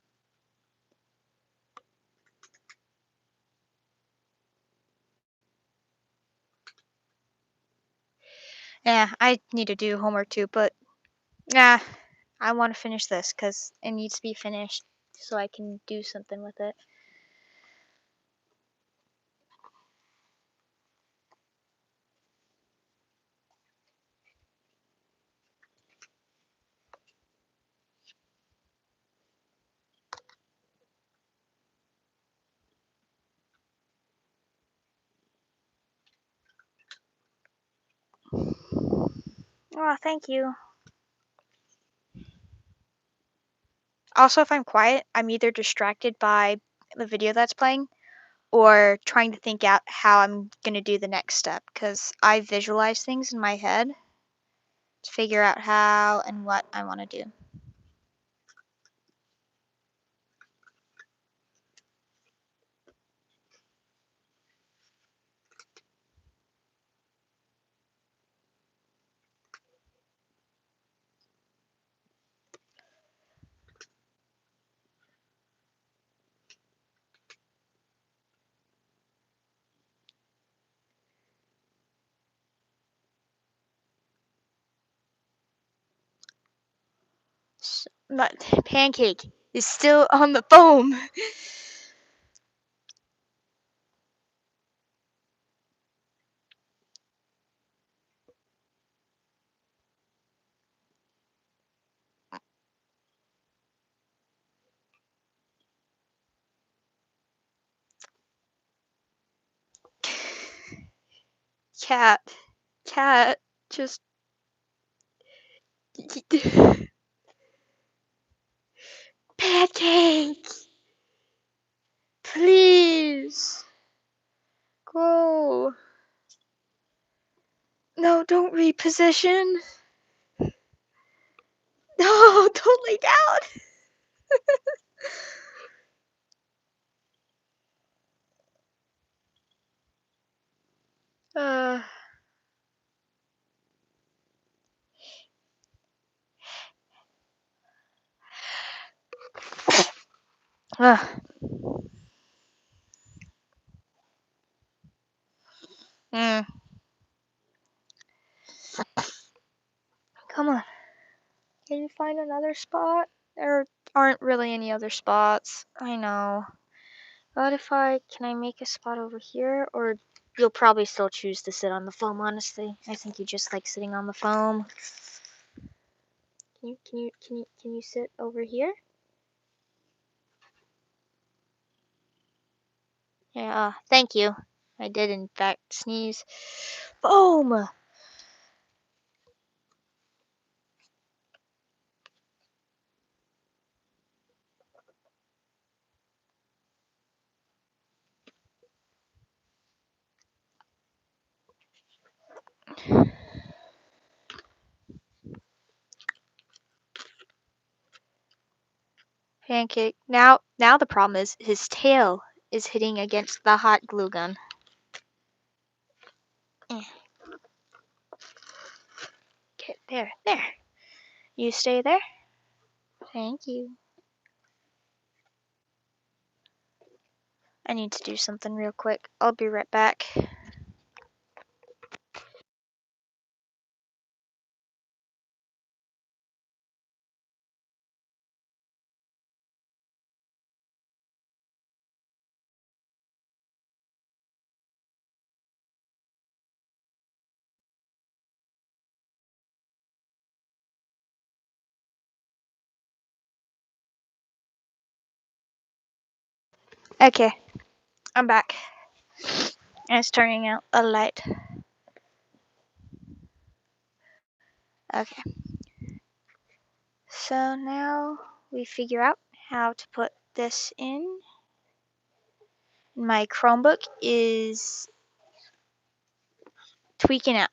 Yeah, I need to do homework too, but yeah, I want to finish this because it needs to be finished so I can do something with it. Oh, thank you. Also, if I'm quiet, I'm either distracted by the video that's playing or trying to think out how I'm going to do the next step because I visualize things in my head to figure out how and what I want to do. My pancake is still on the foam. Cat. Cat. Just. Pancake! Please! Go! No, don't reposition! No, don't lay down! uh. Uh. Mm. Come on. Can you find another spot? There aren't really any other spots. I know. But can I make a spot over here? Or you'll probably still choose to sit on the foam, honestly. I think you just like sitting on the foam. Can you sit over here? Yeah, thank you. I did in fact sneeze. Foam! Pancake. Now the problem is his tail is hitting against the hot glue gun. Okay, there. You stay there. Thank you. I need to do something real quick. I'll be right back. Okay, I'm back. And it's turning out a light. Okay. So now we figure out how to put this in. My Chromebook is tweaking out.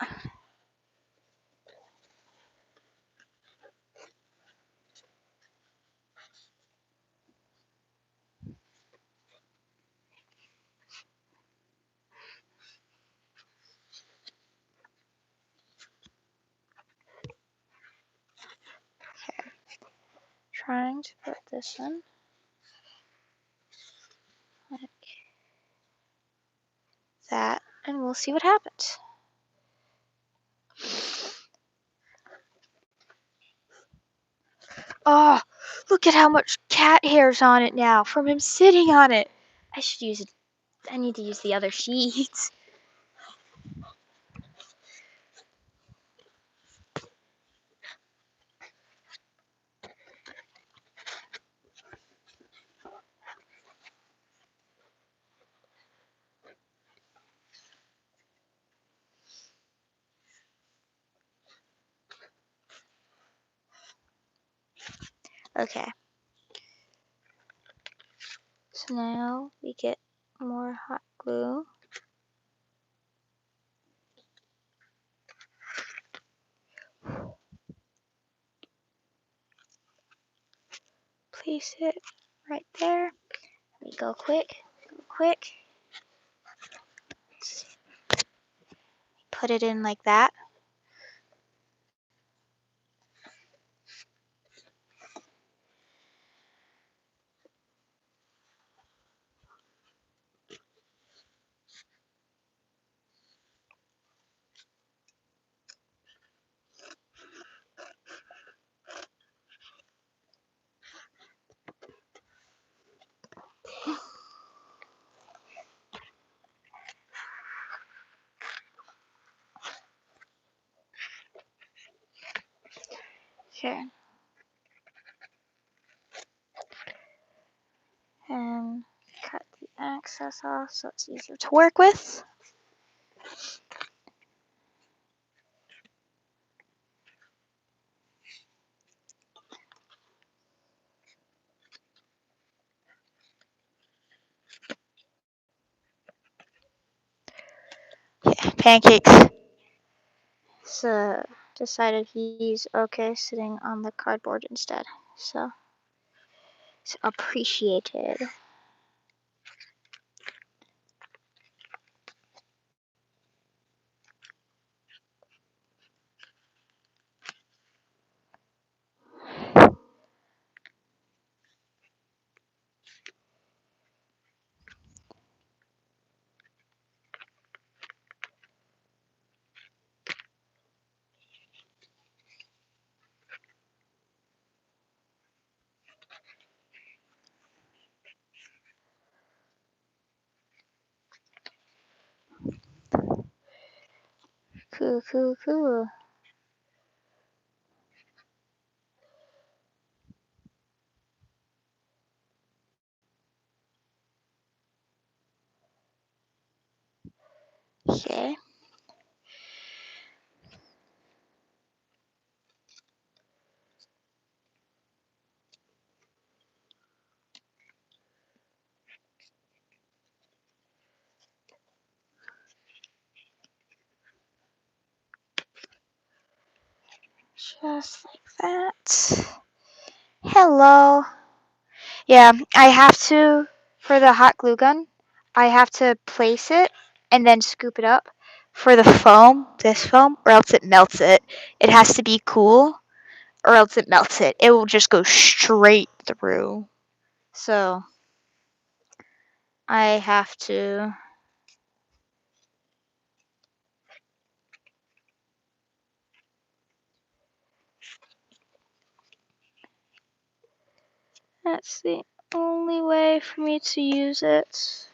Okay. Trying to put this in. Like that. And we'll see what happens. Oh, look at how much cat hair's on it now from him sitting on it. I should use it. I need to use the other sheets. Okay. So now we get more hot glue. Place it right there. We go quick. Put it in like that. Okay. And cut the excess off so it's easier to work with. Yeah, pancakes. So decided he's okay sitting on the cardboard instead. So it's appreciated. Cool, cool, cool. Okay. Just like that. Hello. Yeah, I have to, for the hot glue gun, I have to place it and then scoop it up. For the foam, this foam, or else it melts it. It has to be cool, or else it melts it. It will just go straight through. So, I have to. That's the only way for me to use it.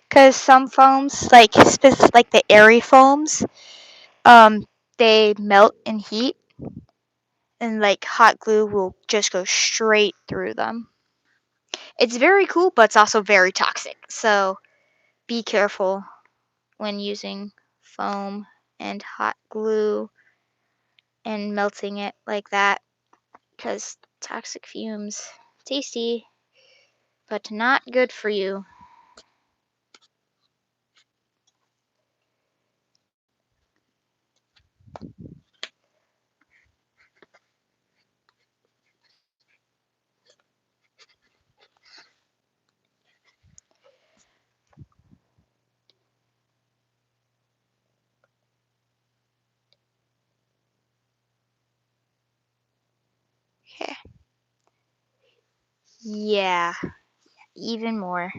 Because some foams, like like the airy foams, um, they melt in heat, and like hot glue will just go straight through them. It's very cool, but it's also very toxic. So be careful when using foam and hot glue and melting it like that, because toxic fumes, tasty, but not good for you. Okay. Yeah, even more.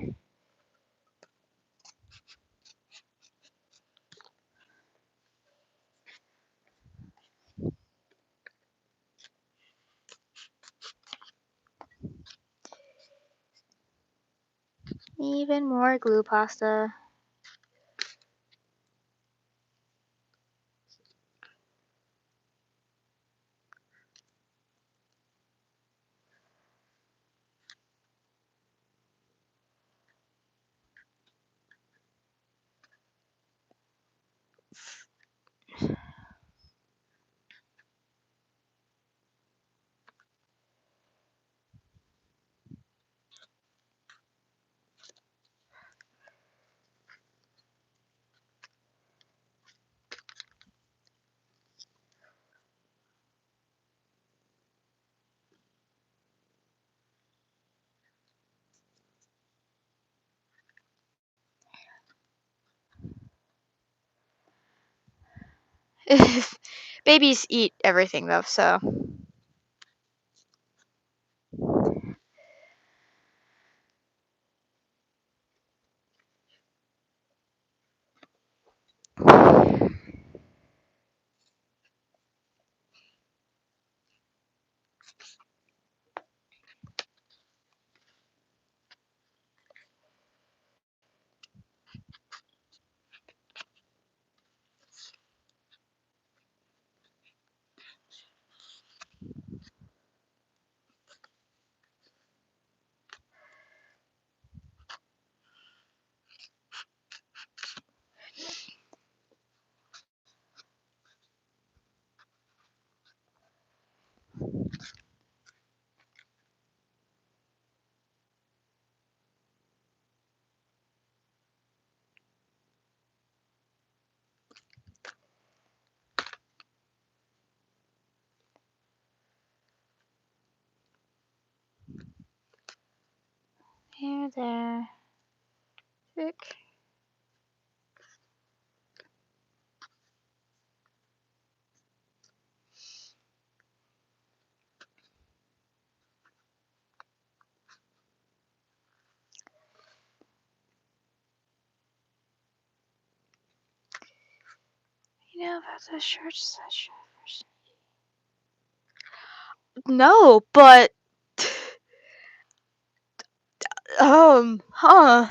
Even more glue pasta. Babies eat everything though, so. there. Tick. You know about the church session? No, but huh.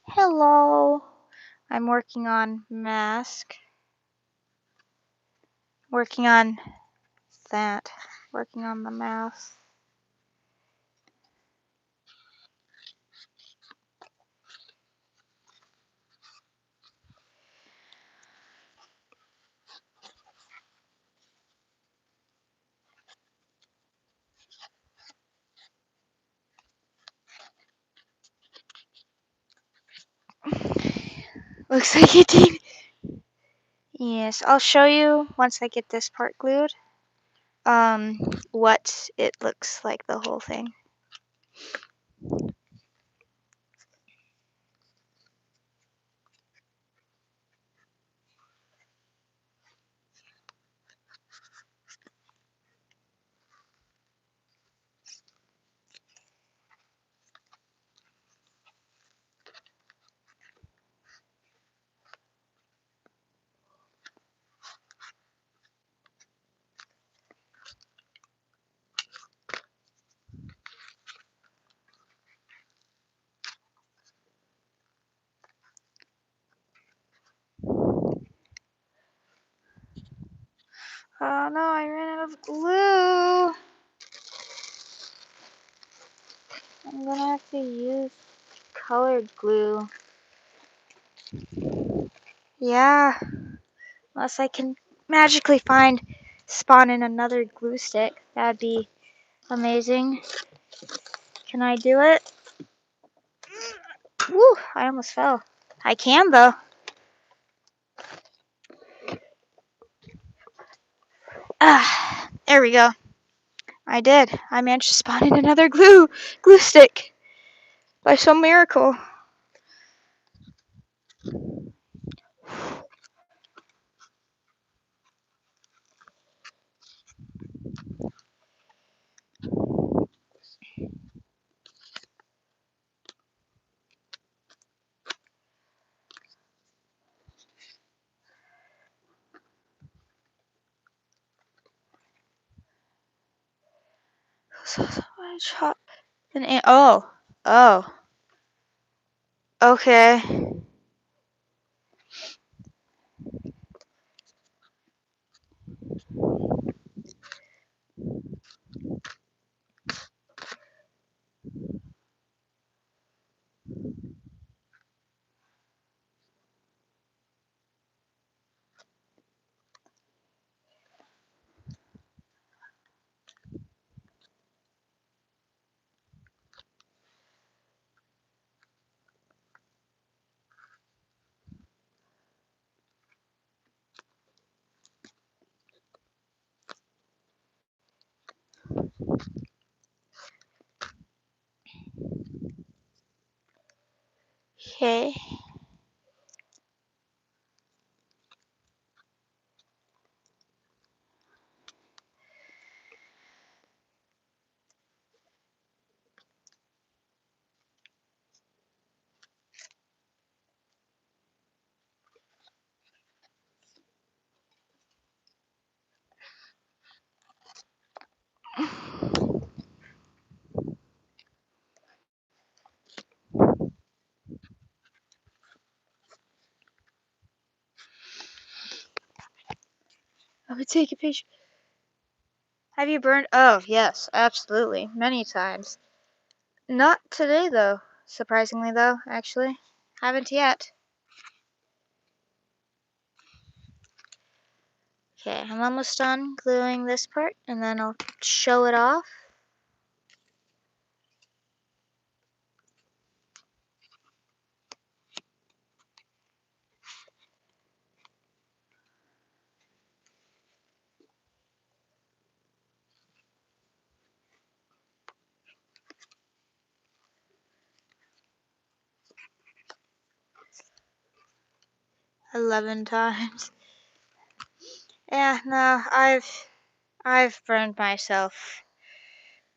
Hello. I'm working on mask. Working on that. Working on the mask. Looks like it did. Yes, I'll show you once I get this part glued. Um, what it looks like, the whole thing. Oh no, I ran out of glue. I'm gonna have to use colored glue. Yeah, unless I can magically spawn in another glue stick. That'd be amazing. Can I do it? Woo, I almost fell. I can though. Ah, there we go. I did. I managed to spawn in another glue stick by some miracle. So much hot. Oh, okay. Okay. I would take a picture. Have you burned? Oh, yes, absolutely. Many times. Not today, though. Surprisingly, though, actually. Haven't yet. Okay, I'm almost done gluing this part, and then I'll show it off. $11 times. Yeah, no, I've burned myself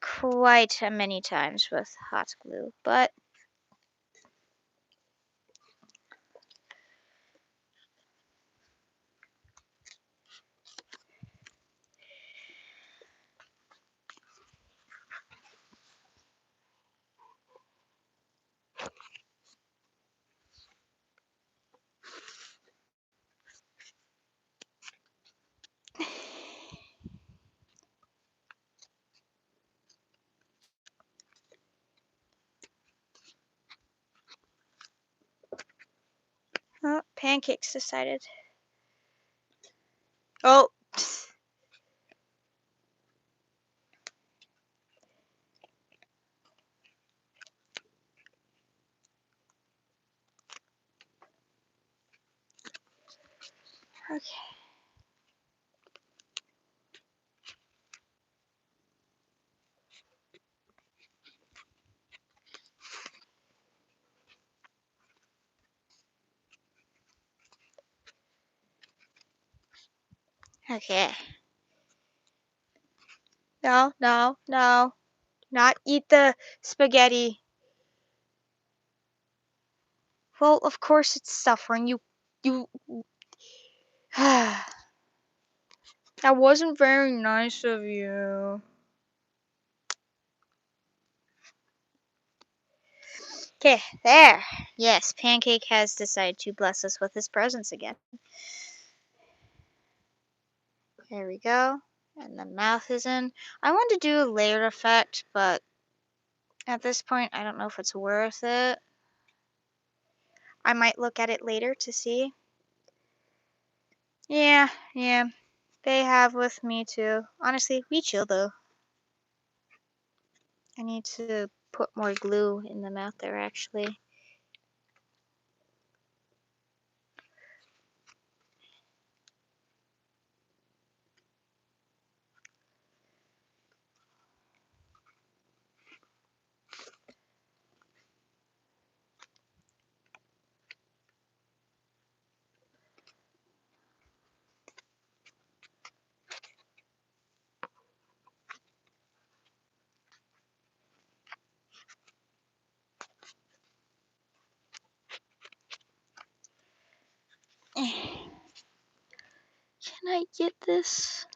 quite many times with hot glue, but oh, pancakes decided. Oh, okay. Okay. No, no, no. Not eat the spaghetti. Well, of course it's suffering. You. That wasn't very nice of you. Okay, there. Yes, Pancake has decided to bless us with his presence again. There we go. And the mouth is in. I want to do a layered effect, but at this point, I don't know if it's worth it. I might look at it later to see. Yeah, yeah. They have with me too. Honestly, we chill though. I need to put more glue in the mouth there actually. Can I get this?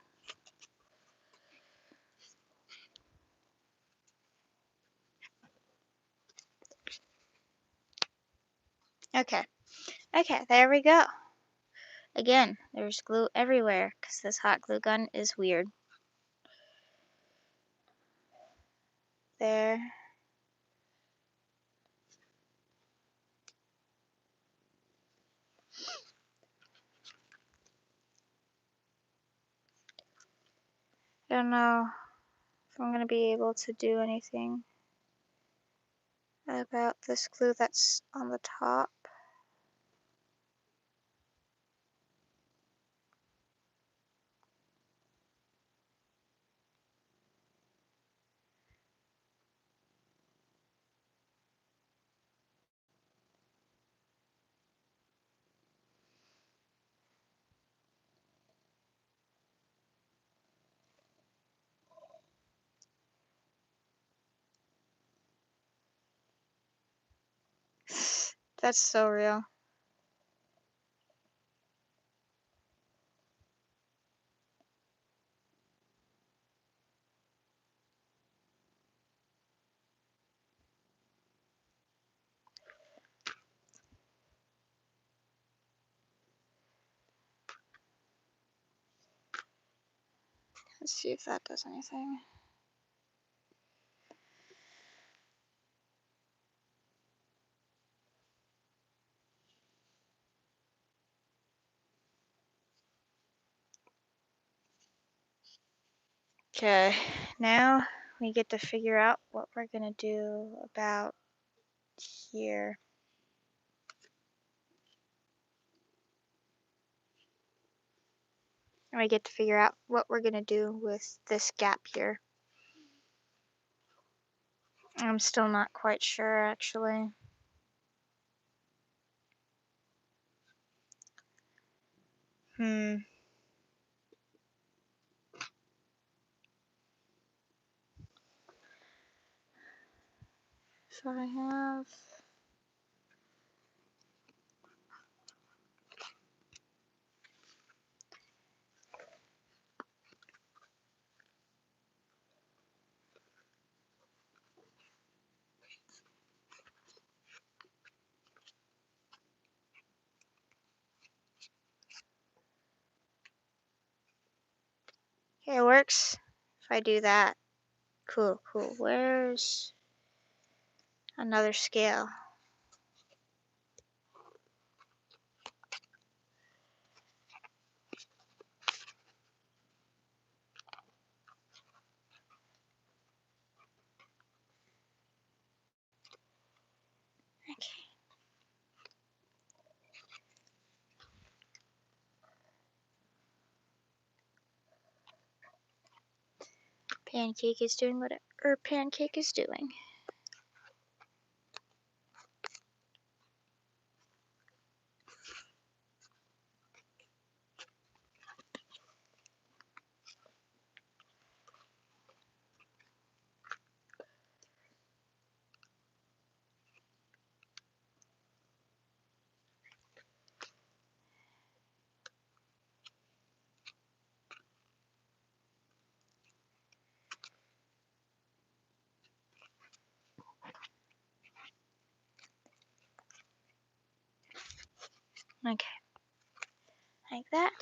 Okay. Okay, there we go. Again, there's glue everywhere because this hot glue gun is weird. There. I don't know if I'm going to be able to do anything about this glue that's on the top. That's so real. Let's see if that does anything. Okay, now we get to figure out what we're gonna do about here. And we get to figure out what we're gonna do with this gap here. I'm still not quite sure, actually. So I have... Okay, it works. If I do that. Cool, cool. Where's another scale? Okay. Pancake is doing whatever Pancake is doing. Okay. Like that.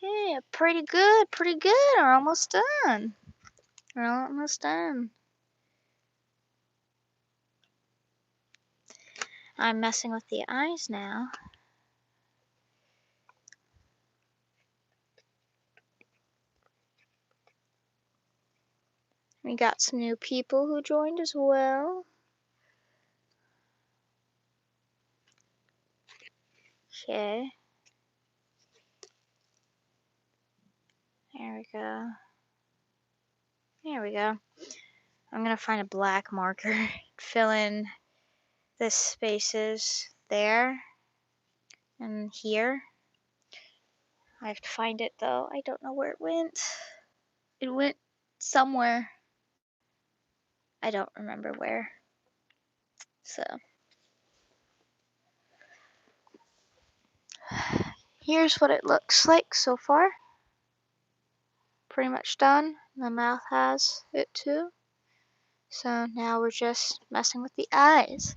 Yeah, pretty good, pretty good. We're almost done. We're almost done. I'm messing with the eyes now. We got some new people who joined as well. Okay. There we go. There we go. I'm gonna find a black marker, fill in the spaces there and here. I have to find it though. I don't know where it went. It went somewhere. I don't remember where. So here's what it looks like so far. Pretty much done. The mouth has it too. So now we're just messing with the eyes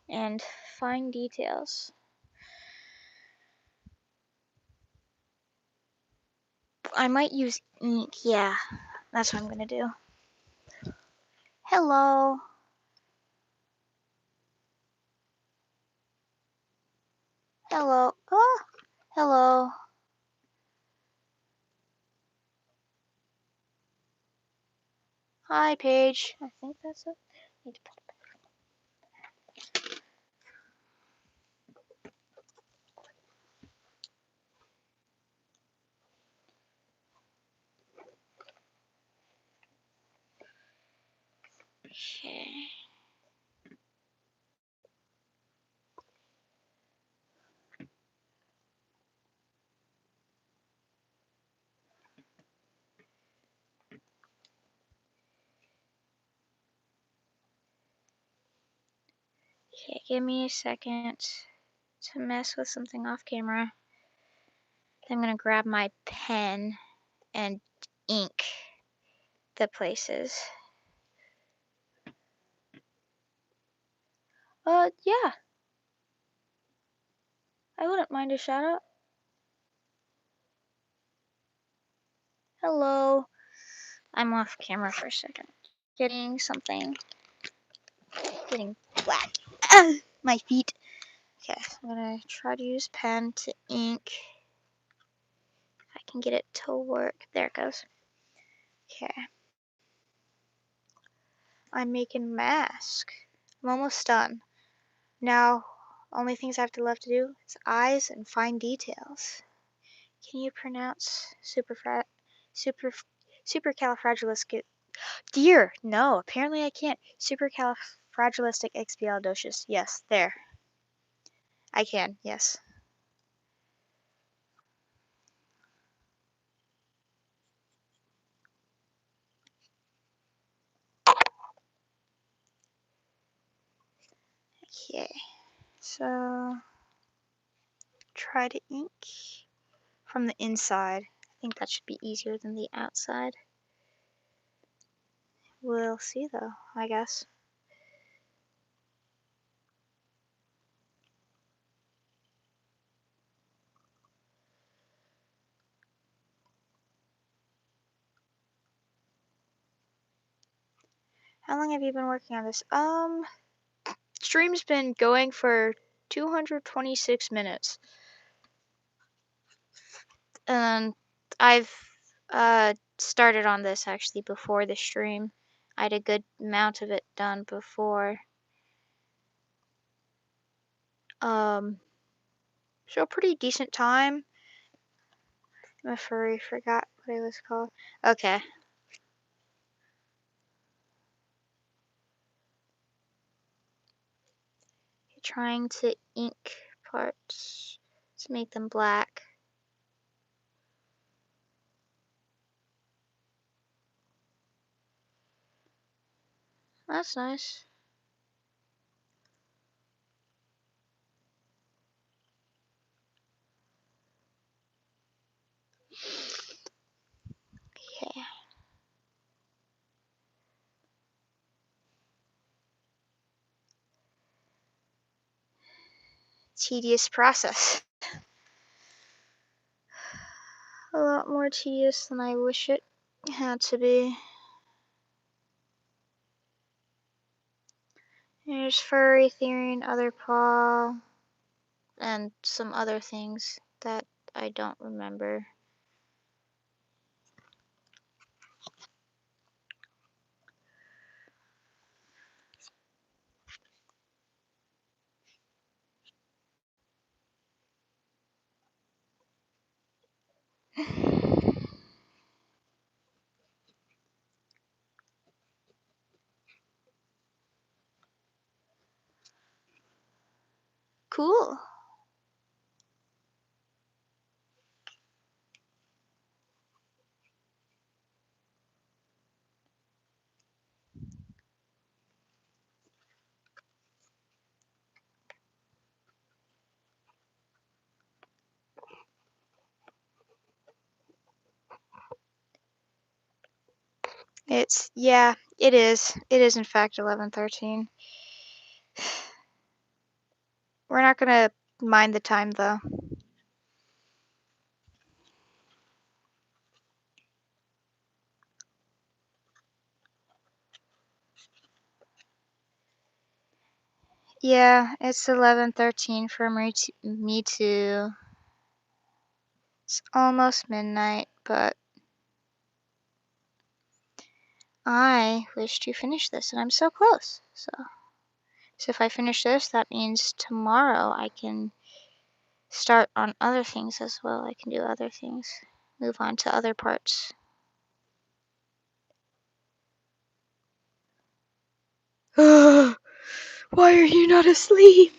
and fine details. I might use ink. Yeah, that's what I'm gonna do. Hello. Hello. Oh, hello. Hi, Paige. I think that's it. Need to put it back. Okay. Okay, give me a second to mess with something off camera. I'm gonna grab my pen and ink the places. Yeah, I wouldn't mind a shout out. Hello. I'm off camera for a second. Getting something. Getting black. Ah, my feet. Okay, I'm gonna try to use pen to ink. If I can get it to work. There it goes. Okay. I'm making mask. I'm almost done. Now, only things I have to left to do is eyes and fine details. Can you pronounce super supercalifragilistic? Dear, no. Apparently I can't. Supercalifragilisticexpialidocious. Yes, there. I can. Yes. Okay. So try to ink from the inside. I think that should be easier than the outside. We'll see though, I guess. How long have you been working on this? Stream's been going for 226 minutes. And I've started on this actually before the stream. I had a good amount of it done before. So pretty decent time. My furry forgot what it was called. Okay. Trying to ink parts to make them black. That's nice. Okay. Tedious process. A lot more tedious than I wish it had to be. There's furry theory and other paw and some other things that I don't remember. Cool. Yeah, it is. It is in fact 11:13. We're not gonna mind the time though. Yeah, it's 11:13 for me too. It's almost midnight, but I wish to finish this, and I'm so close. So if I finish this, that means tomorrow I can start on other things as well. I can do other things, move on to other parts. Why are you not asleep?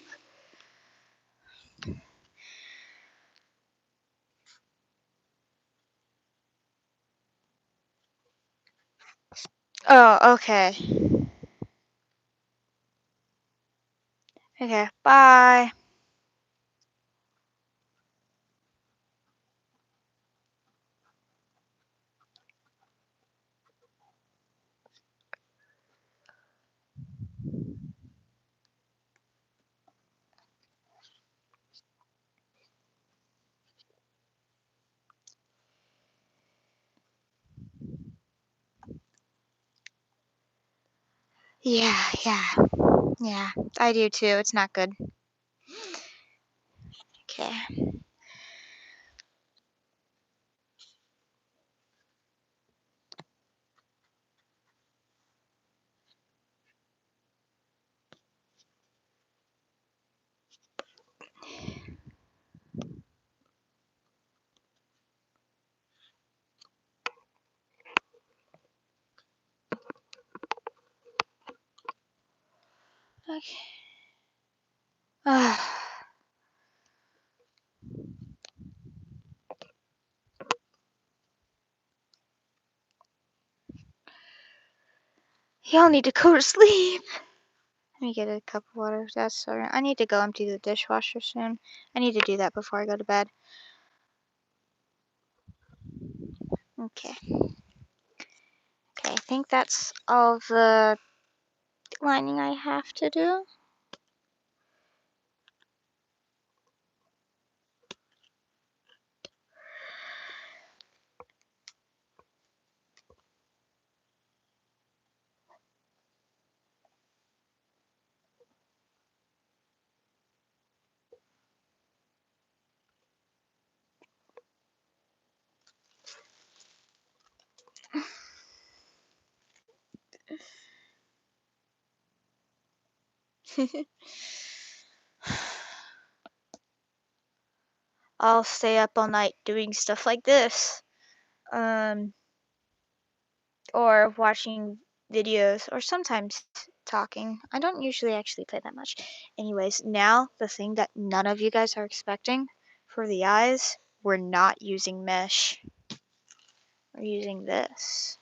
Oh, okay. Okay, bye. Yeah. I do too. It's not good. Okay. Okay. Y'all need to go to sleep. Let me get a cup of water. That's sorry. I need to go empty the dishwasher soon. I need to do that before I go to bed. Okay. Okay, I think that's all the lining I have to do. I'll stay up all night doing stuff like this. Um, or watching videos, or sometimes talking. I don't usually actually play that much. Anyways, now the thing that none of you guys are expecting for the eyes, we're not using mesh. We're using this.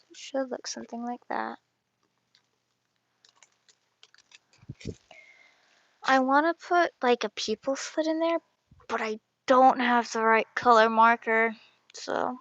It should look something like that. I want to put like a pupil slit in there, but I don't have the right color marker, so.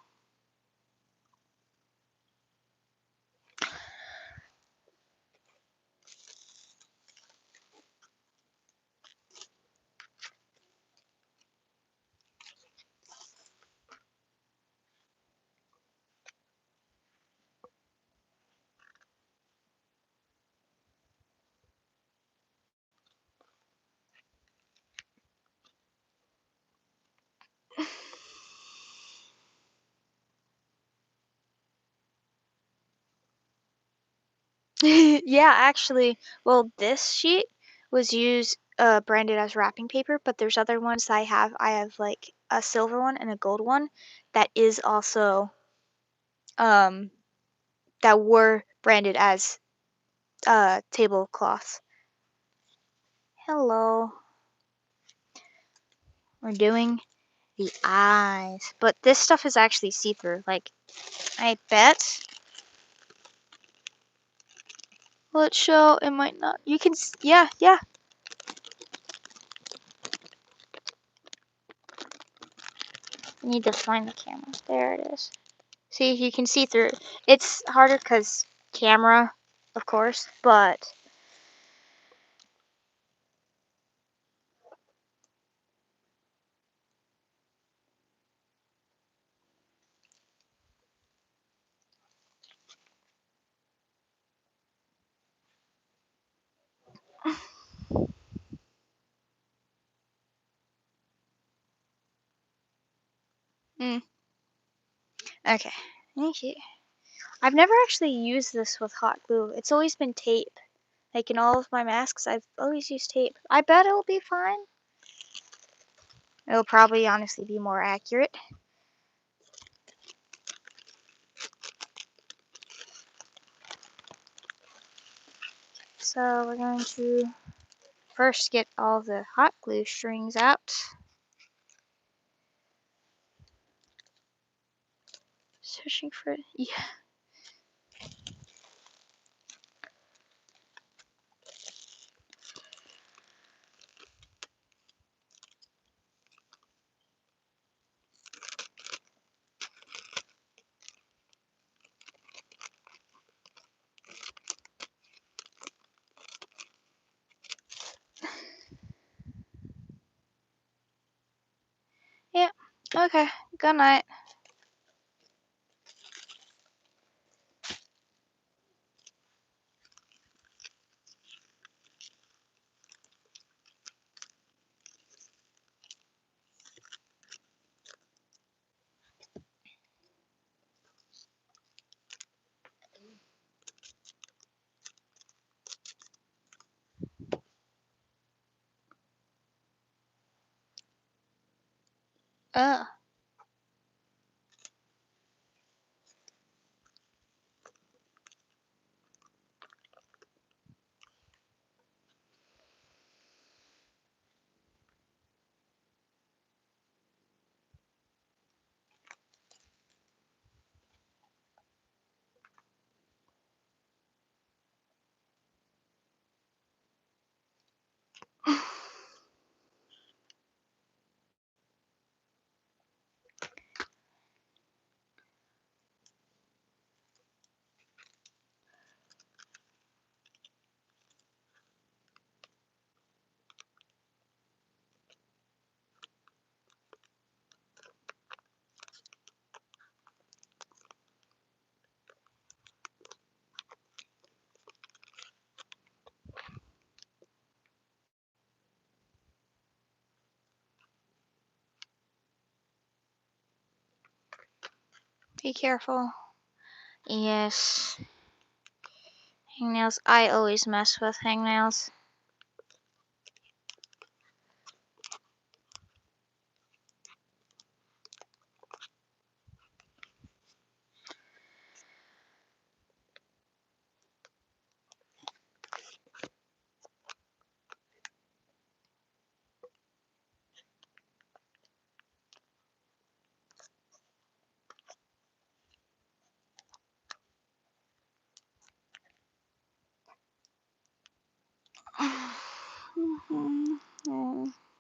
Yeah, actually, well, this sheet was used branded as wrapping paper, but there's other ones I have. I have like a silver one and a gold one that is also um that were branded as tablecloths. Hello. We're doing the eyes. But this stuff is actually see-through. Like, I bet. Let's show. It might not. You can. Yeah, yeah. I need to find the camera. There it is. See, you can see through. It's harder because camera, of course, but. Mm, okay. Thank you. I've never actually used this with hot glue. It's always been tape. Like in all of my masks, I've always used tape. I bet it'll be fine. It'll probably honestly be more accurate. So we're going to first get all the hot glue strings out. Searching for, yeah. Yeah. Okay. Good night. Ugh. Be careful. Yes. Hangnails. I always mess with hangnails.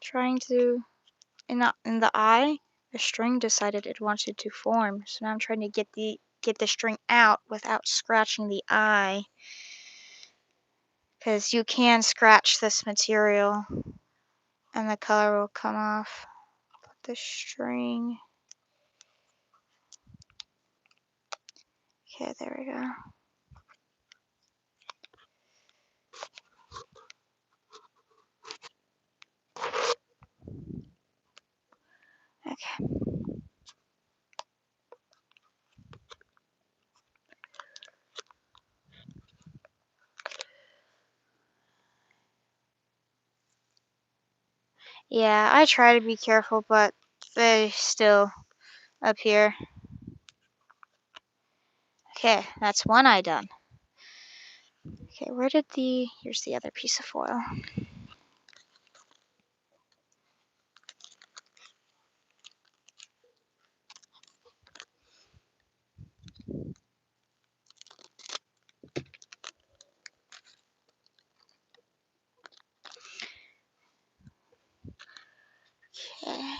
Trying to in the eye, the string decided it wanted to form. So now I'm trying to get the string out without scratching the eye, because you can scratch this material and the color will come off. Put the string. Okay, there we go. Okay. Yeah, I try to be careful, but they still appear. Okay, that's one eye done. Okay, where did here's the other piece of foil. Okay.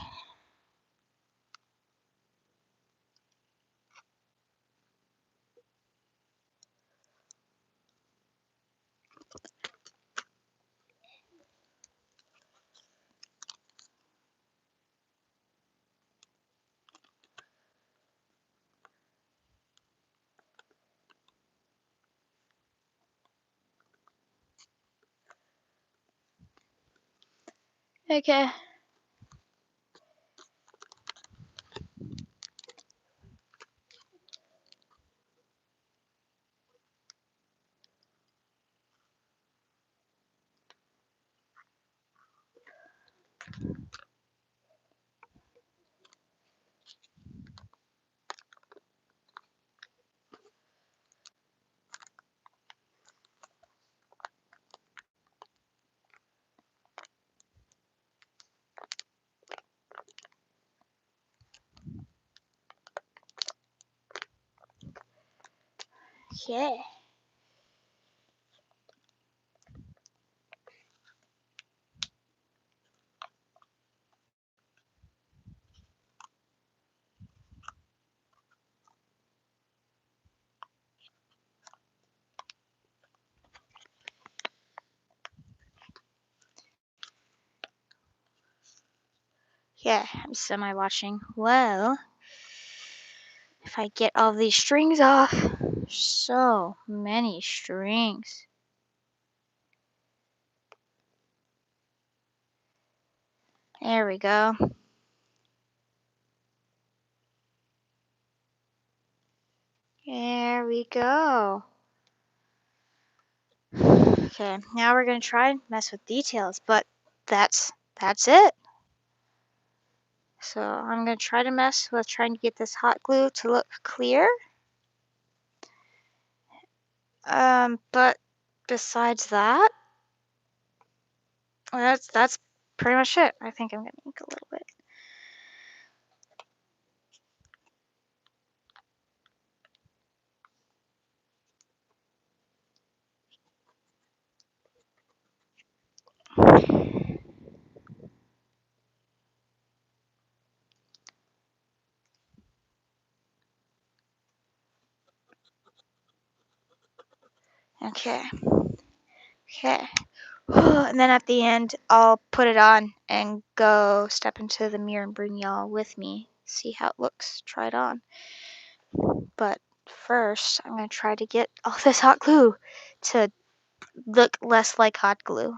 Okay. Okay. Yeah, I'm semi-watching. Well, if I get all these strings off, so many strings. There we go. There we go. Okay, now we're gonna try and mess with details, but that's it. So I'm going to try to mess with trying to get this hot glue to look clear. But besides that, that's pretty much it. I think I'm going to ink a little bit. Okay. Okay. And then at the end, I'll put it on and go step into the mirror and bring y'all with me. See how it looks. Try it on. But first, I'm going to try to get all this hot glue to look less like hot glue.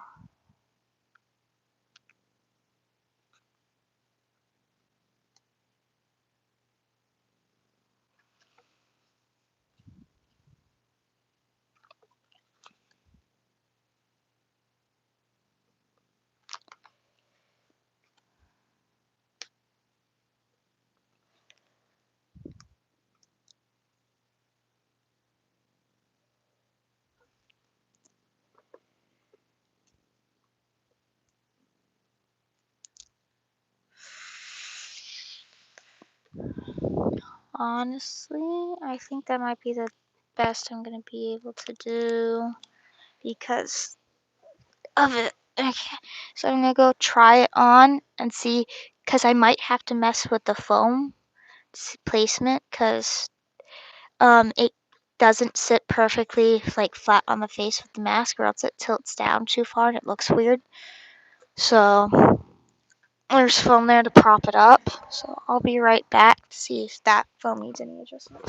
Honestly, I think that might be the best I'm going to be able to do because of it. Okay, so I'm going to go try it on and see, because I might have to mess with the foam placement because it doesn't sit perfectly like flat on the face with the mask, or else it tilts down too far and it looks weird. So there's foam there to prop it up. So I'll be right back to see if that foam needs any adjustment.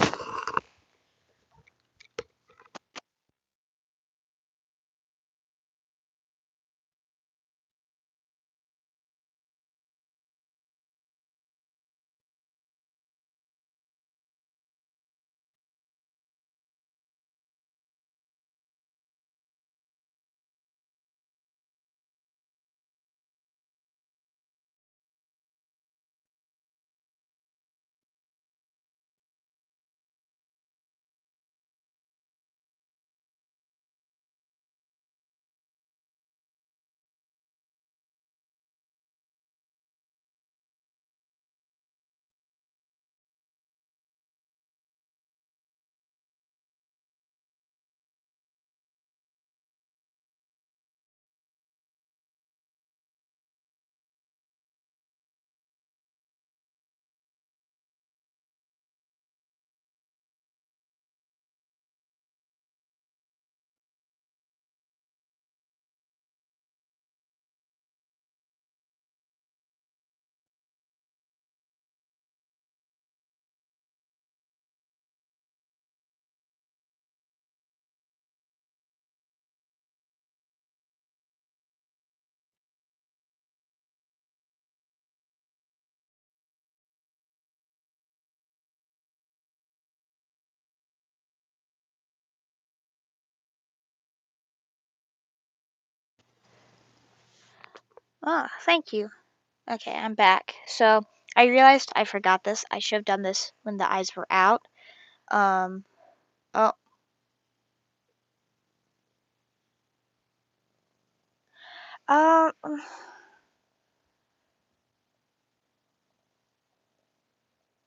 Ah, thank you. Okay, I'm back. So I realized I forgot this. I should have done this when the eyes were out. Um, oh, um,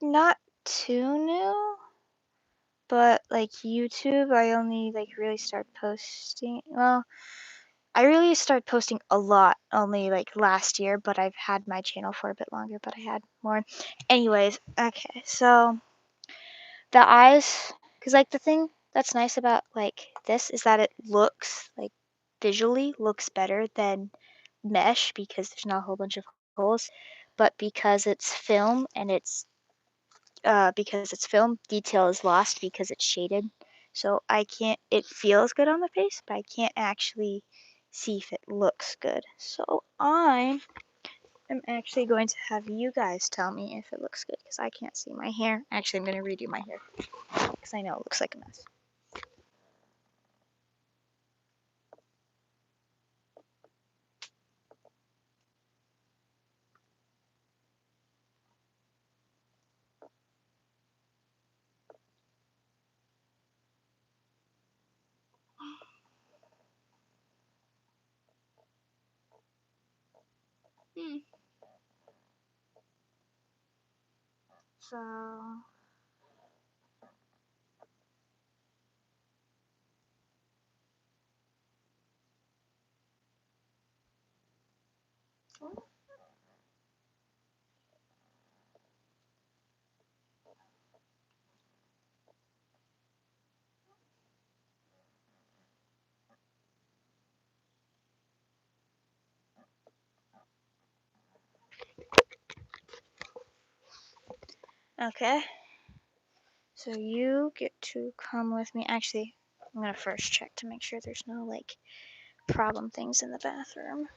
not too new, but like YouTube, I only like really started posting. Well, I really started posting a lot only like last year, but I've had my channel for a bit longer, but I had more. Anyways, okay, so the eyes, because like the thing that's nice about like this is that it looks like visually looks better than mesh because there's not a whole bunch of holes, but because it's film, detail is lost because it's shaded. So I can't. It feels good on the face, but I can't actually see if it looks good. So I am actually going to have you guys tell me if it looks good because I can't see my hair. Actually, I'm going to redo my hair because I know it looks like a mess. Hmm. So okay. So you get to come with me. Actually, I'm gonna first check to make sure there's no like problem things in the bathroom.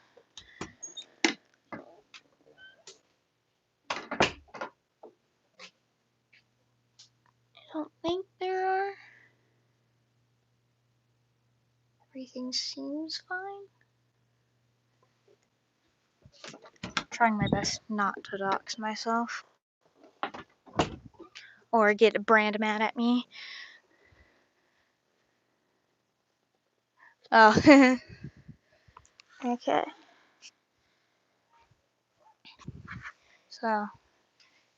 I don't think there are. Everything seems fine. I'm trying my best not to dox myself or get a brand mad at me. Oh, okay. So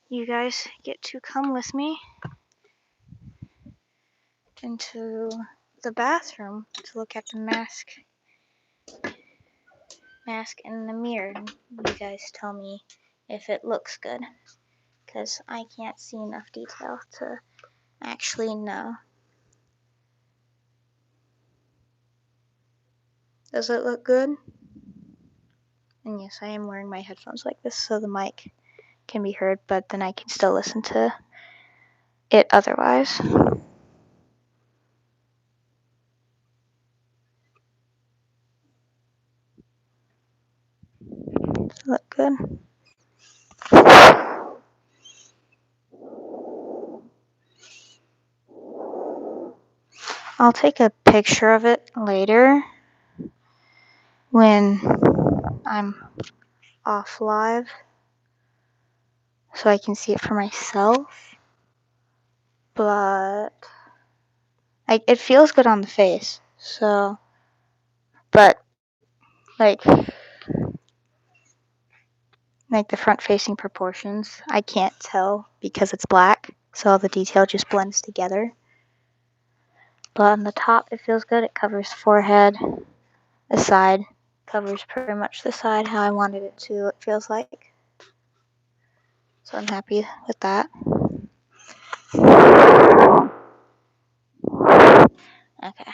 you guys get to come with me into the bathroom to look at the mask in the mirror. And you guys tell me if it looks good, because I can't see enough detail to actually know. Does it look good? And yes, I am wearing my headphones like this so the mic can be heard, but then I can still listen to it otherwise. Does it look good? I'll take a picture of it later when I'm off live so I can see it for myself. But it feels good on the face. So, but like the front facing proportions, I can't tell because it's black. So all the detail just blends together. But on the top, it feels good. It covers forehead, the side covers pretty much the side how I wanted it to. It feels like. So I'm happy with that. Okay.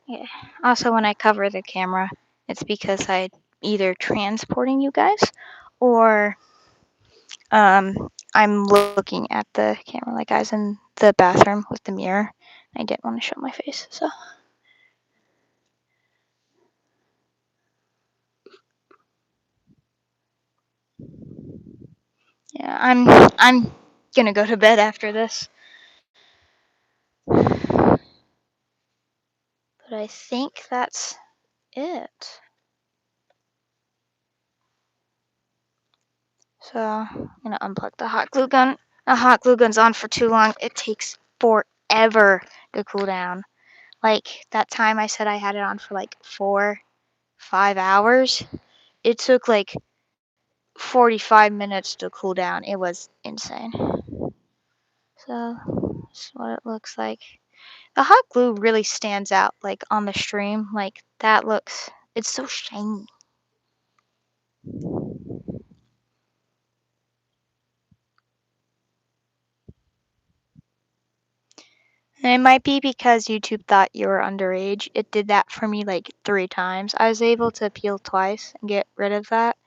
Yeah. Also, when I cover the camera, it's because I either transporting you guys or I'm looking at the camera like I was in the bathroom with the mirror. I didn't want to show my face, so yeah, I'm gonna go to bed after this. But I think that's it. So I'm gonna unplug the hot glue gun. The hot glue gun's on for too long. It takes forever to cool down. Like that time I said I had it on for like 5 hours. It took like 45 minutes to cool down. It was insane. So that's what it looks like. The hot glue really stands out like on the stream. Like that looks, it's so shiny. And it might be because YouTube thought you were underage. It did that for me like 3 times. I was able to appeal twice and get rid of that,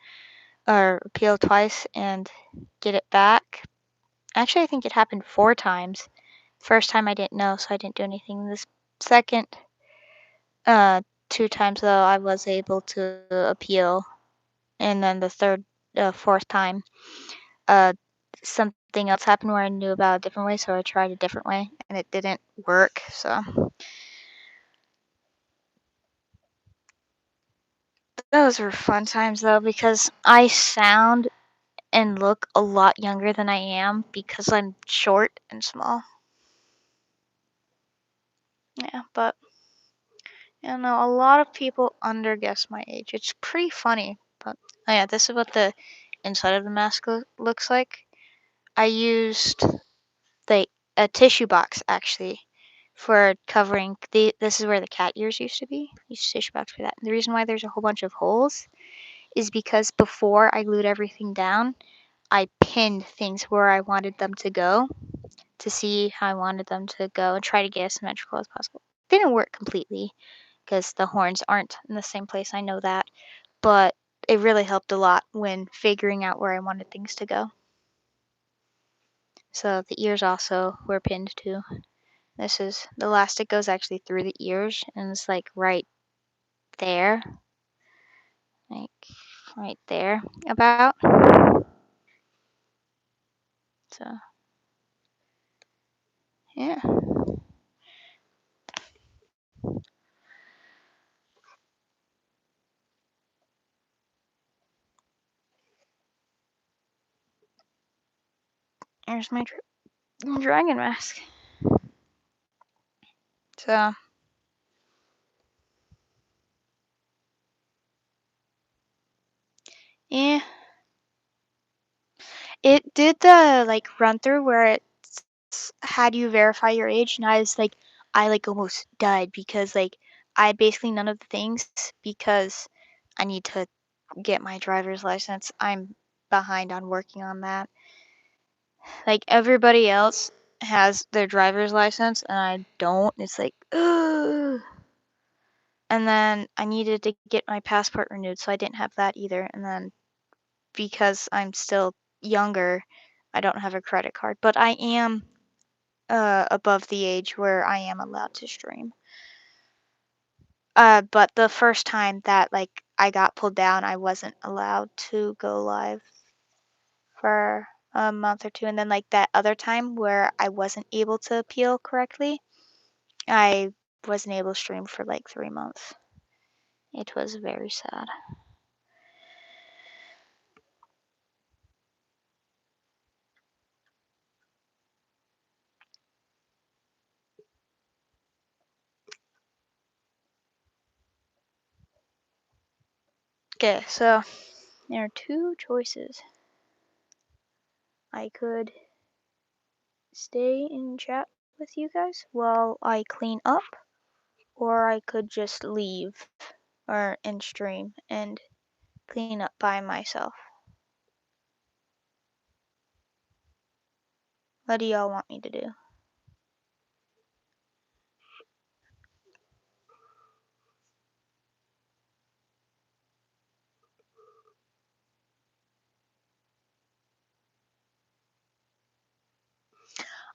or appeal twice and get it back. Actually, I think it happened 4 times. First time I didn't know, so I didn't do anything. This second, 2 times though, I was able to appeal, and then the fourth time, uh, something else happened where I knew about a different way, so I tried a different way, and it didn't work. So those were fun times though, because I sound and look a lot younger than I am because I'm short and small. Yeah, but You know, a lot of people underguess my age. It's pretty funny, but oh yeah, this is what the inside of the mask looks like. I used the a tissue box actually for covering the. This is where the cat ears used to be. Used tissue box for that. And the reason why there's a whole bunch of holes is because before I glued everything down, I pinned things where I wanted them to go to see how I wanted them to go and try to get as symmetrical as possible. Didn't work completely because the horns aren't in the same place. I know that, but it really helped a lot when figuring out where I wanted things to go. So the ears also were pinned too. This is the elastic goes actually through the ears and it's like there, like right there about. So yeah, there's my dragon mask. So yeah, it did the like run through where it had you verify your age, and I like almost died because like I had basically none of the things because I need to get my driver's license. I'm behind on working on that. Like everybody else has their driver's license and I don't. It's like, ugh. And then I needed to get my passport renewed, so I didn't have that either. And then because I'm still younger, I don't have a credit card, but I am above the age where I am allowed to stream. But the first time that like I got pulled down, I wasn't allowed to go live for a month or two, and then like that other time where I wasn't able to appeal correctly, I wasn't able to stream for like 3 months. It was very sad. Okay, so there are two choices. I could stay in chat with you guys while I clean up, or I could just leave or and stream and clean up by myself. What do y'all want me to do?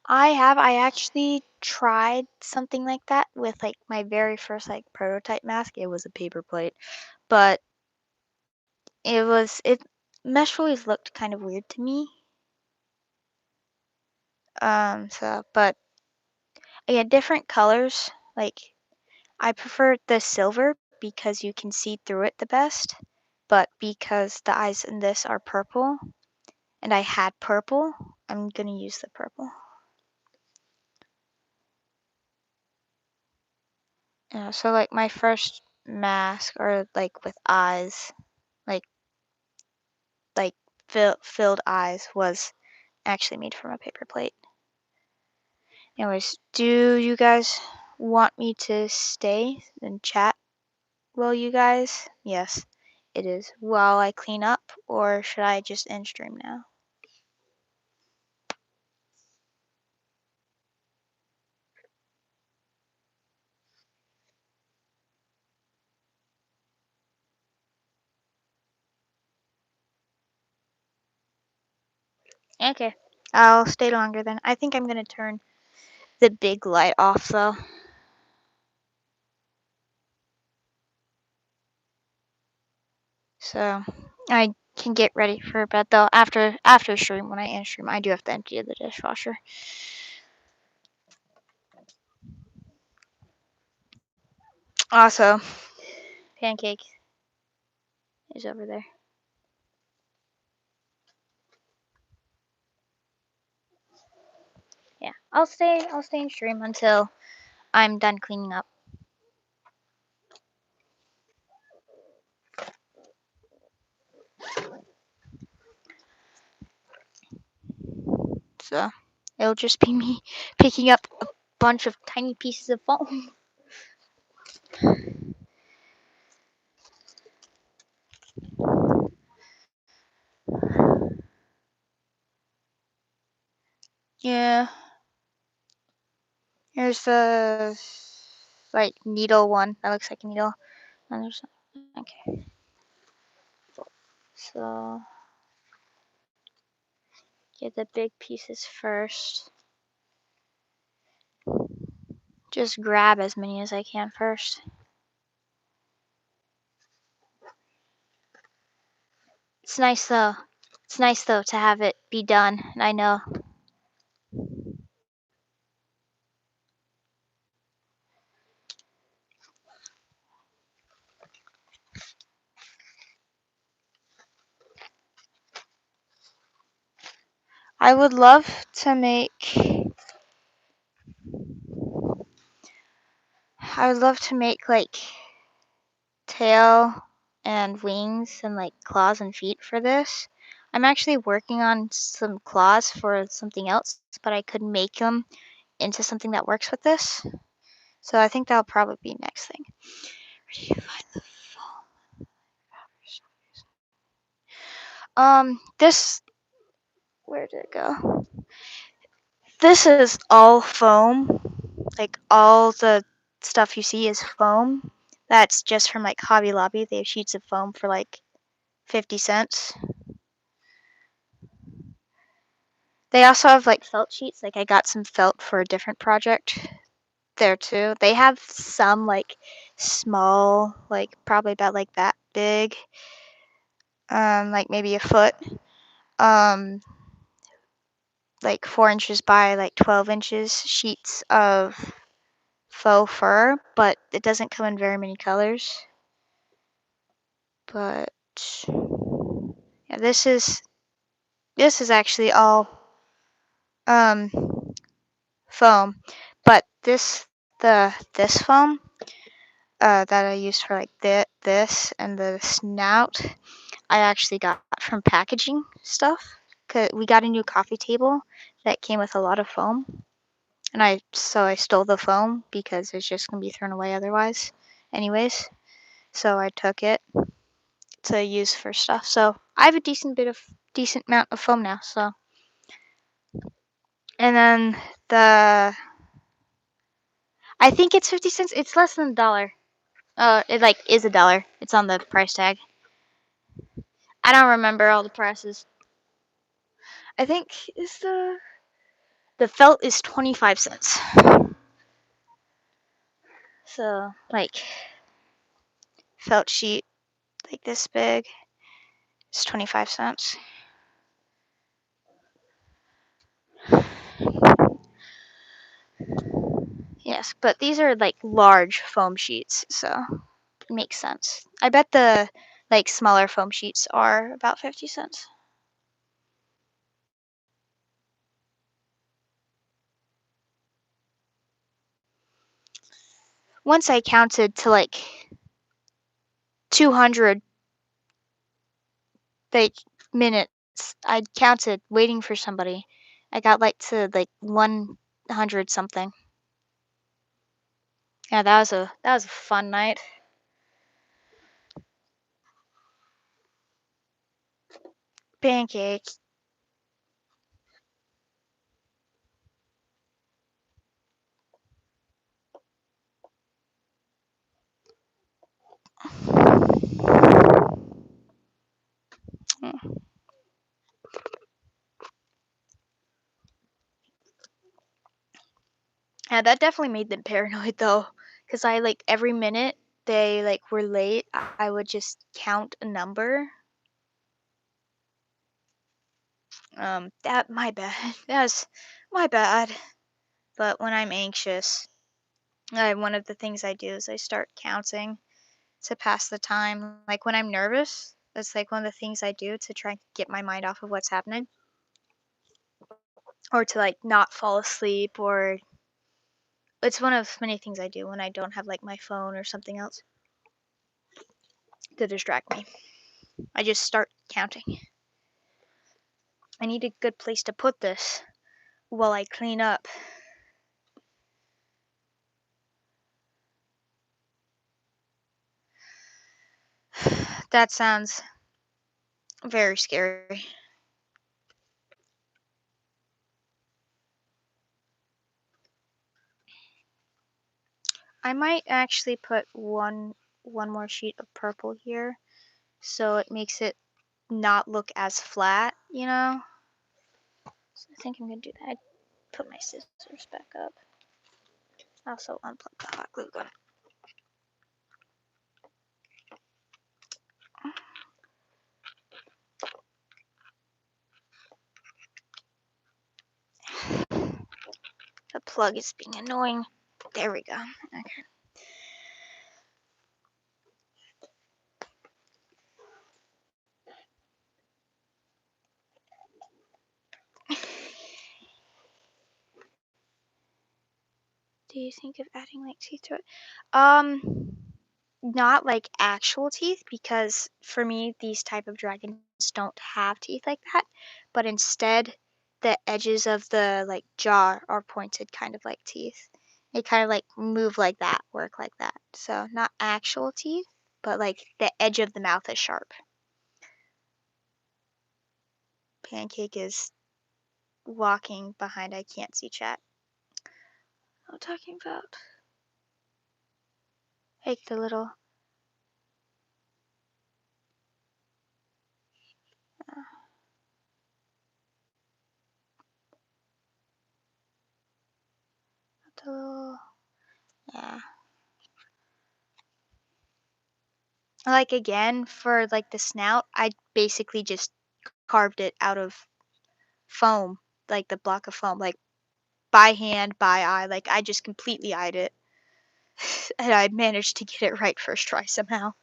I actually tried something like that with like my very first like prototype mask. It was a paper plate, but it mesh always looked kind of weird to me. So but yeah, different colors. Like I prefer the silver because you can see through it the best, but because the eyes in this are purple and I had purple, I'm gonna use the purple. Yeah, so like my first mask or like with eyes, like like filled eyes was actually made from a paper plate. Anyways, do you guys want me to stay and chat while you guys? Yes, it is. While I clean up, or should I just end stream now? Okay, I'll stay longer then. I think I'm gonna turn the big light off though, so I can get ready for bed though. After stream, when I end stream, I do have to empty the dishwasher. Also, pancake is over there. Yeah, I'll stay in stream until I'm done cleaning up. so it'll just be me picking up a bunch of tiny pieces of foam. Yeah, here's the like needle one that looks like a needle. And there's okay. So get the big pieces first. Just grab as many as I can first. It's nice though. It's nice though to have it be done. I know. I would love to make like tail and wings and like claws and feet for this. I'm actually working on some claws for something else, but I could make them into something that works with this. So I think that'll probably be next thing. This, where did it go? This is all foam. Like all the stuff you see is foam. That's just from like Hobby Lobby. They have sheets of foam for like 50 cents. They also have like felt sheets. Like I got some felt for a different project there too. They have some like small, like probably about like that big, like maybe a foot, um, like 4 inches by like 12 inches sheets of faux fur, but it doesn't come in very many colors. But yeah, this is actually all um foam, but this foam that I used for like this and the snout, I actually got from packaging stuff. Cause we got a new coffee table that came with a lot of foam, and I stole the foam because it's just gonna be thrown away otherwise, anyways. So I took it to use for stuff. So I have a decent amount of foam now. So and then the I think it's 50 cents. It's less than $1. It like is $1. It's on the price tag. I don't remember all the prices. I think is the felt is 25 cents. So like felt sheet like this big is 25 cents. Yes, but these are like large foam sheets, so it makes sense. I bet the like smaller foam sheets are about 50 cents. Once I counted to like 200 like minutes, I counted waiting for somebody. I got like to like 100 something. Yeah, that was a fun night. Pancakes. Mm. Yeah, that definitely made them paranoid though, because I like every minute they like were late, I would just count a number. That my bad. That's my bad. But when I'm anxious, one of the things I do is I start counting to pass the time. Like when I'm nervous, that's like one of the things I do to try and get my mind off of what's happening, or to like not fall asleep, or it's one of many things I do when I don't have like my phone or something else to distract me. I just start counting. I need a good place to put this. while I clean up. That sounds very scary. I might actually put one more sheet of purple here so it makes it not look as flat, you know? So I think I'm gonna do that. I put my scissors back up. Also unplug the hot glue gun. The plug is being annoying. There we go. Okay. Do you think of adding like teeth to it? Not like actual teeth, because for me these type of dragons don't have teeth like that, but instead the edges of the like jaw are pointed kind of like teeth. They kind of like move like that, work like that. So not actual teeth, but like the edge of the mouth is sharp. Pancake is walking behind. I can't see chat. I'm talking about like the little the little, yeah. Like again for like the snout, I basically just carved it out of foam, like the block of foam, like by hand, by eye. Like I just completely eyed it, and I managed to get it right first try somehow.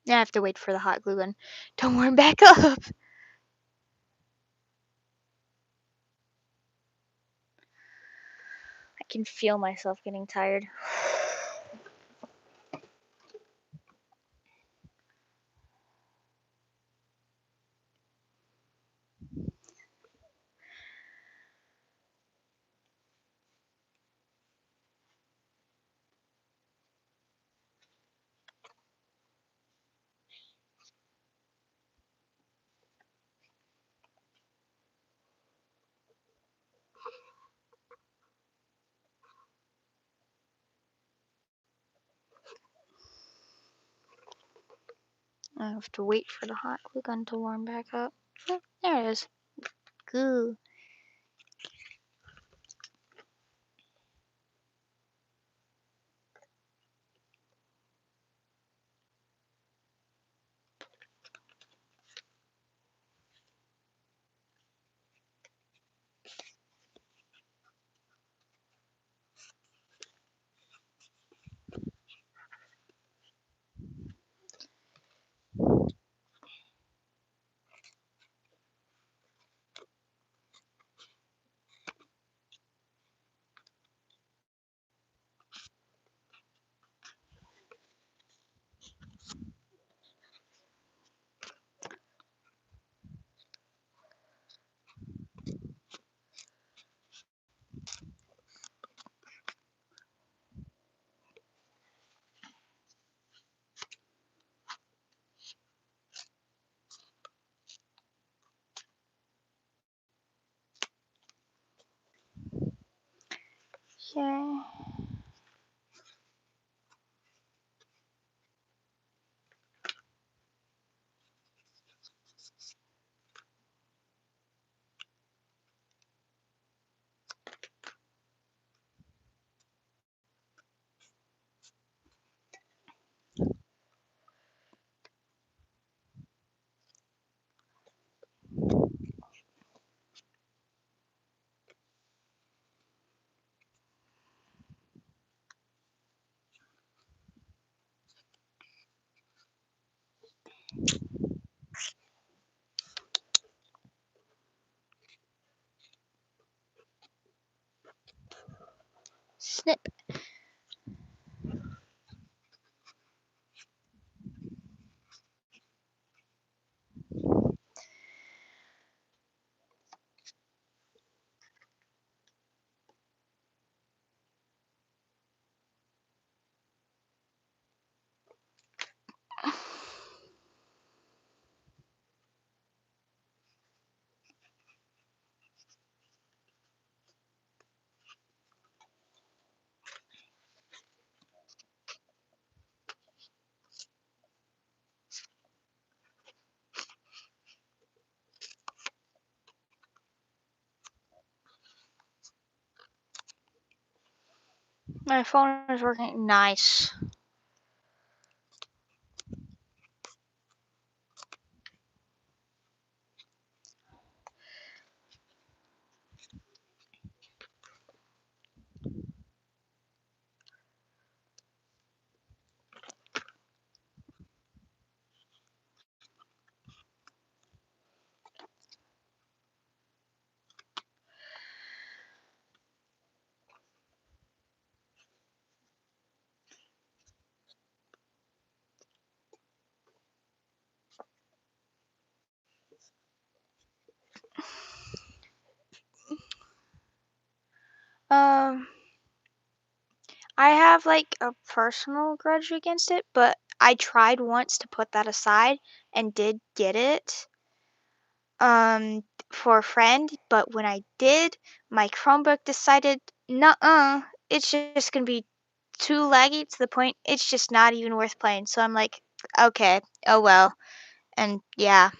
Now I have to wait for the hot glue gun to warm back up. I can feel myself getting tired. I have to wait for the hot glue gun to warm back up. Oh, there it is. Goo. snip. My phone is working nice. Um, I have like a personal grudge against it, but I tried once to put that aside and did get it um for a friend, but when I did, my Chromebook decided, "Nuh-uh, it's just gonna be too laggy to the point it's just not even worth playing." So I'm like, "Okay, oh well." And yeah.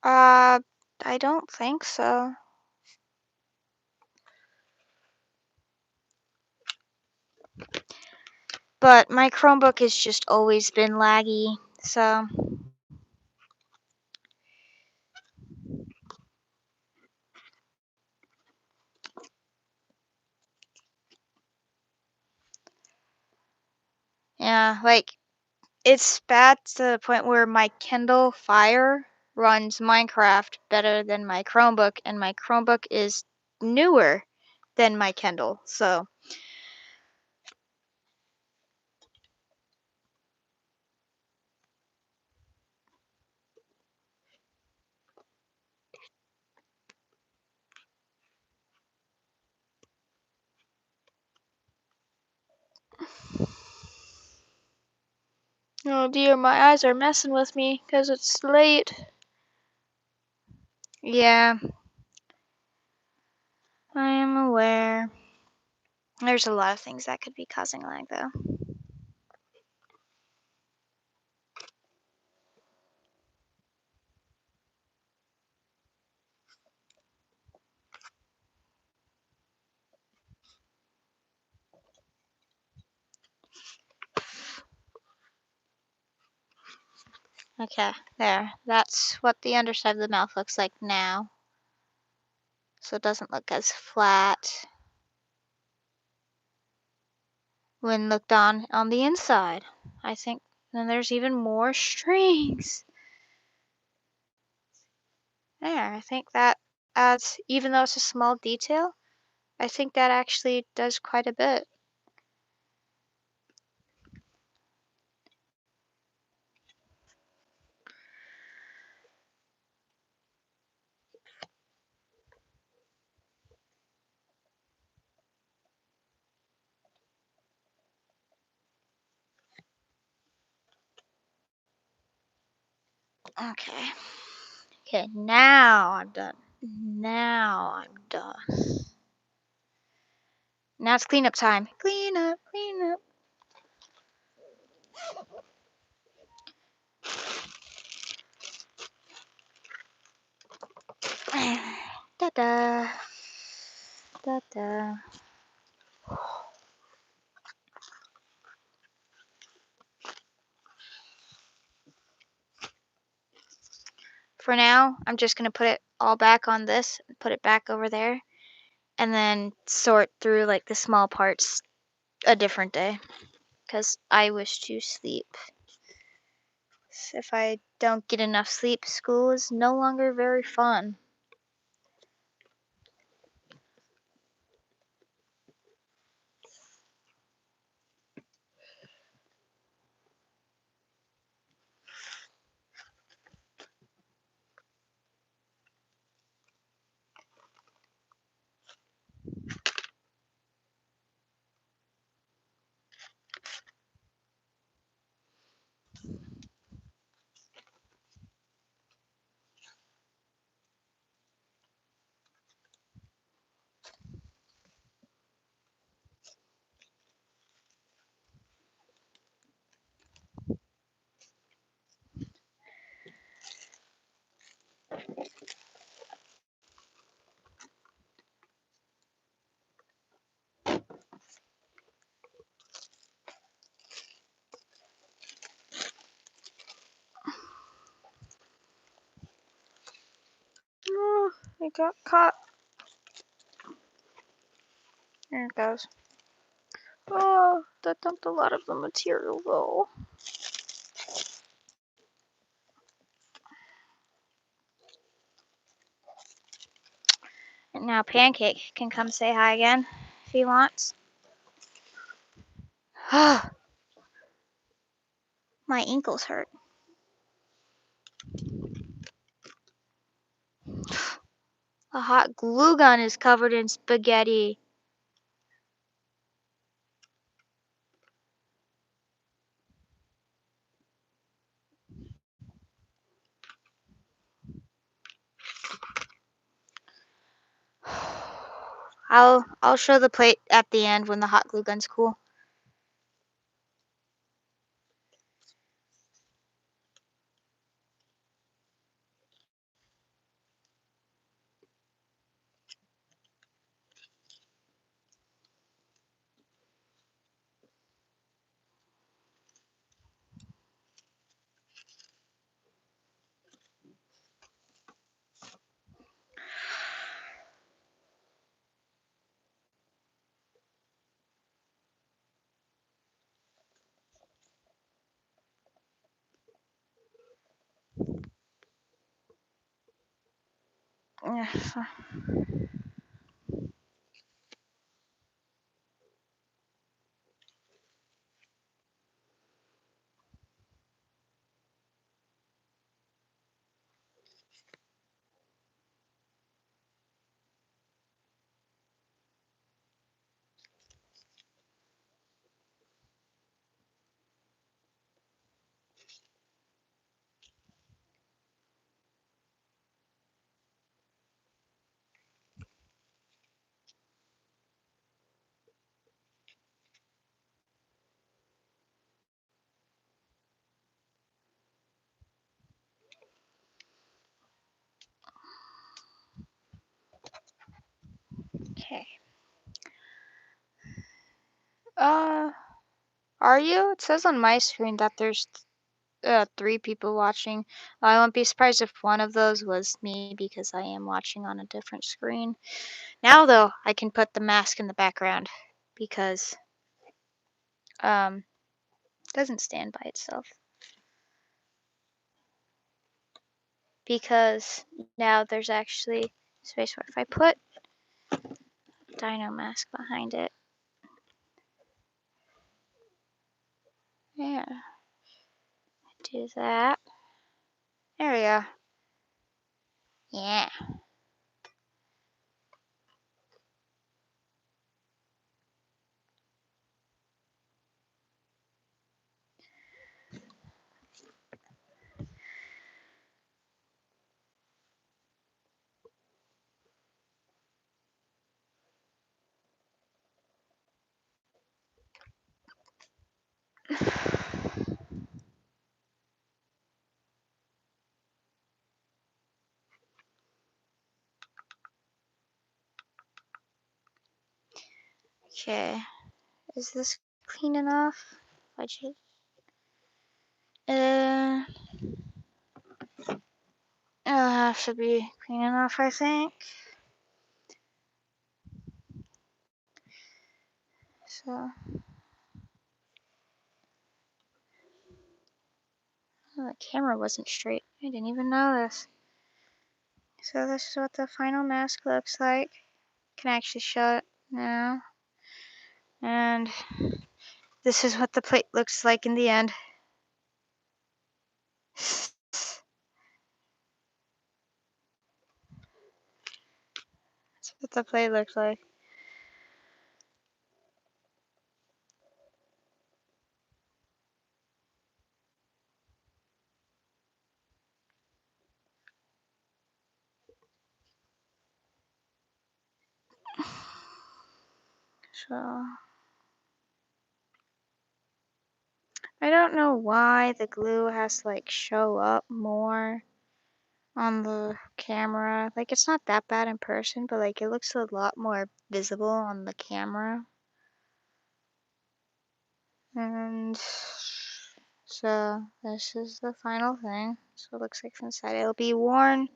Uh, I don't think so. But my Chromebook has just always been laggy, so yeah, like it's bad to the point where my Kindle Fire runs Minecraft better than my Chromebook, and my Chromebook is newer than my Kindle. So, oh dear, my eyes are messing with me because it's late. Yeah, I am aware. There's a lot of things that could be causing lag, though. Okay, there. That's what the underside of the mouth looks like now. So it doesn't look as flat when looked on the inside. I think then there's even more strings. There, I think that adds, even though it's a small detail, I think that actually does quite a bit. Okay. Okay, now I'm done. Now I'm done. Now it's cleanup time. Clean up, clean up. Da da. Da da. for now, I'm just gonna put it all back on this, put it back over there, and then sort through like the small parts a different day. Because I wish to sleep. If I don't get enough sleep, school is no longer very fun. Oh, I got caught. There it goes. Oh, that dumped a lot of the material though. And now Pancake can come say hi again if he wants. My ankles hurt. The hot glue gun is covered in spaghetti. I'll show the plate at the end when the hot glue gun's cool. Okay. Are you? It says on my screen that there's 3 people watching. I won't be surprised if one of those was me because I am watching on a different screen. Now though, I can put the mask in the background because it doesn't stand by itself. Because now there's actually space for if I put dino mask behind it. Yeah. Do that. There we go. Yeah. Okay. Is this clean enough? I just That should be clean enough, I think. So, oh, the camera wasn't straight. I didn't even know this. So this is what the final mask looks like. Can actually show it now. And this is what the plate looks like in the end. That's what the plate looks like. So I don't know why the glue has to like show up more on the camera. Like it's not that bad in person, but like it looks a lot more visible on the camera. And so this is the final thing. So it looks like inside it'll be worn.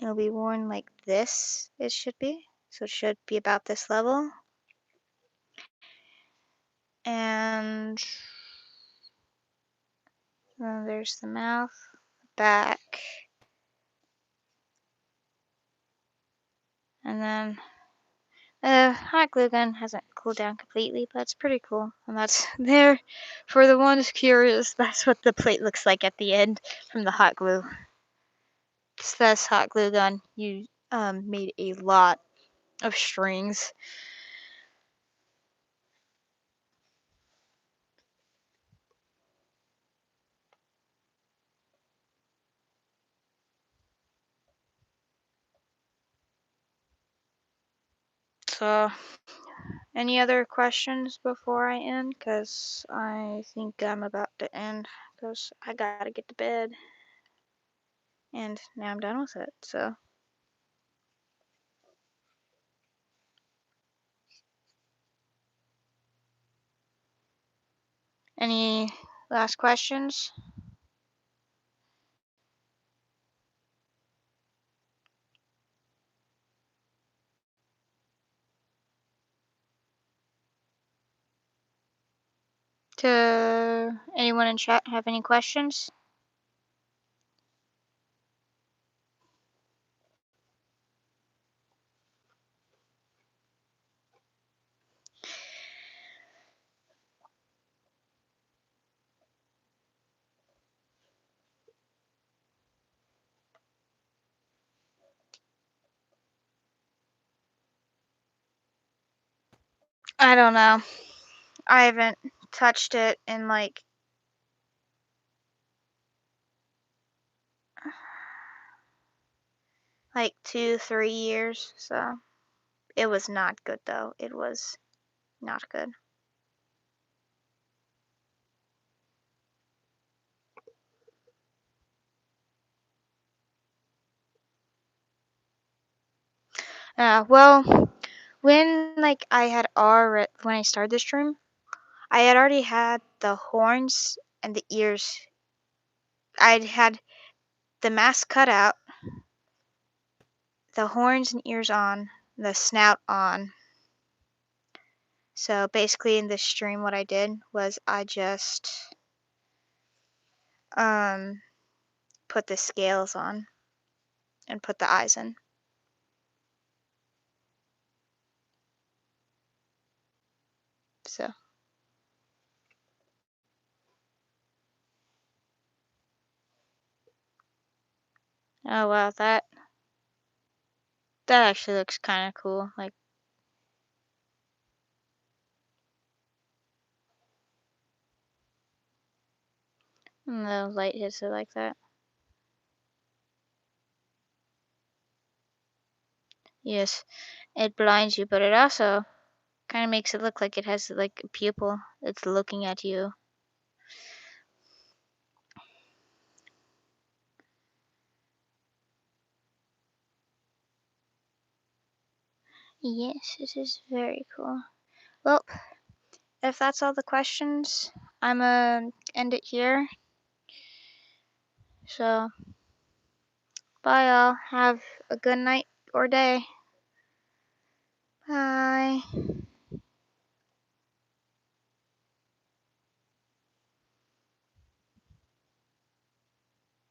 It'll be worn like this. It should be. So it should be about this level. And then there's the mouth, back, and then the hot glue gun hasn't cooled down completely, but it's pretty cool. And that's there for the ones curious. That's what the plate looks like at the end from the hot glue. So that's hot glue gun. You made a lot of strings. So, any other questions before I end? Because I think I'm about to end because I gotta get to bed. And now I'm done with it. So, any last questions? To anyone in chat have any questions? I don't know. I haven't touched it in like 2, 3 years. So it was not good though. It was not good. Well, when like I had already when I started this stream, I had already had the horns and the ears. I'd had the mask cut out, the horns and ears on, the snout on. So basically in this stream what I did was I just put the scales on and put the eyes in. So oh wow, that actually looks kind of cool. Like the light hits it like that. Yes, it blinds you, but it also kind of makes it look like it has like a pupil. It's looking at you. Yes, it is very cool. Well, if that's all the questions, I'm gonna end it here. So Bye, all. Have a good night or day.